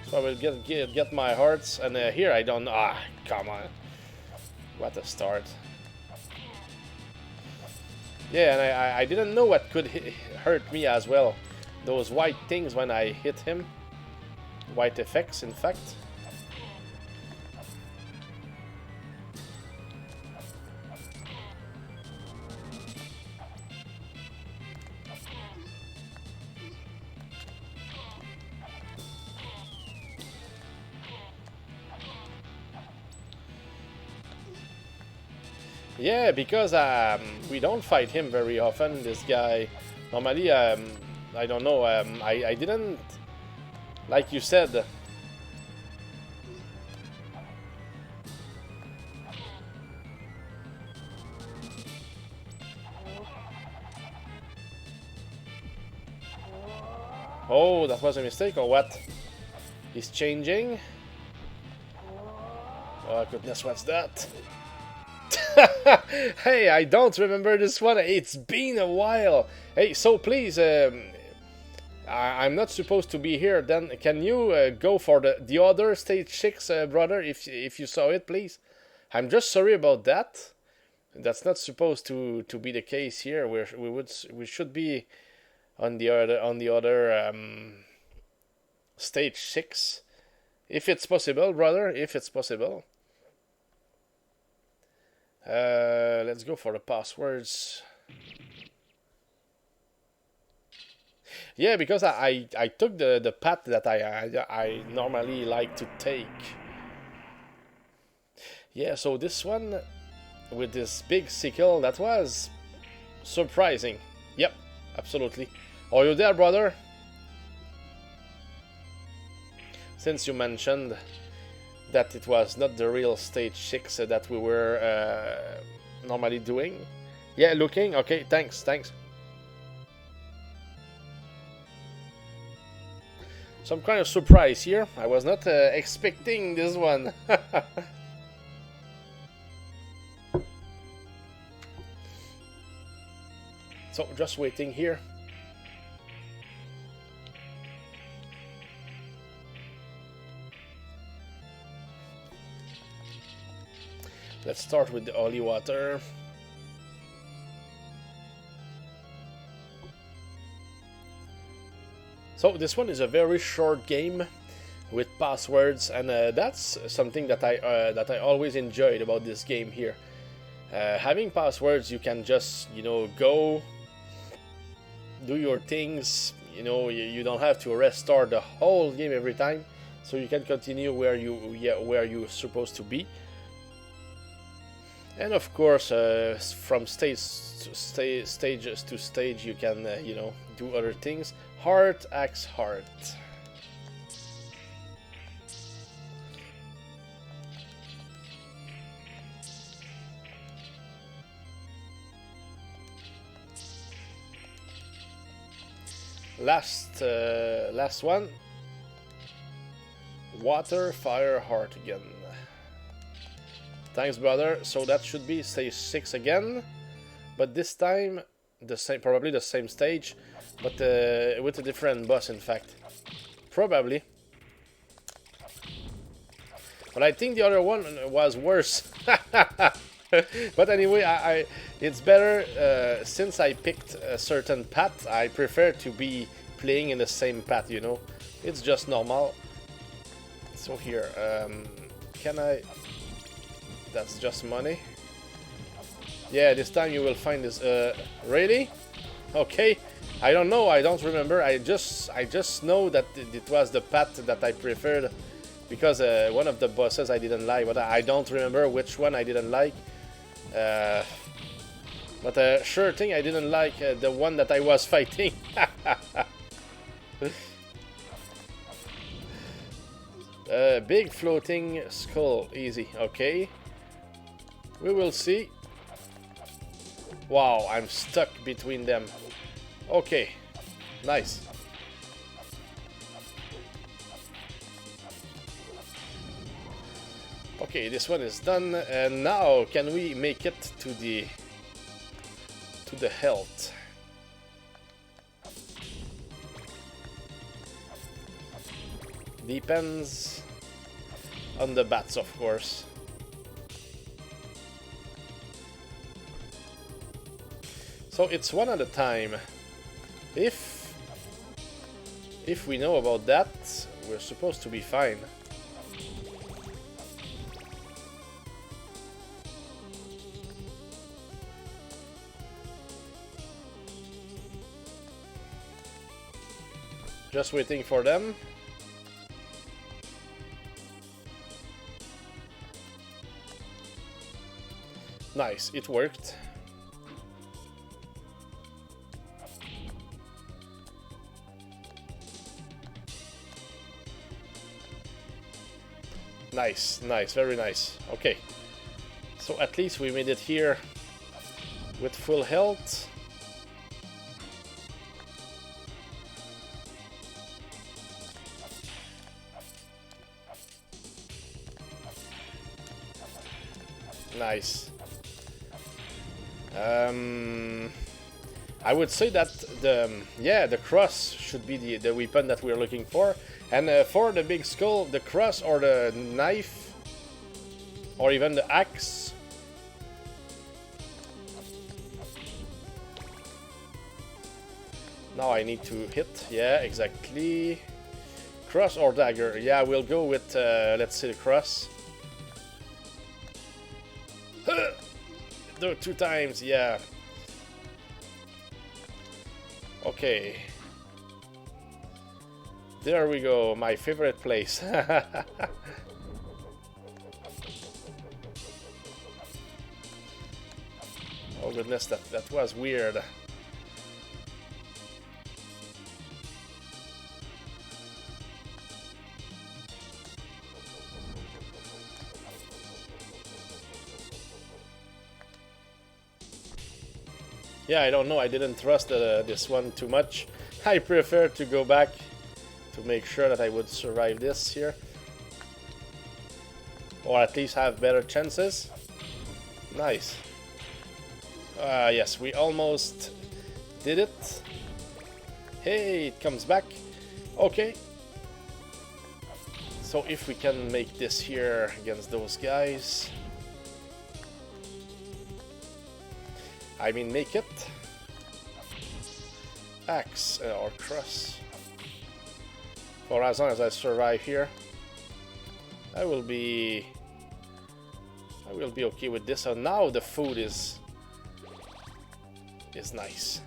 So I will get my hearts, and here I don't. Ah, come on! What a start! Yeah, and I didn't know what could hurt me as well. Those white things when I hit him. White effects, in fact. Yeah, because we don't fight him very often, this guy. Normally, I don't know, I didn't, like you said. Oh, that was a mistake, or what? He's changing. Oh goodness, what's that? Hey, I don't remember this one. It's been a while. Hey, so please, I'm not supposed to be here. Then can you go for the other stage 6, brother? If you saw it, please. I'm just sorry about that. That's not supposed to be the case here. We should be on the other stage 6, if it's possible, brother. If it's possible. Let's go for the passwords. Yeah, because I took the path that I normally like to take. Yeah, so this one with this big sickle, that was surprising. Yep, absolutely. Are you there, brother? Since you mentioned that it was not the real stage 6 that we were normally doing. Yeah, looking. Okay, thanks. Some kind of surprise here. I was not expecting this one. So, just waiting here. Let's start with the holy water. So this one is a very short game with passwords, and that's something that I always enjoyed about this game here. Having passwords, you can just, you know, go do your things. You know, you don't have to restart the whole game every time, so you can continue where you're supposed to be. And of course, from stages to stage, you can, you know, do other things. Heart, axe, heart. Last one. Water, fire, heart again. Thanks, brother. So that should be stage 6 again, but this time probably the same stage, but with a different boss, in fact. Probably. But I think the other one was worse. But anyway, it's better since I picked a certain path. I prefer to be playing in the same path, you know. It's just normal. So here, can I... That's just money. Yeah, this time you will find this... really? Okay. I don't know, I don't remember. I just know that it was the path that I preferred. Because one of the bosses I didn't like. But I don't remember which one I didn't like. But sure thing I didn't like the one that I was fighting. Big floating skull, easy, okay. We will see. Wow, I'm stuck between them. Okay, nice. Okay, this one is done, and now can we make it to the health? Depends on the bats, of course. So it's one at a time. If we know about that, we're supposed to be fine. Just waiting for them. Nice, it worked. Nice, nice, very nice. Okay. So at least we made it here with full health. Nice. I would say that the cross should be the weapon that we're looking for, and for the big skull, the cross or the knife, or even the axe. Now I need to hit. Yeah, exactly. Cross or dagger. Yeah, we'll go with let's say the cross. No, 2 times, yeah. Okay. There we go, my favorite place. Oh goodness, that was weird. Yeah, I don't know, I didn't trust this one too much. I prefer to go back to make sure that I would survive this here. Or at least have better chances. Nice. Yes, we almost did it. Hey, it comes back. Okay. So if we can make this here against those guys... I mean, make it. Axe or cross. For as long as I survive here, I will be okay with this. So now the food is nice.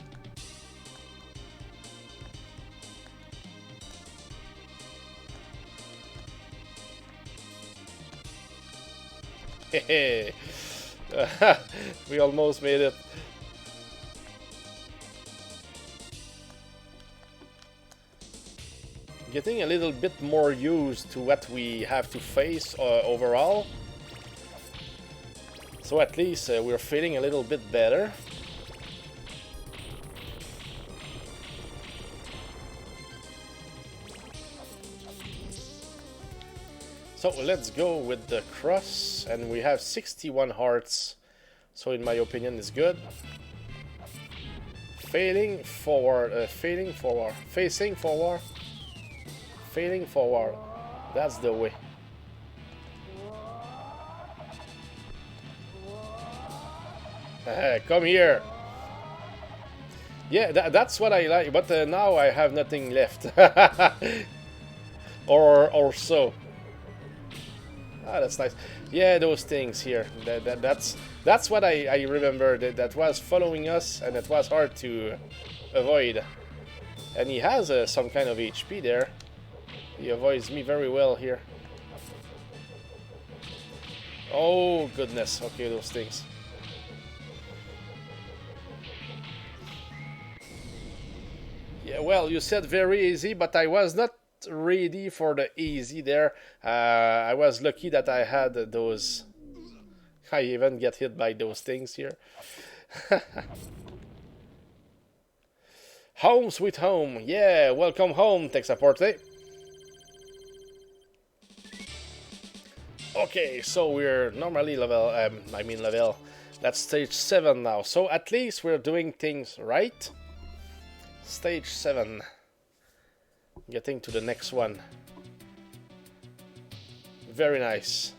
Hehe. We almost made it. Getting a little bit more used to what we have to face overall. So at least we're feeling a little bit better. So let's go with the cross, and we have 61 hearts. So in my opinion, it's good. Facing forward. fading forward. That's the way. Come here. Yeah, that's what I like, but now I have nothing left. or so. Ah, that's nice. Yeah, those things here. That's what I remember. That was following us, and it was hard to avoid. And he has some kind of HP there. He avoids me very well here. Oh goodness. Okay, those things. Yeah, well, you said very easy, but I was not ready for the easy there. I was lucky that I had those. I even get hit by those things here. Home sweet home. Yeah, welcome home, Texaporte. Okay, so we're normally level. Level. That's stage 7 now. So at least we're doing things right. Stage 7. Getting to the next one. Very nice.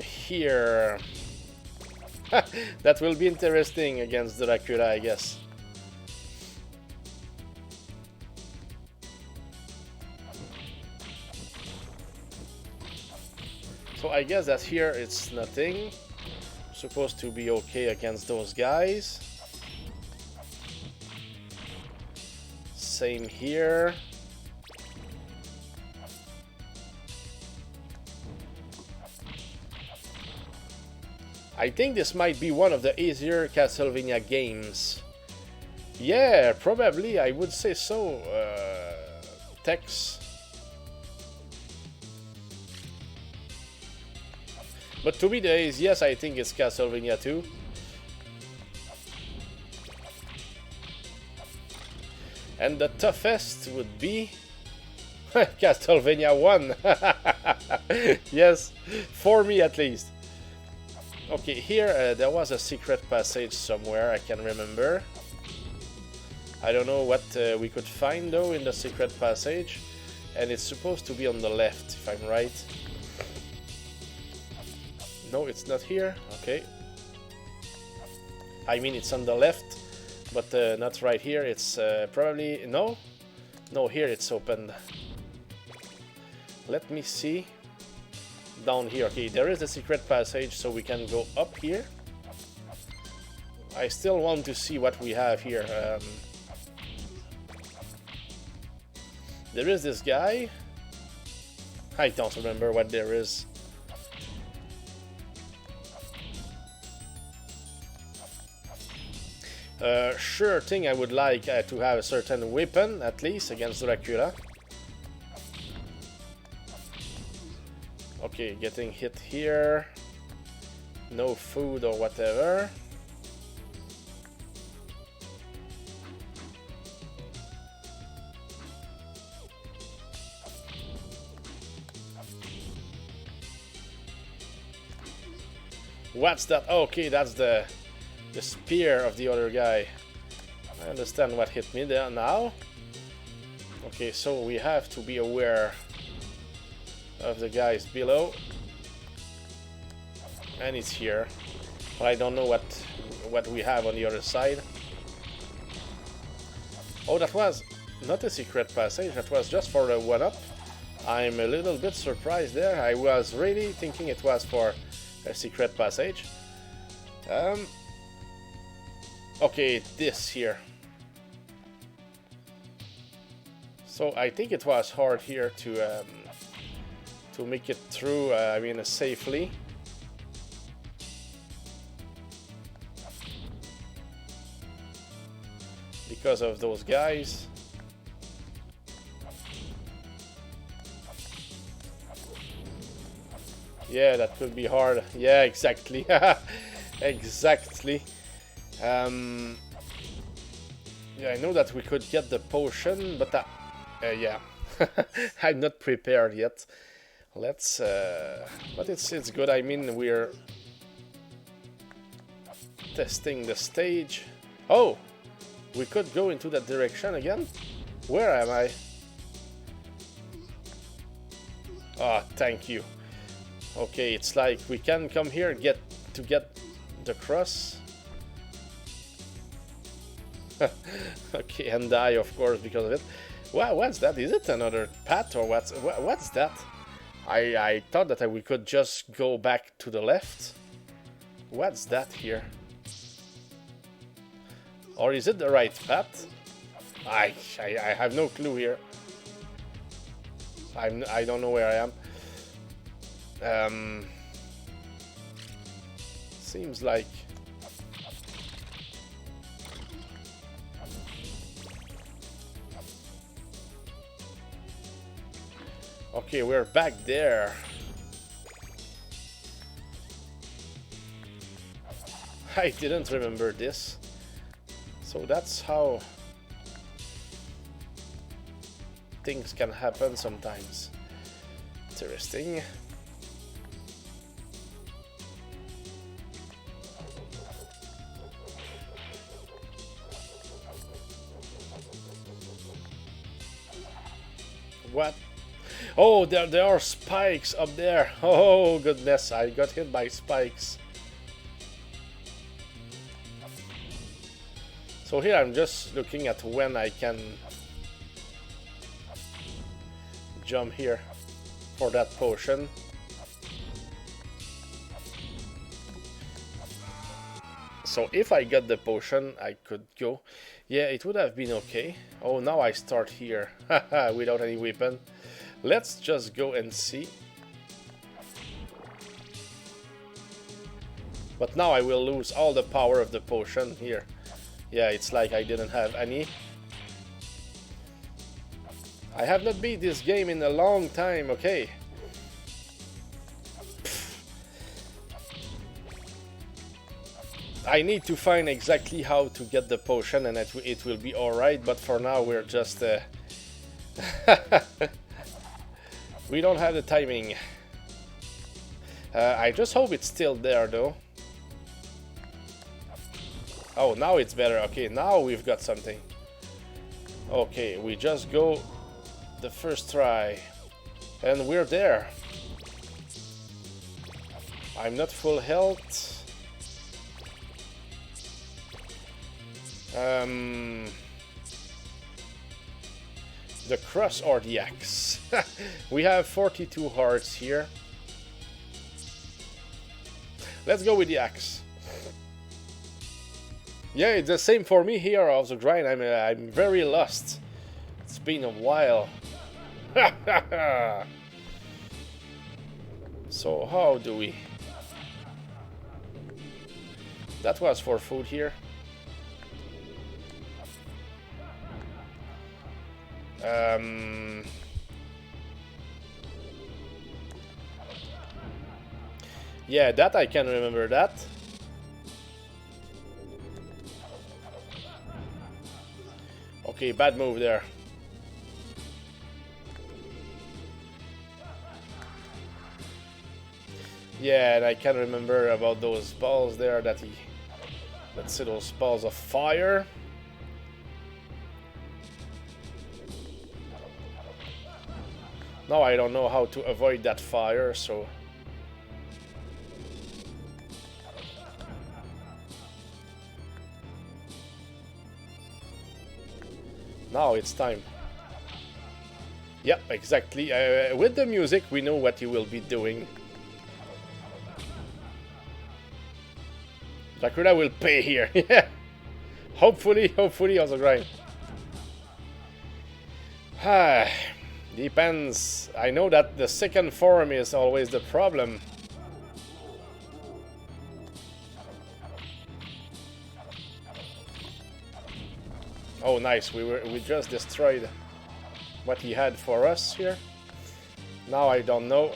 Here. That will be interesting against Dracula, I guess. So I guess that here it's nothing. Supposed to be okay against those guys. Same here. I think this might be one of the easier Castlevania games. Yeah, probably, I would say so, Tex. But to be the easiest, I think it's Castlevania 2. And the toughest would be Castlevania 1. Yes, for me at least. Okay, here there was a secret passage somewhere, I can remember. I don't know what we could find though in the secret passage. And it's supposed to be on the left, if I'm right. No, it's not here. Okay. I mean, it's on the left, but not right here. It's probably... No? No, here it's opened. Let me see. Down here. Okay, there is a secret passage, so we can go up here. I still want to see what we have here. There is this guy. I don't remember what there is. Sure thing, I would like to have a certain weapon, at least, against Dracula. Okay, getting hit here. No food or whatever. What's that? Okay, that's the spear of the other guy. I understand what hit me there now. Okay, so we have to be aware of the guys below. And it's here. But I don't know what we have on the other side. Oh, that was not a secret passage, that was just for a one-up. I'm a little bit surprised there. I was really thinking it was for a secret passage. Okay, this here. So I think it was hard here to make it through, I mean, safely. Because of those guys. Yeah, that could be hard. Yeah, exactly. Exactly. Yeah, I know that we could get the potion, but yeah, I'm not prepared yet. Let's, but it's good. I mean, we're testing the stage. Oh, We could go into that direction again. Where am I? Ah, thank you. Okay, it's like we can come here get the cross. Okay, and die of course because of it. Wow, what's that? Is it another path or what's that? I thought that we could just go back to the left. What's that here? Or is it the right path? I have no clue here. I don't know where I am. Seems like okay, we're back there. I didn't remember this. So that's how things can happen sometimes. Interesting. What? Oh, there are spikes up there. Oh goodness, I got hit by spikes. So here I'm just looking at when I can jump here for that potion. So if I got the potion, I could go. Yeah, it would have been okay. Oh, now I start here without any weapon. Let's just go and see. But now I will lose all the power of the potion here. Yeah, it's like I didn't have any. I have not beat this game in a long time, okay. I need to find exactly how to get the potion and it will be alright, but for now we're just... we don't have the timing. I just hope it's still there though. Oh, now it's better. Okay, now we've got something. Okay, we just go the first try. And we're there. I'm not full health. The cross or the axe. We have 42 hearts here. Let's go with the axe. Yeah, it's the same for me here of the grind. I'm very lost. It's been a while. So how do we? That was for food here. Yeah, that I can remember that. Okay, bad move there. Yeah, and I can remember about those balls there that he... Let's see, those balls of fire. Now I don't know how to avoid that fire, so... Now it's time. Yep, exactly. With the music, we know what he will be doing. Dracula will pay here. Yeah. Hopefully on the grind. Depends. I know that the second form is always the problem. Oh, nice. We just destroyed what he had for us here. Now I don't know.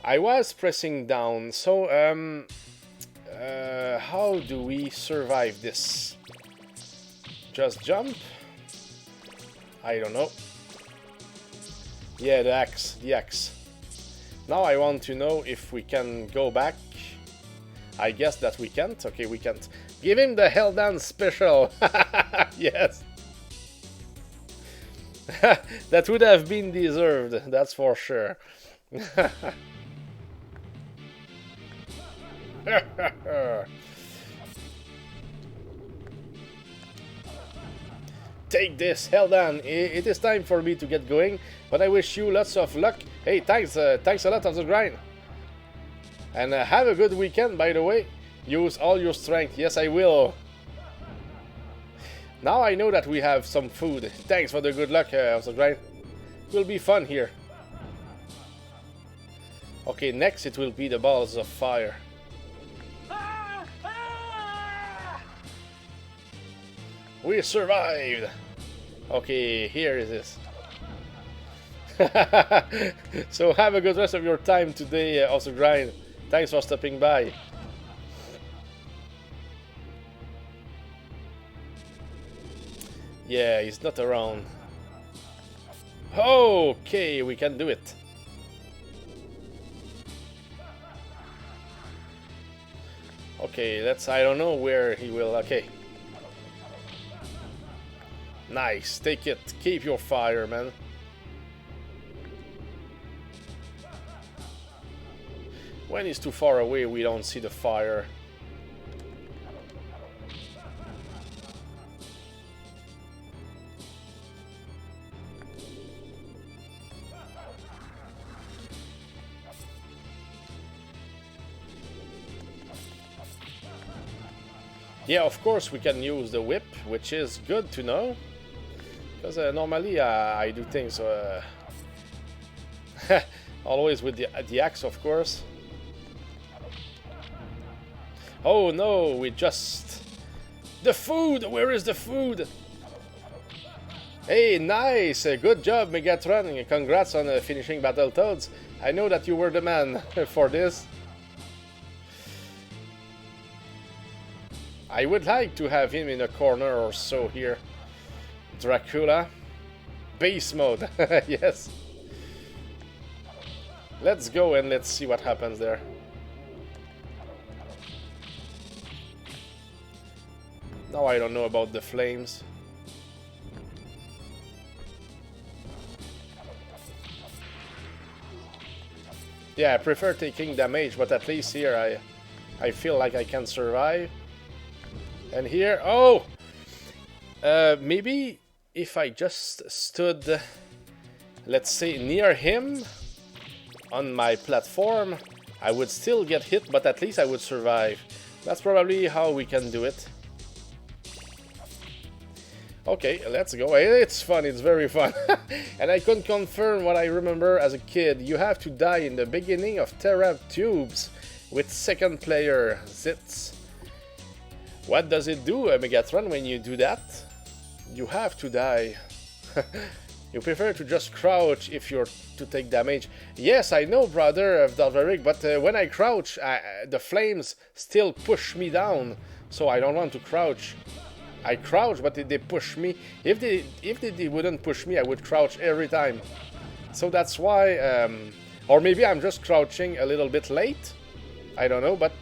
I was pressing down. So how do we survive this? Just jump? I don't know. Yeah, the axe. Now I want to know if we can go back. I guess that we can't. Okay, we can't. Give him the Hell Dance special. Yes. That would have been deserved, that's for sure. Take this, Heldan. It is time for me to get going, but I wish you lots of luck. Hey, thanks a lot of the grind. And have a good weekend, by the way. Use all your strength. Yes, I will. Now I know that we have some food. Thanks for the good luck of the grind. It will be fun here. Okay, next it will be the balls of fire. We survived! Okay, here it is. So have a good rest of your time today, also grind. Thanks for stopping by. Yeah, he's not around. Okay, we can do it. Okay, let's... I don't know where he will... Okay. Nice, take it. Keep your fire, man. When he's too far away, we don't see the fire. Yeah, of course we can use the whip, which is good to know. Because normally I do things always with the axe, of course. Oh no, we just... The food! Where is the food? Hey, nice! Good job, Megatron. Congrats on finishing Battletoads. I know that you were the man for this. I would like to have him in a corner or so here. Dracula. Base mode. Yes. Let's go and let's see what happens there. Now I don't know about the flames. Yeah, I prefer taking damage, but at least here I feel like I can survive. And here, oh! Maybe if I just stood, let's say, near him on my platform, I would still get hit, but at least I would survive. That's probably how we can do it. Okay, let's go. It's fun, it's very fun. And I can confirm what I remember as a kid. You have to die in the beginning of Terra Tubes with second player, Zitz. What does it do, Megatron, when you do that? You have to die. You prefer to just crouch if you're to take damage. Yes, I know, brother of Dalveric, but when I crouch, the flames still push me down. So I don't want to crouch. I crouch, but they push me. If they wouldn't push me, I would crouch every time. So that's why... or maybe I'm just crouching a little bit late. I don't know, but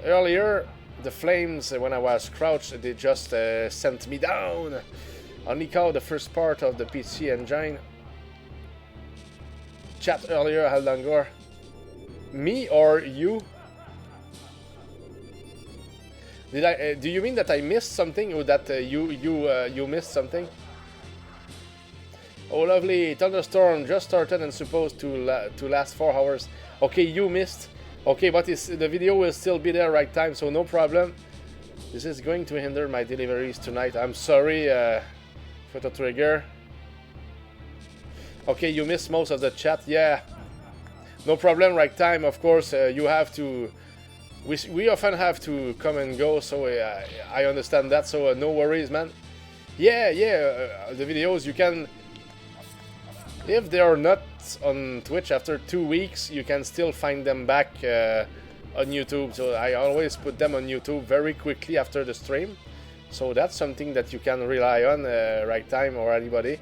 earlier... The flames, when I was crouched, they just sent me down. Only call the first part of the PC engine. Chat earlier, Haldangor. Me or you? Did I? Do you mean that I missed something, or that you missed something? Oh, lovely! Thunderstorm just started and supposed to last 4 hours. Okay, you missed. Okay, but the video will still be there right time, so no problem. This is going to hinder my deliveries tonight. I'm sorry, Photo Trigger. Okay, you missed most of the chat. Yeah, no problem. Right time, of course. You have to. We often have to come and go, so I understand that. So no worries, man. Yeah. The videos you can. If they are not on Twitch after 2 weeks, you can still find them back on YouTube. So I always put them on YouTube very quickly after the stream. So that's something that you can rely on, right time or anybody.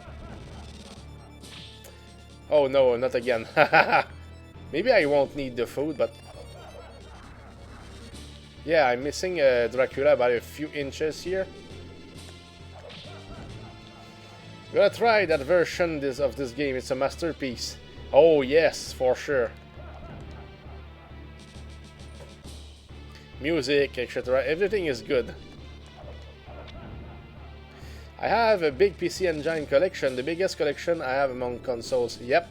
Oh no, not again. Maybe I won't need the food, but... Yeah, I'm missing Dracula by a few inches here. Gonna try that version of this game. It's a masterpiece. Oh yes, for sure. Music, etc. Everything is good. I have a big PC Engine collection, the biggest collection I have among consoles. Yep.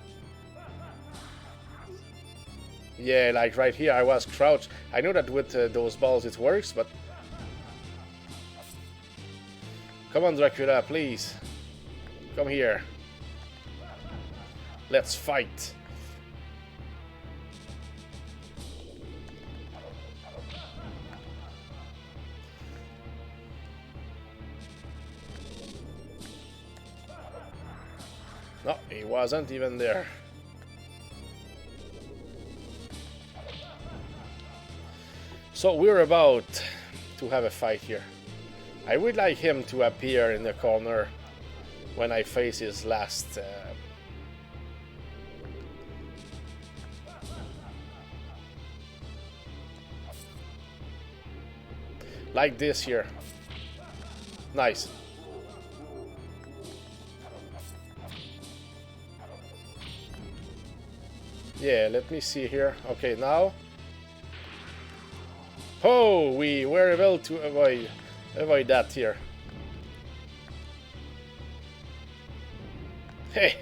Yeah, like right here, I was crouched. I know that with those balls it works, but... Come on, Dracula, please. Come here. Let's fight. No, he wasn't even there. So we're about to have a fight here. I would like him to appear in the corner when I face his last... like this here. Nice. Yeah, let me see here. Okay, now. Oh, we were able to avoid that here. Hey.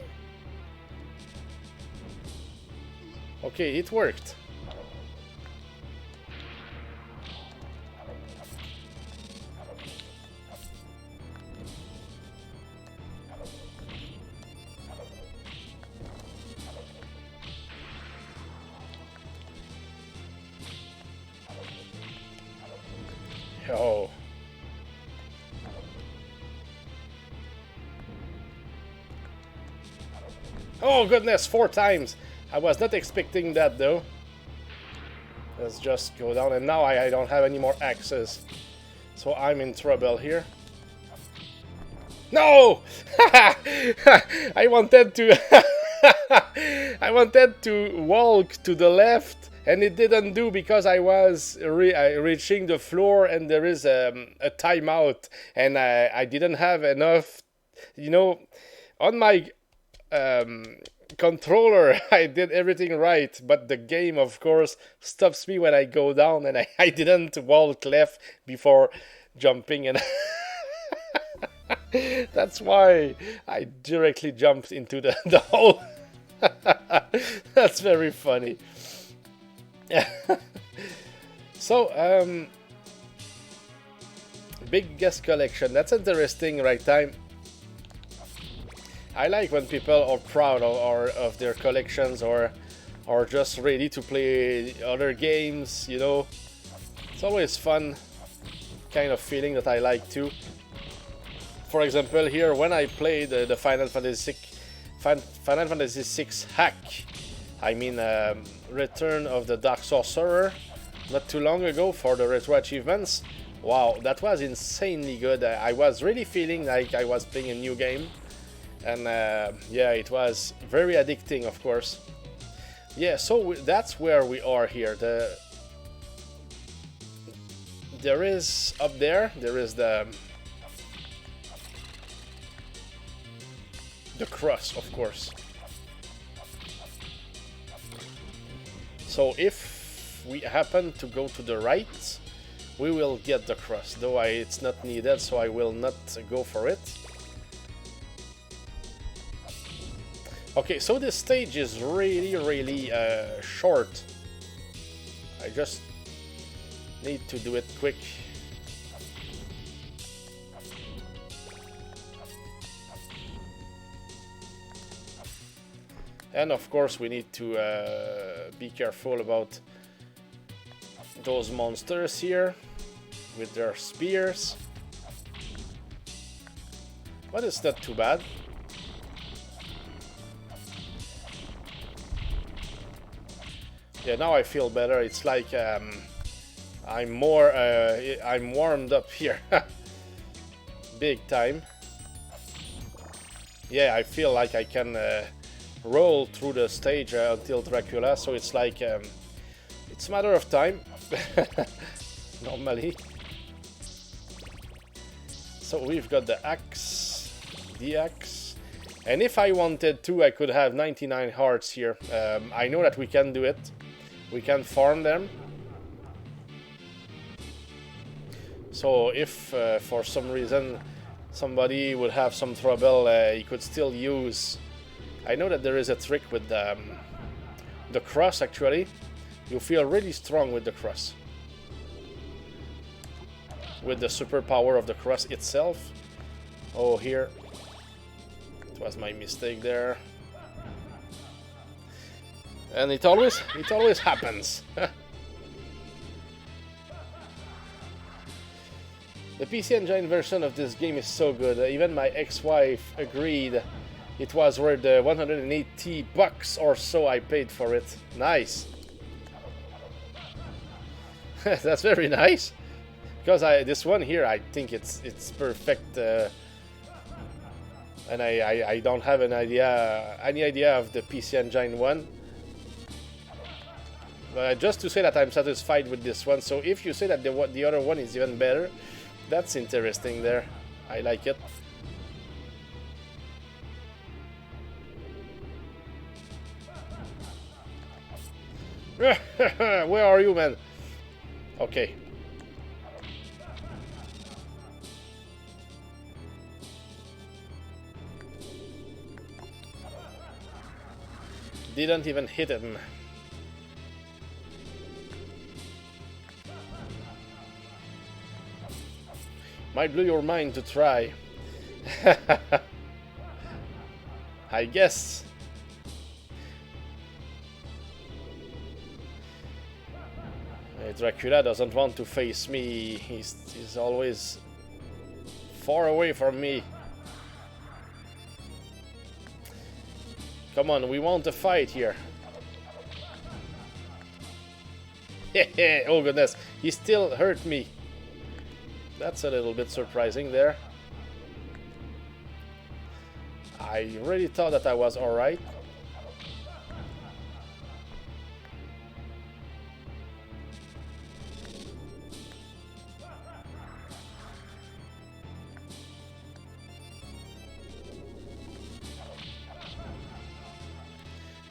Okay, it worked. Oh. Oh goodness, 4 times. I was not expecting that though. Let's just go down, and now I don't have any more axes. So I'm in trouble here. No! I wanted to I wanted to walk to the left, and it didn't do because I was reaching the floor, and there is a timeout, and I didn't have enough, you know, on my controller. I did everything right, but the game, of course, stops me when I go down, and I didn't walk left before jumping, and that's why I directly jumped into the hole. That's very funny. So, big guest collection. That's interesting, right time. I like when people are proud of their collections, or just ready to play other games, you know. It's always fun kind of feeling that I like too. For example, here when I played the Final Fantasy VI hack, I mean Return of the Dark Sorcerer, not too long ago for the retro achievements. Wow, that was insanely good. I was really feeling like I was playing a new game, and yeah, it was very addicting, of course. Yeah, so that's where we are here. There is up there. There is the cross, of course. So if we happen to go to the right, we will get the cross, though it's not needed, so I will not go for it. Okay, so this stage is really short. I just need to do it quick. And of course we need to be careful about those monsters here with their spears. But it's not too bad. Yeah, now I feel better. It's like I'm warmed up here. Big time. Yeah, I feel like I can roll through the stage until Dracula, so it's like it's a matter of time. normally. So we've got the axe, and if I wanted to, I could have 99 hearts here. I know that we can do it. We can farm them. So if for some reason somebody would have some trouble, he could still use... I know that there is a trick with the cross, actually. You feel really strong with the cross. With the superpower of the cross itself. Oh, here. It was my mistake there. And it always happens. The PC Engine version of this game is so good. Even my ex-wife agreed it was worth the $180 or so I paid for it. Nice. That's very nice. Because this one here, I think it's perfect. And I don't have any idea of the PC Engine one. Just to say that I'm satisfied with this one. So if you say that the other one is even better, that's interesting there. I like it. Where are you, man? Okay. Didn't even hit him. Might blow your mind to try. I guess. Dracula doesn't want to face me. He's always far away from me. Come on, we want a fight here. Oh goodness, he still hurt me. That's a little bit surprising there. I really thought that I was alright.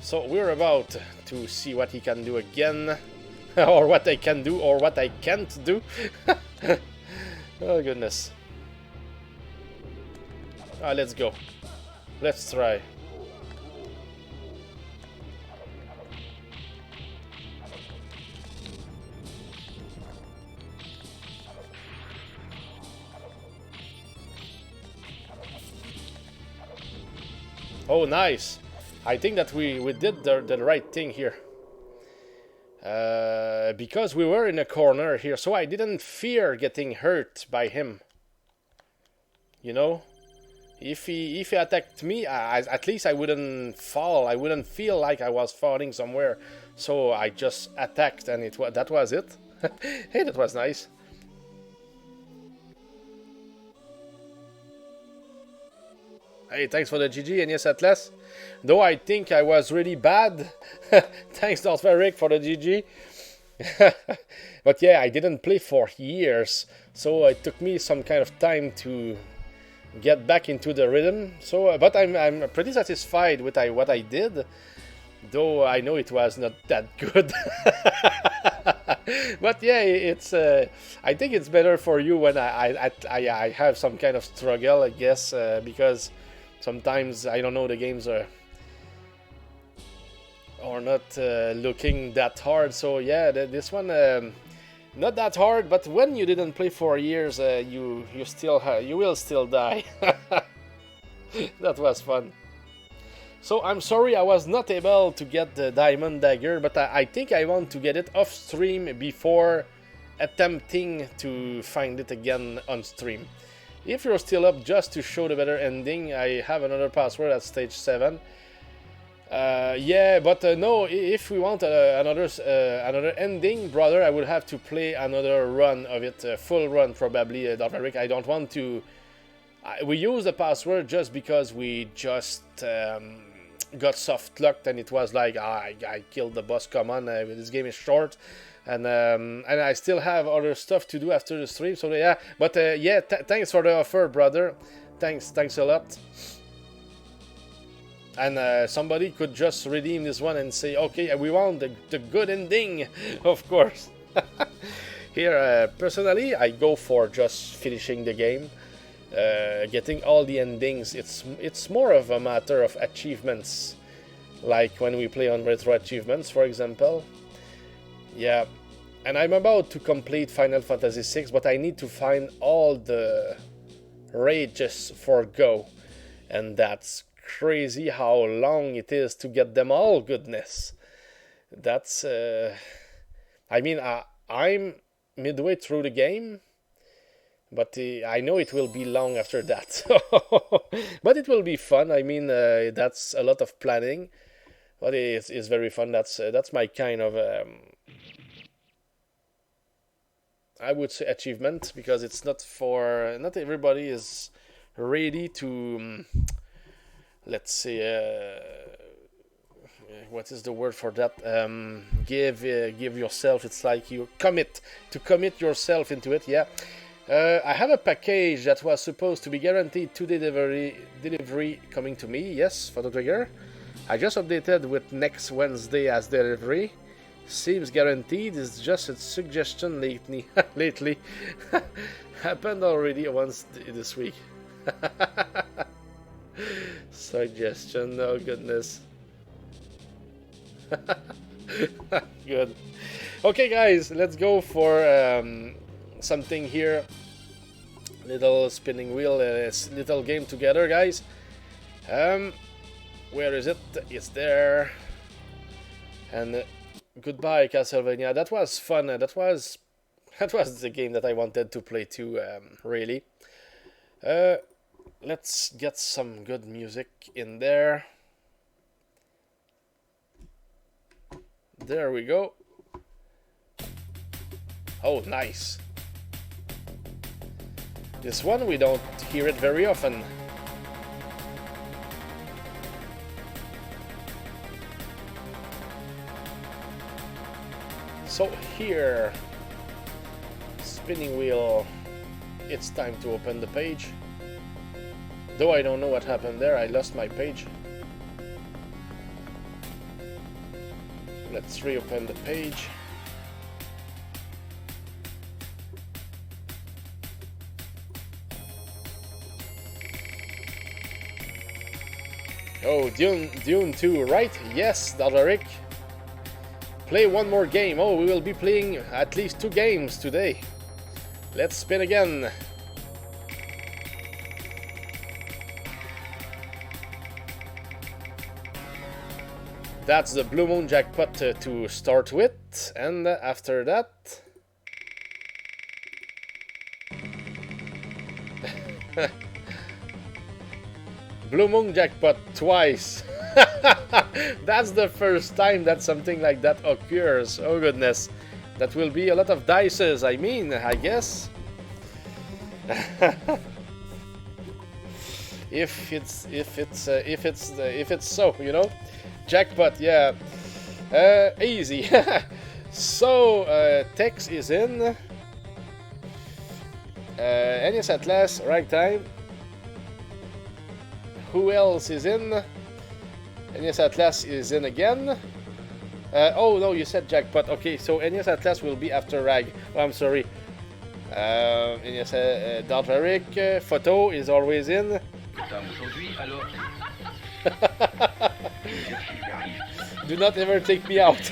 So we're about to see what he can do again. Or what I can do, or what I can't do. Oh goodness. Let's go. Let's try. Oh, nice. I think that we did the right thing here. Because we were in a corner here, so I didn't fear getting hurt by him. You know? If he attacked me, at least I wouldn't fall. I wouldn't feel like I was falling somewhere. So I just attacked, and that was it. Hey, that was nice. Hey, thanks for the GG, and yes, Atlas. Though I think I was really bad. Thanks, Northveric, for the GG. But yeah, I didn't play for years, so it took me some kind of time to get back into the rhythm. So, but I'm pretty satisfied with what I did, though I know it was not that good. But yeah, it's. I think it's better for you when I have some kind of struggle, I guess, because sometimes I don't know, the games are not looking that hard. So yeah, this one not that hard, but when you didn't play for years, you will still die. That was fun. So I'm sorry I was not able to get the diamond dagger, but I think I want to get it off stream before attempting to find it again on stream. If you're still up, just to show the better ending, I have another password at stage 7. Yeah, but no, if we want another ending, brother, I would have to play another run of it, full run probably, Dagger. I don't want to... we use the password just because we just got soft-locked and it was like, I killed the boss, come on, this game is short. and I still have other stuff to do after the stream. So yeah, but yeah, thanks for the offer, brother. Thanks a lot. And somebody could just redeem this one and say, okay, we want the good ending, of course. Here, personally, I go for just finishing the game, getting all the endings. It's more of a matter of achievements, like when we play on retro achievements, for example. Yeah, and I'm about to complete Final Fantasy VI, but I need to find all the rages for Go, and that's crazy how long it is to get them all. Goodness, that's I mean, I'm midway through the game, but I know it will be long after that. But it will be fun. I mean, that's a lot of planning, but it's very fun. That's my kind of I would say achievement, because it's not everybody is ready to let's say what is the word for that? Give yourself. It's like you commit yourself into it. Yeah. I have a package that was supposed to be guaranteed 2-day delivery coming to me. Yes, Photo Trigger. I just updated with next Wednesday as delivery. Seems guaranteed. It's just a suggestion lately. Happened already once this week. Suggestion. Oh goodness. Good. Okay, guys, let's go for something here. Little spinning wheel, little game together, guys. Where is it? It's there. And goodbye, Castlevania. That was fun. That was the game that I wanted to play too. Really. Let's get some good music in there. There we go. Oh, nice. This one, we don't hear it very often. So here, spinning wheel, it's time to open the page. Though I don't know what happened there, I lost my page. Let's reopen the page. Oh, Dune 2, right? Yes, Dagger. Play one more game. Oh, we will be playing at least 2 games today. Let's spin again. That's the Blue Moon jackpot to start with, and after that... Blue Moon jackpot twice. That's the first time that something like that occurs. Oh goodness. That will be a lot of dices, I mean, I guess. if it's so, you know. Jackpot, yeah. Easy. So, Tex is in. NES Atlas, ragtime. Who else is in? NES Atlas is in again. Oh no, you said jackpot. Okay, so NES Atlas will be after rag. Oh, I'm sorry. NES Dalveric, Photo is always in. Do not ever take me out.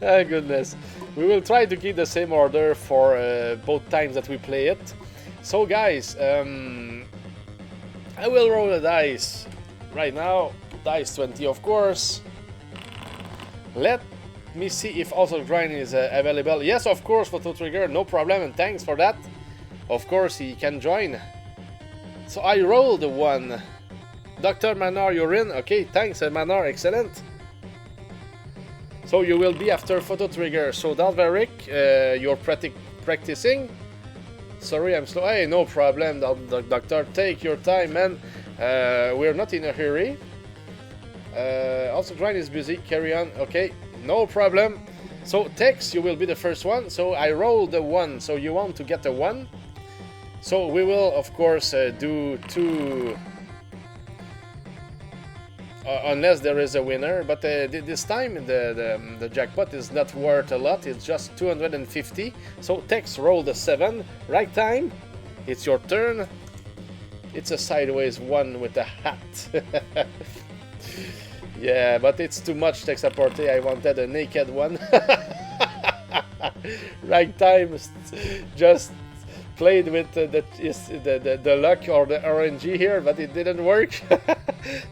Oh goodness. We will try to keep the same order for both times that we play it. So guys, I will roll a dice right now. Dice 20, of course. Let me see if also grind is available. Yes, of course, Photo Trigger, no problem, and thanks for that. Of course, he can join. So I rolled a 1. Dr. Manar, you're in. Okay, thanks, Manar, excellent. So you will be after Photo Trigger. So Dalveric, you're practicing. Sorry, I'm slow. Hey, no problem, Doctor. Take your time, man. We're not in a hurry. Also, grind is busy. Carry on. Okay, no problem. So, Tex, you will be the first one. So, I rolled the 1. So, you want to get a 1. So, we will, of course, do 2... unless there is a winner. But this time, the jackpot is not worth a lot. It's just 250. So, Tex rolled a 7. Right time. It's your turn. It's a sideways 1 with a hat. Yeah, but it's too much Tex-a-porte. I wanted a naked one. Right time, just played with the luck or the RNG here, but it didn't work.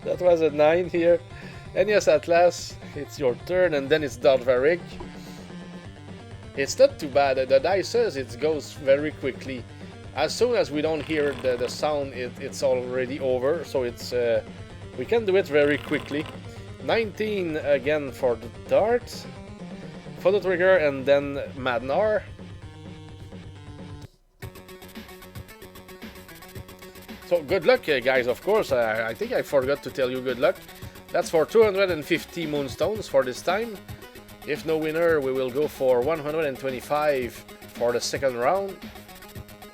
That was a 9 here. And yes, at last, it's your turn, and then it's Dagger. It's not too bad. The dice says it goes very quickly. As soon as we don't hear the sound, it's already over. So it's we can do it very quickly. 19 again for the dart, for the trigger, and then Madnar. So good luck, guys, of course. I think I forgot to tell you good luck. That's for 250 moonstones for this time. If no winner, we will go for 125 for the second round.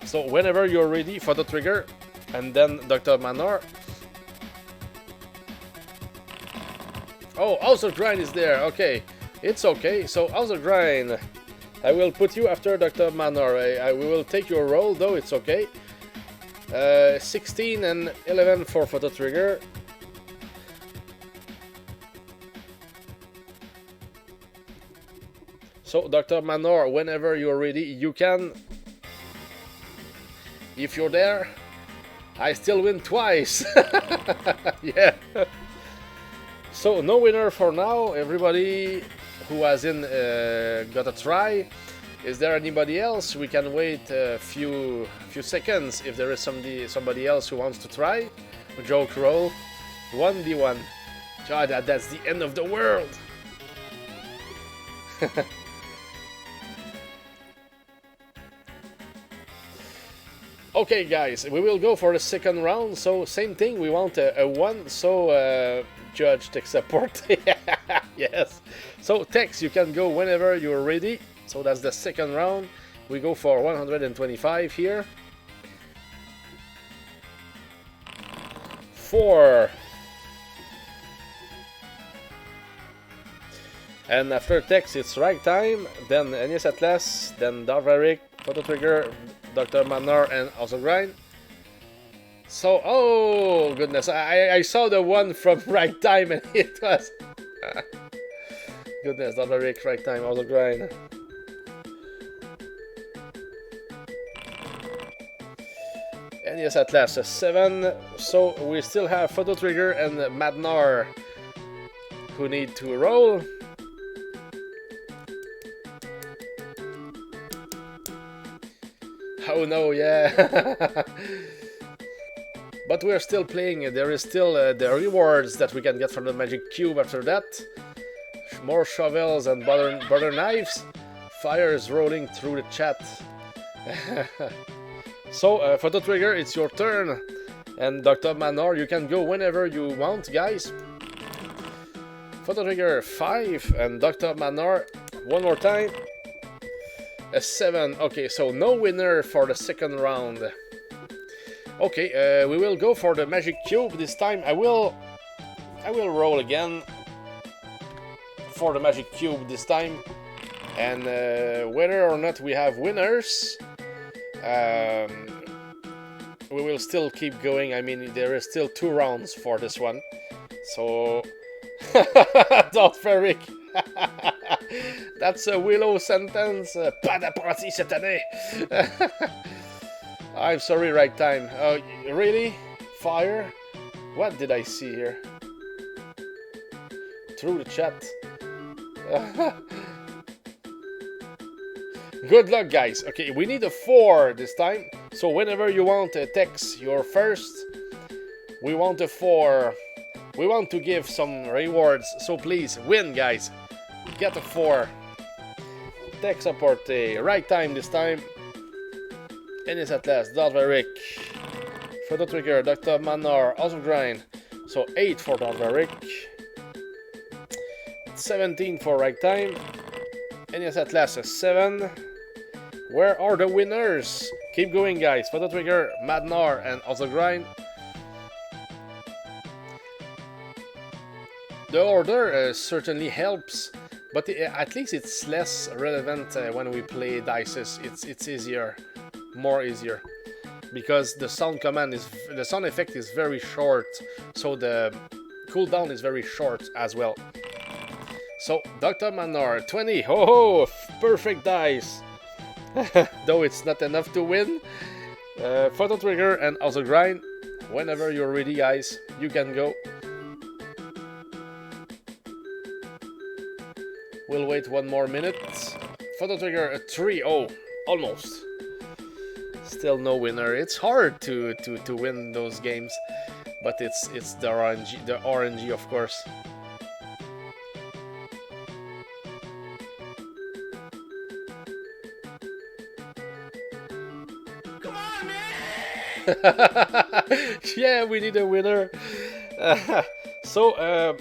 So whenever you're ready for the trigger, and then Dr. Manor. Oh, House of Grind is there. Okay, it's okay. So House of Grind, I will put you after Dr. Manor. We will take your roll, though it's okay. 16 and 11 for photo trigger. So Dr. Manor, whenever you're ready, you can. If you're there, I still win twice. Yeah. So no winner for now. Everybody who has got a try. Is there anybody else? We can wait a few seconds if there is somebody else who wants to try. Joke roll. 1d1. God, that's the end of the world. Okay, guys, we will go for the second round. So same thing. We want a 1. So Judge takes a port. Yes. So Tex, you can go whenever you're ready. So that's the second round. We go for 125 here. 4. And after Tex, it's right time. Then Anis Atlas. Then Darvaric, Photo Trigger, Dr. Manor, and also Grind. So, oh goodness, I saw the one from right time and it was... Goodness, Darvaric, right time, also Grind. And yes, at last, a 7. So we still have Photo Trigger and Madnar who need to roll. Oh no, yeah. But we're still playing. There is still the rewards that we can get from the magic cube after that. More shovels and butter knives. Fire is rolling through the chat. So, Photo Trigger, it's your turn. And Dr. Manor, you can go whenever you want, guys. Photo Trigger, 5. And Dr. Manor, one more time. A 7. Okay, so no winner for the second round. Okay, we will go for the magic cube this time. I will roll again for the magic cube this time. And whether or not we have winners, we will still keep going. I mean, there is still 2 rounds for this one. So, Darvaric. That's a Willow sentence. Pas d'apprenti cette année. I'm sorry, right time. Really? Fire? What did I see here? Through the chat. Good luck, guys. Okay, we need a 4 this time. So whenever you want a Tex, you're first. We want a 4. We want to give some rewards. So please, win, guys. Get a 4. Tex-a-porte. Right time this time. Anis Atlas, Darvaric. Photo Trigger, Dr. Manor, also Grind. So 8 for Darvaric. 17 for Ragtime. NES Atlas 7. Where are the winners? Keep going, guys. Photo Trigger, Madnar, and also Grind. The order certainly helps, but at least it's less relevant when we play dices. It's easier, more easier, because the sound effect is very short, so the cooldown is very short as well. So Dr. Manor 20, ho, perfect dice. Though it's not enough to win. Photo Trigger and also Grind. Whenever you're ready, guys, you can go. We'll wait 1 more minute. Photo Trigger a 3, oh, almost. Still no winner. It's hard to win those games, but it's the RNG, of course. Come on, man! Yeah, we need a winner. So,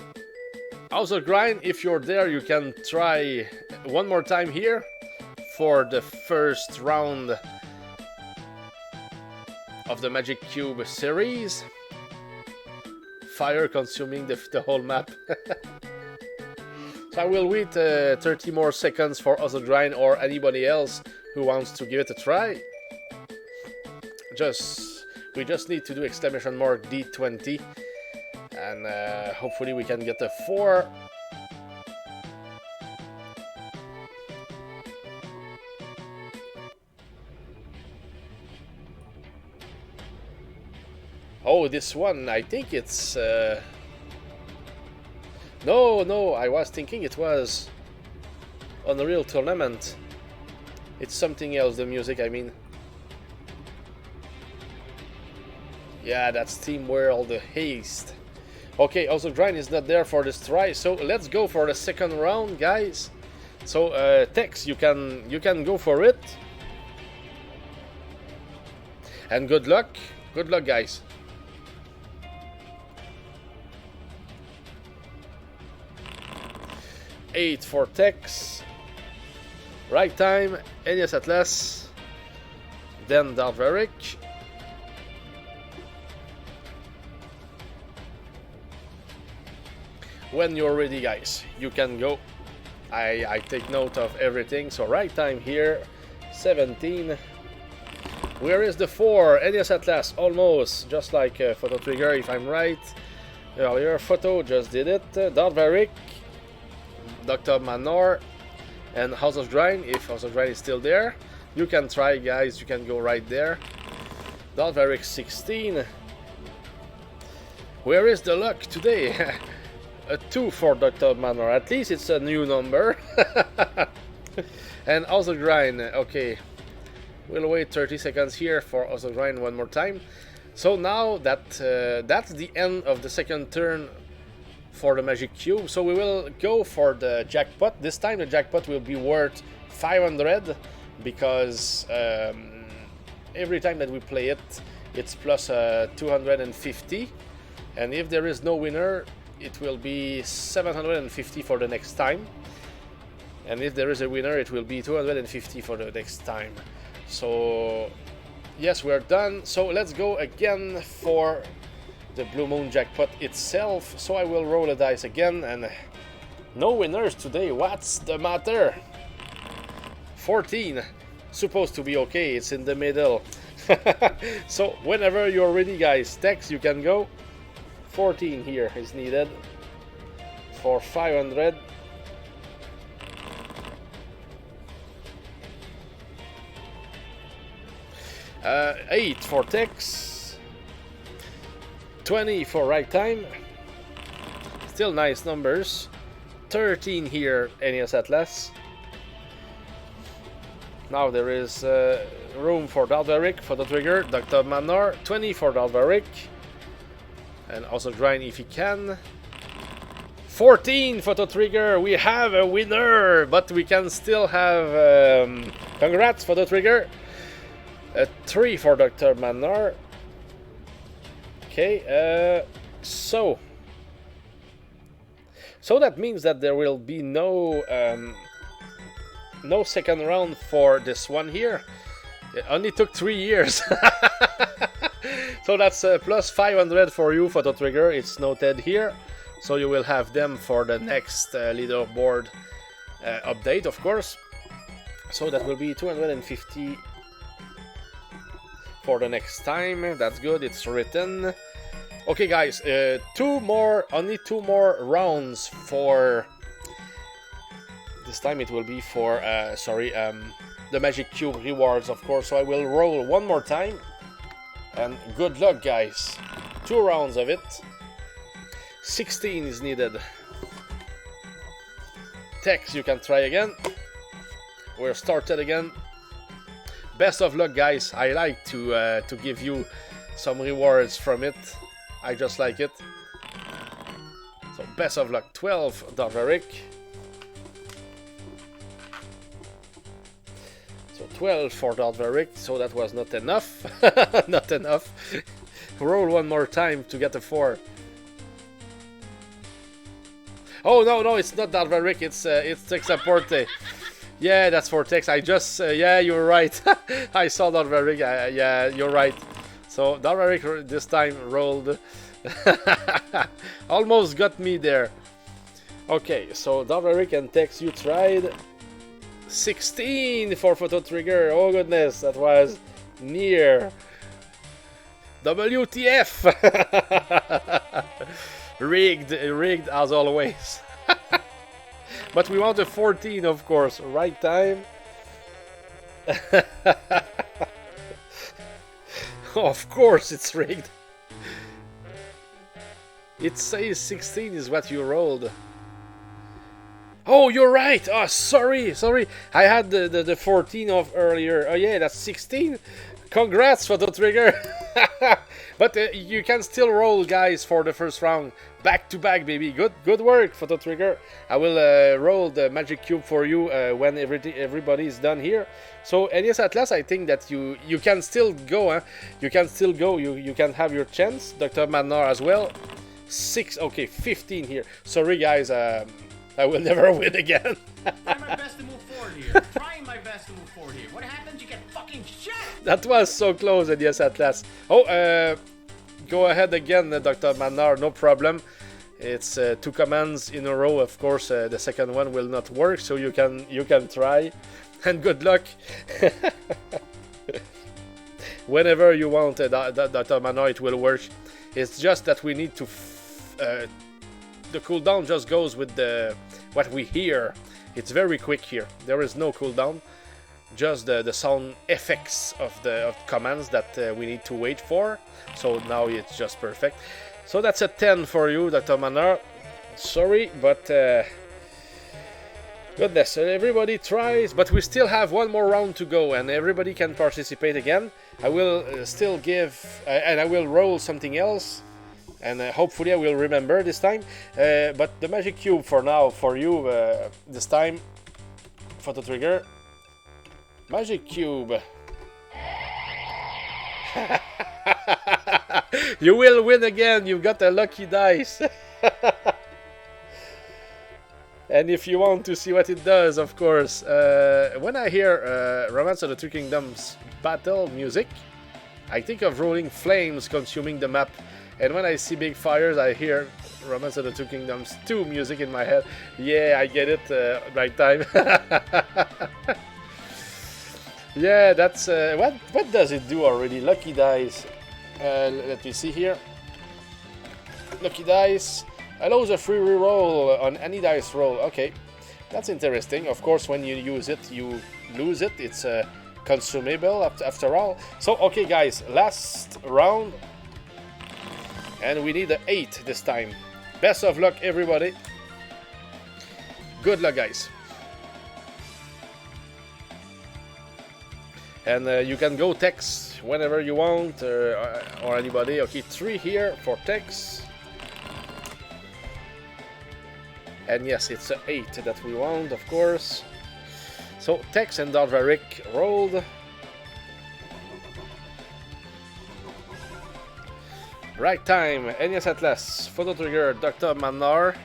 also Grind, if you're there, you can try one more time here for the first round of the Magic Cube series. Fire consuming the whole map. So I will wait 30 more seconds for also Grind or anybody else who wants to give it a try. We just need to do exclamation mark D20. And hopefully we can get a 4. Oh, this one, I think it's... No, I was thinking it was Unreal Tournament. It's something else, the music, I mean. Yeah, that's Team World Haste. Okay, also Grind is not there for this try, so let's go for the second round, guys. So Tex, you can go for it. And good luck, guys. Eight for Tex. Ragtime, NES Atlas, then Dalveric. When you're ready, guys, you can go. I take note of everything. So Ragtime here, 17. Where is the 4? NES Atlas, almost, just like Photo Trigger, if I'm right. Earlier, Photo just did it. Dalveric, Dr. Manor, and House of Grind, if House of Grind is still there. You can try, guys, you can go right there. Dalveric 16. Where is the luck today? A 2 for Dr. Manor, at least it's a new number. And also Grind, okay. We'll wait 30 seconds here for also Grind one more time. So now that that's the end of the second turn for the Magic Cube. So we will go for the jackpot. This time the jackpot will be worth 500 because every time that we play it, it's plus 250. And if there is no winner, it will be 750 for the next time. And if there is a winner, it will be 250 for the next time. So yes, we're done. So let's go again for the Blue Moon jackpot itself. So I will roll a dice again, and no winners today. What's the matter? 14. Supposed to be okay, it's in the middle. So whenever you're ready, guys, Tex, you can go. 14 here is needed for 500. Uh, 8 for Tex. 20 for Ragtime. Still nice numbers. 13 here, NES Atlas. Now there is room for Dalveric, Photo Trigger, Dr. Manor. 20 for Dalveric. And also Grind if he can. 14 Photo Trigger, we have a winner, but we can still have congrats Photo Trigger. A 3 for Dr. Manor. Okay, so So that means that there will be no no second round for this one here. It only took 3 years. So that's plus 500 for you, Photo Trigger. It's noted here. So you will have them for the next leaderboard update, of course. So that will be 250 for the next time. That's good, it's written. Okay guys, only two more rounds for... This time it will be for, the Magic Cube rewards, of course. So I will roll one more time. And good luck, guys. 2 rounds of it. 16 is needed. Text, you can try again. We're started again. Best of luck, guys. I like to give you some rewards from it. I just like it. So best of luck. 12, Dagger. So 12 for Dagger, so that was not enough. Not enough. Roll one more time to get a 4. Oh no, it's not Dagger, it's Texaporte. Yeah, that's for Tex. I just yeah, you're right. I saw Dagger. Yeah, you're right. So Dagger this time rolled. Almost got me there. Okay, so Dagger and Tex, you tried. 16 for Photo Trigger. Oh goodness, that was near. WTF! Rigged as always. But we want a 14, of course. Right time. Of course it's rigged. It says 16 is what you rolled. Oh, you're right. Oh, sorry. I had the 14 of earlier. Oh yeah, that's 16. Congrats, Photo Trigger. But you can still roll, guys, for the first round. Back to back, baby. Good work, Photo Trigger. I will roll the Magic Cube for you when everybody is done here. So, NES Atlas, I think that you can still go. Huh? You can still go. You can have your chance. Dr. Manar as well. 6. Okay, 15 here. Sorry, guys. I will never win again. Trying my best to move forward here. Trying my best to move forward here. What happens? You get fucking shit. That was so close, NES Atlas. Oh, go ahead again, Dr. Manar. No problem. It's 2 commands in a row. Of course, the second one will not work, so you can try. And good luck. Whenever you want, Dr. Manar, it will work. It's just that we need to. The cooldown just goes with what we hear. It's very quick here. There is no cooldown, just the sound effects of the commands that we need to wait for. So now it's just perfect. So that's a 10 for you, Dr. Manar. Sorry, but goodness, everybody tries, but we still have one more round to go, and everybody can participate again. I will still give, and I will roll something else. And hopefully I will remember this time. But the Magic Cube for now, for you, this time. Photo Trigger. Magic Cube. You will win again. You've got a lucky dice. And if you want to see what it does, of course, when I hear Romance of the Two Kingdoms battle music, I think of rolling flames consuming the map. And when I see big fires, I hear Romance of the Two Kingdoms 2 music in my head. Yeah, I get it right time. Yeah, that's... what does it do already? Lucky dice. Let me see here. Lucky dice. Allows a free reroll on any dice roll. Okay, that's interesting. Of course, when you use it, you lose it. It's consumable after all. So, okay, guys, last round. And we need an 8 this time. Best of luck, everybody. Good luck, guys. And you can go Tex whenever you want, or anybody. Okay, 3 here for Tex. And yes, it's an 8 that we want, of course. So Tex and Dagger rolled. Right time, NES Atlas, Photo Trigger, Dr. Manar.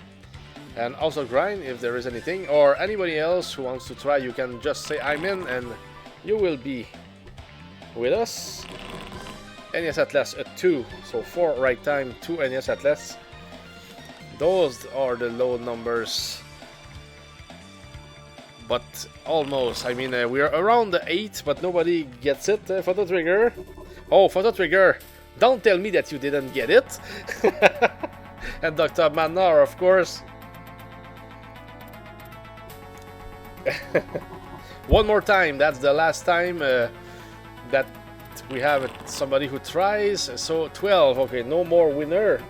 And also grind if there is anything, or anybody else who wants to try, you can just say I'm in and you will be with us. NES Atlas a 2, so 4 right time, 2 NES Atlas. Those are the low numbers, but almost. I mean, we're around the 8, but nobody gets it. Photo Trigger. Oh, Photo Trigger, don't tell me that you didn't get it. And Dr. Manor, of course. One more time, that's the last time that we have somebody who tries. So 12, okay, no more winner.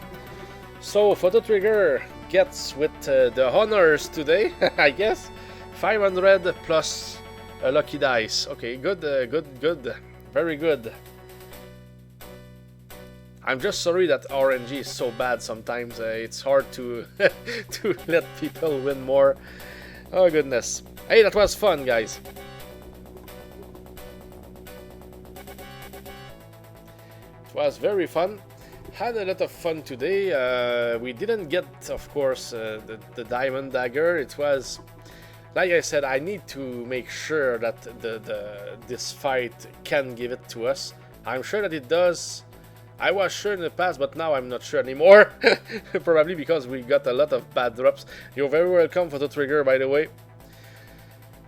So Photo Trigger gets with the honors today, I guess. 500 plus a lucky dice. Okay, good, good, very good. I'm just sorry that RNG is so bad sometimes. It's hard to to let people win more. Oh goodness. Hey, that was fun, guys. It was very fun. Had a lot of fun today. We didn't get, of course, the diamond dagger. It was, like I said, I need to make sure that this fight can give it to us. I'm sure that it does. I was sure in the past, but now I'm not sure anymore. Probably because we got a lot of bad drops. You're very welcome, Photo Trigger, by the way.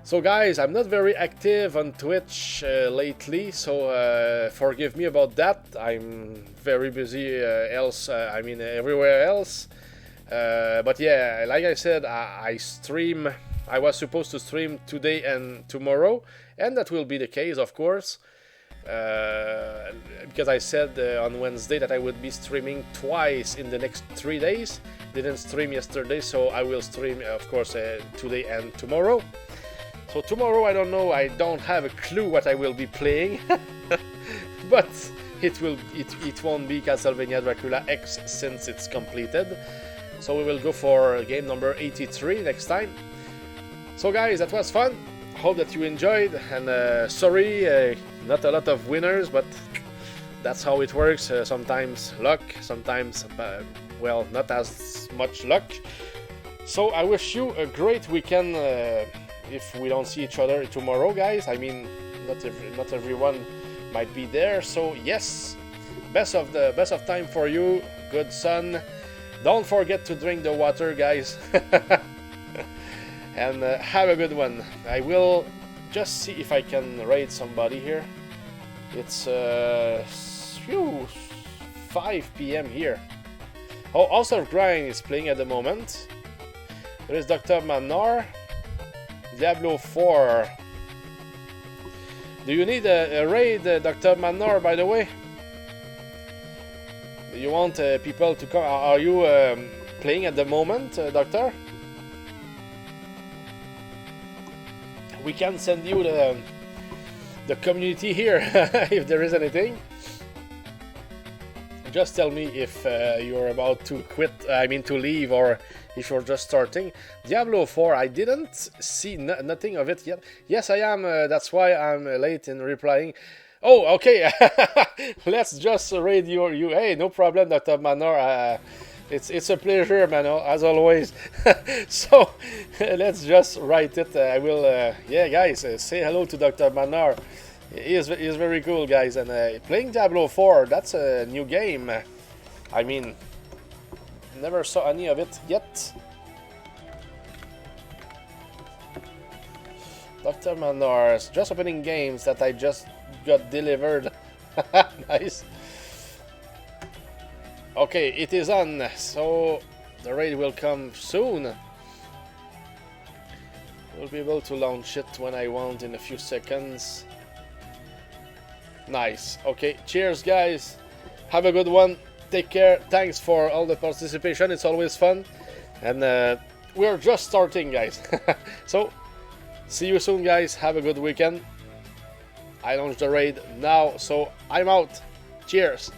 So guys, I'm not very active on Twitch lately, so forgive me about that. I'm very busy everywhere else. But yeah, like I said, I stream. I was supposed to stream today and tomorrow, and that will be the case, of course. Because I said on Wednesday that I would be streaming twice in the next 3 days. Didn't stream yesterday, so I will stream, of course, today and tomorrow. So tomorrow, I don't know, I don't have a clue what I will be playing. But it won't be Castlevania Dracula X since it's completed. So we will go for game number 83 next time. So guys, that was fun. Hope that you enjoyed, and sorry, not a lot of winners, but that's how it works. Sometimes luck, sometimes, well, not as much luck. So I wish you a great weekend if we don't see each other tomorrow, guys. I mean, not everyone might be there, so yes, best of time for you. Good sun. Don't forget to drink the water, guys. And have a good one. I will just see if I can raid somebody here. It's 5 p.m. here. Oh, also Grind is playing at the moment. There is Dr. Manor. Diablo 4. Do you need a raid, Dr. Manor, by the way? Do you want people to come? Are you playing at the moment, Doctor? We can send you the community here if there is anything. Just tell me if you're about to quit, to leave, or if you're just starting. Diablo 4, I didn't see nothing of it yet. Yes, I am, that's why I'm late in replying. Oh, okay, let's just raid you. Hey, no problem, Dr. Manor. It's a pleasure, man, as always. So let's just write it. I will, yeah, guys, say hello to Dr. Manor. He is very cool, guys. And playing Diablo 4, that's a new game. I mean, never saw any of it yet. Dr. Manor, just opening games that I just got delivered. Nice. Okay, it is on, so the raid will come soon. We'll be able to launch it when I want in a few seconds. Nice. Okay, cheers, guys. Have a good one. Take care. Thanks for all the participation. It's always fun. And we're just starting, guys. So, see you soon, guys. Have a good weekend. I launched the raid now, so I'm out. Cheers.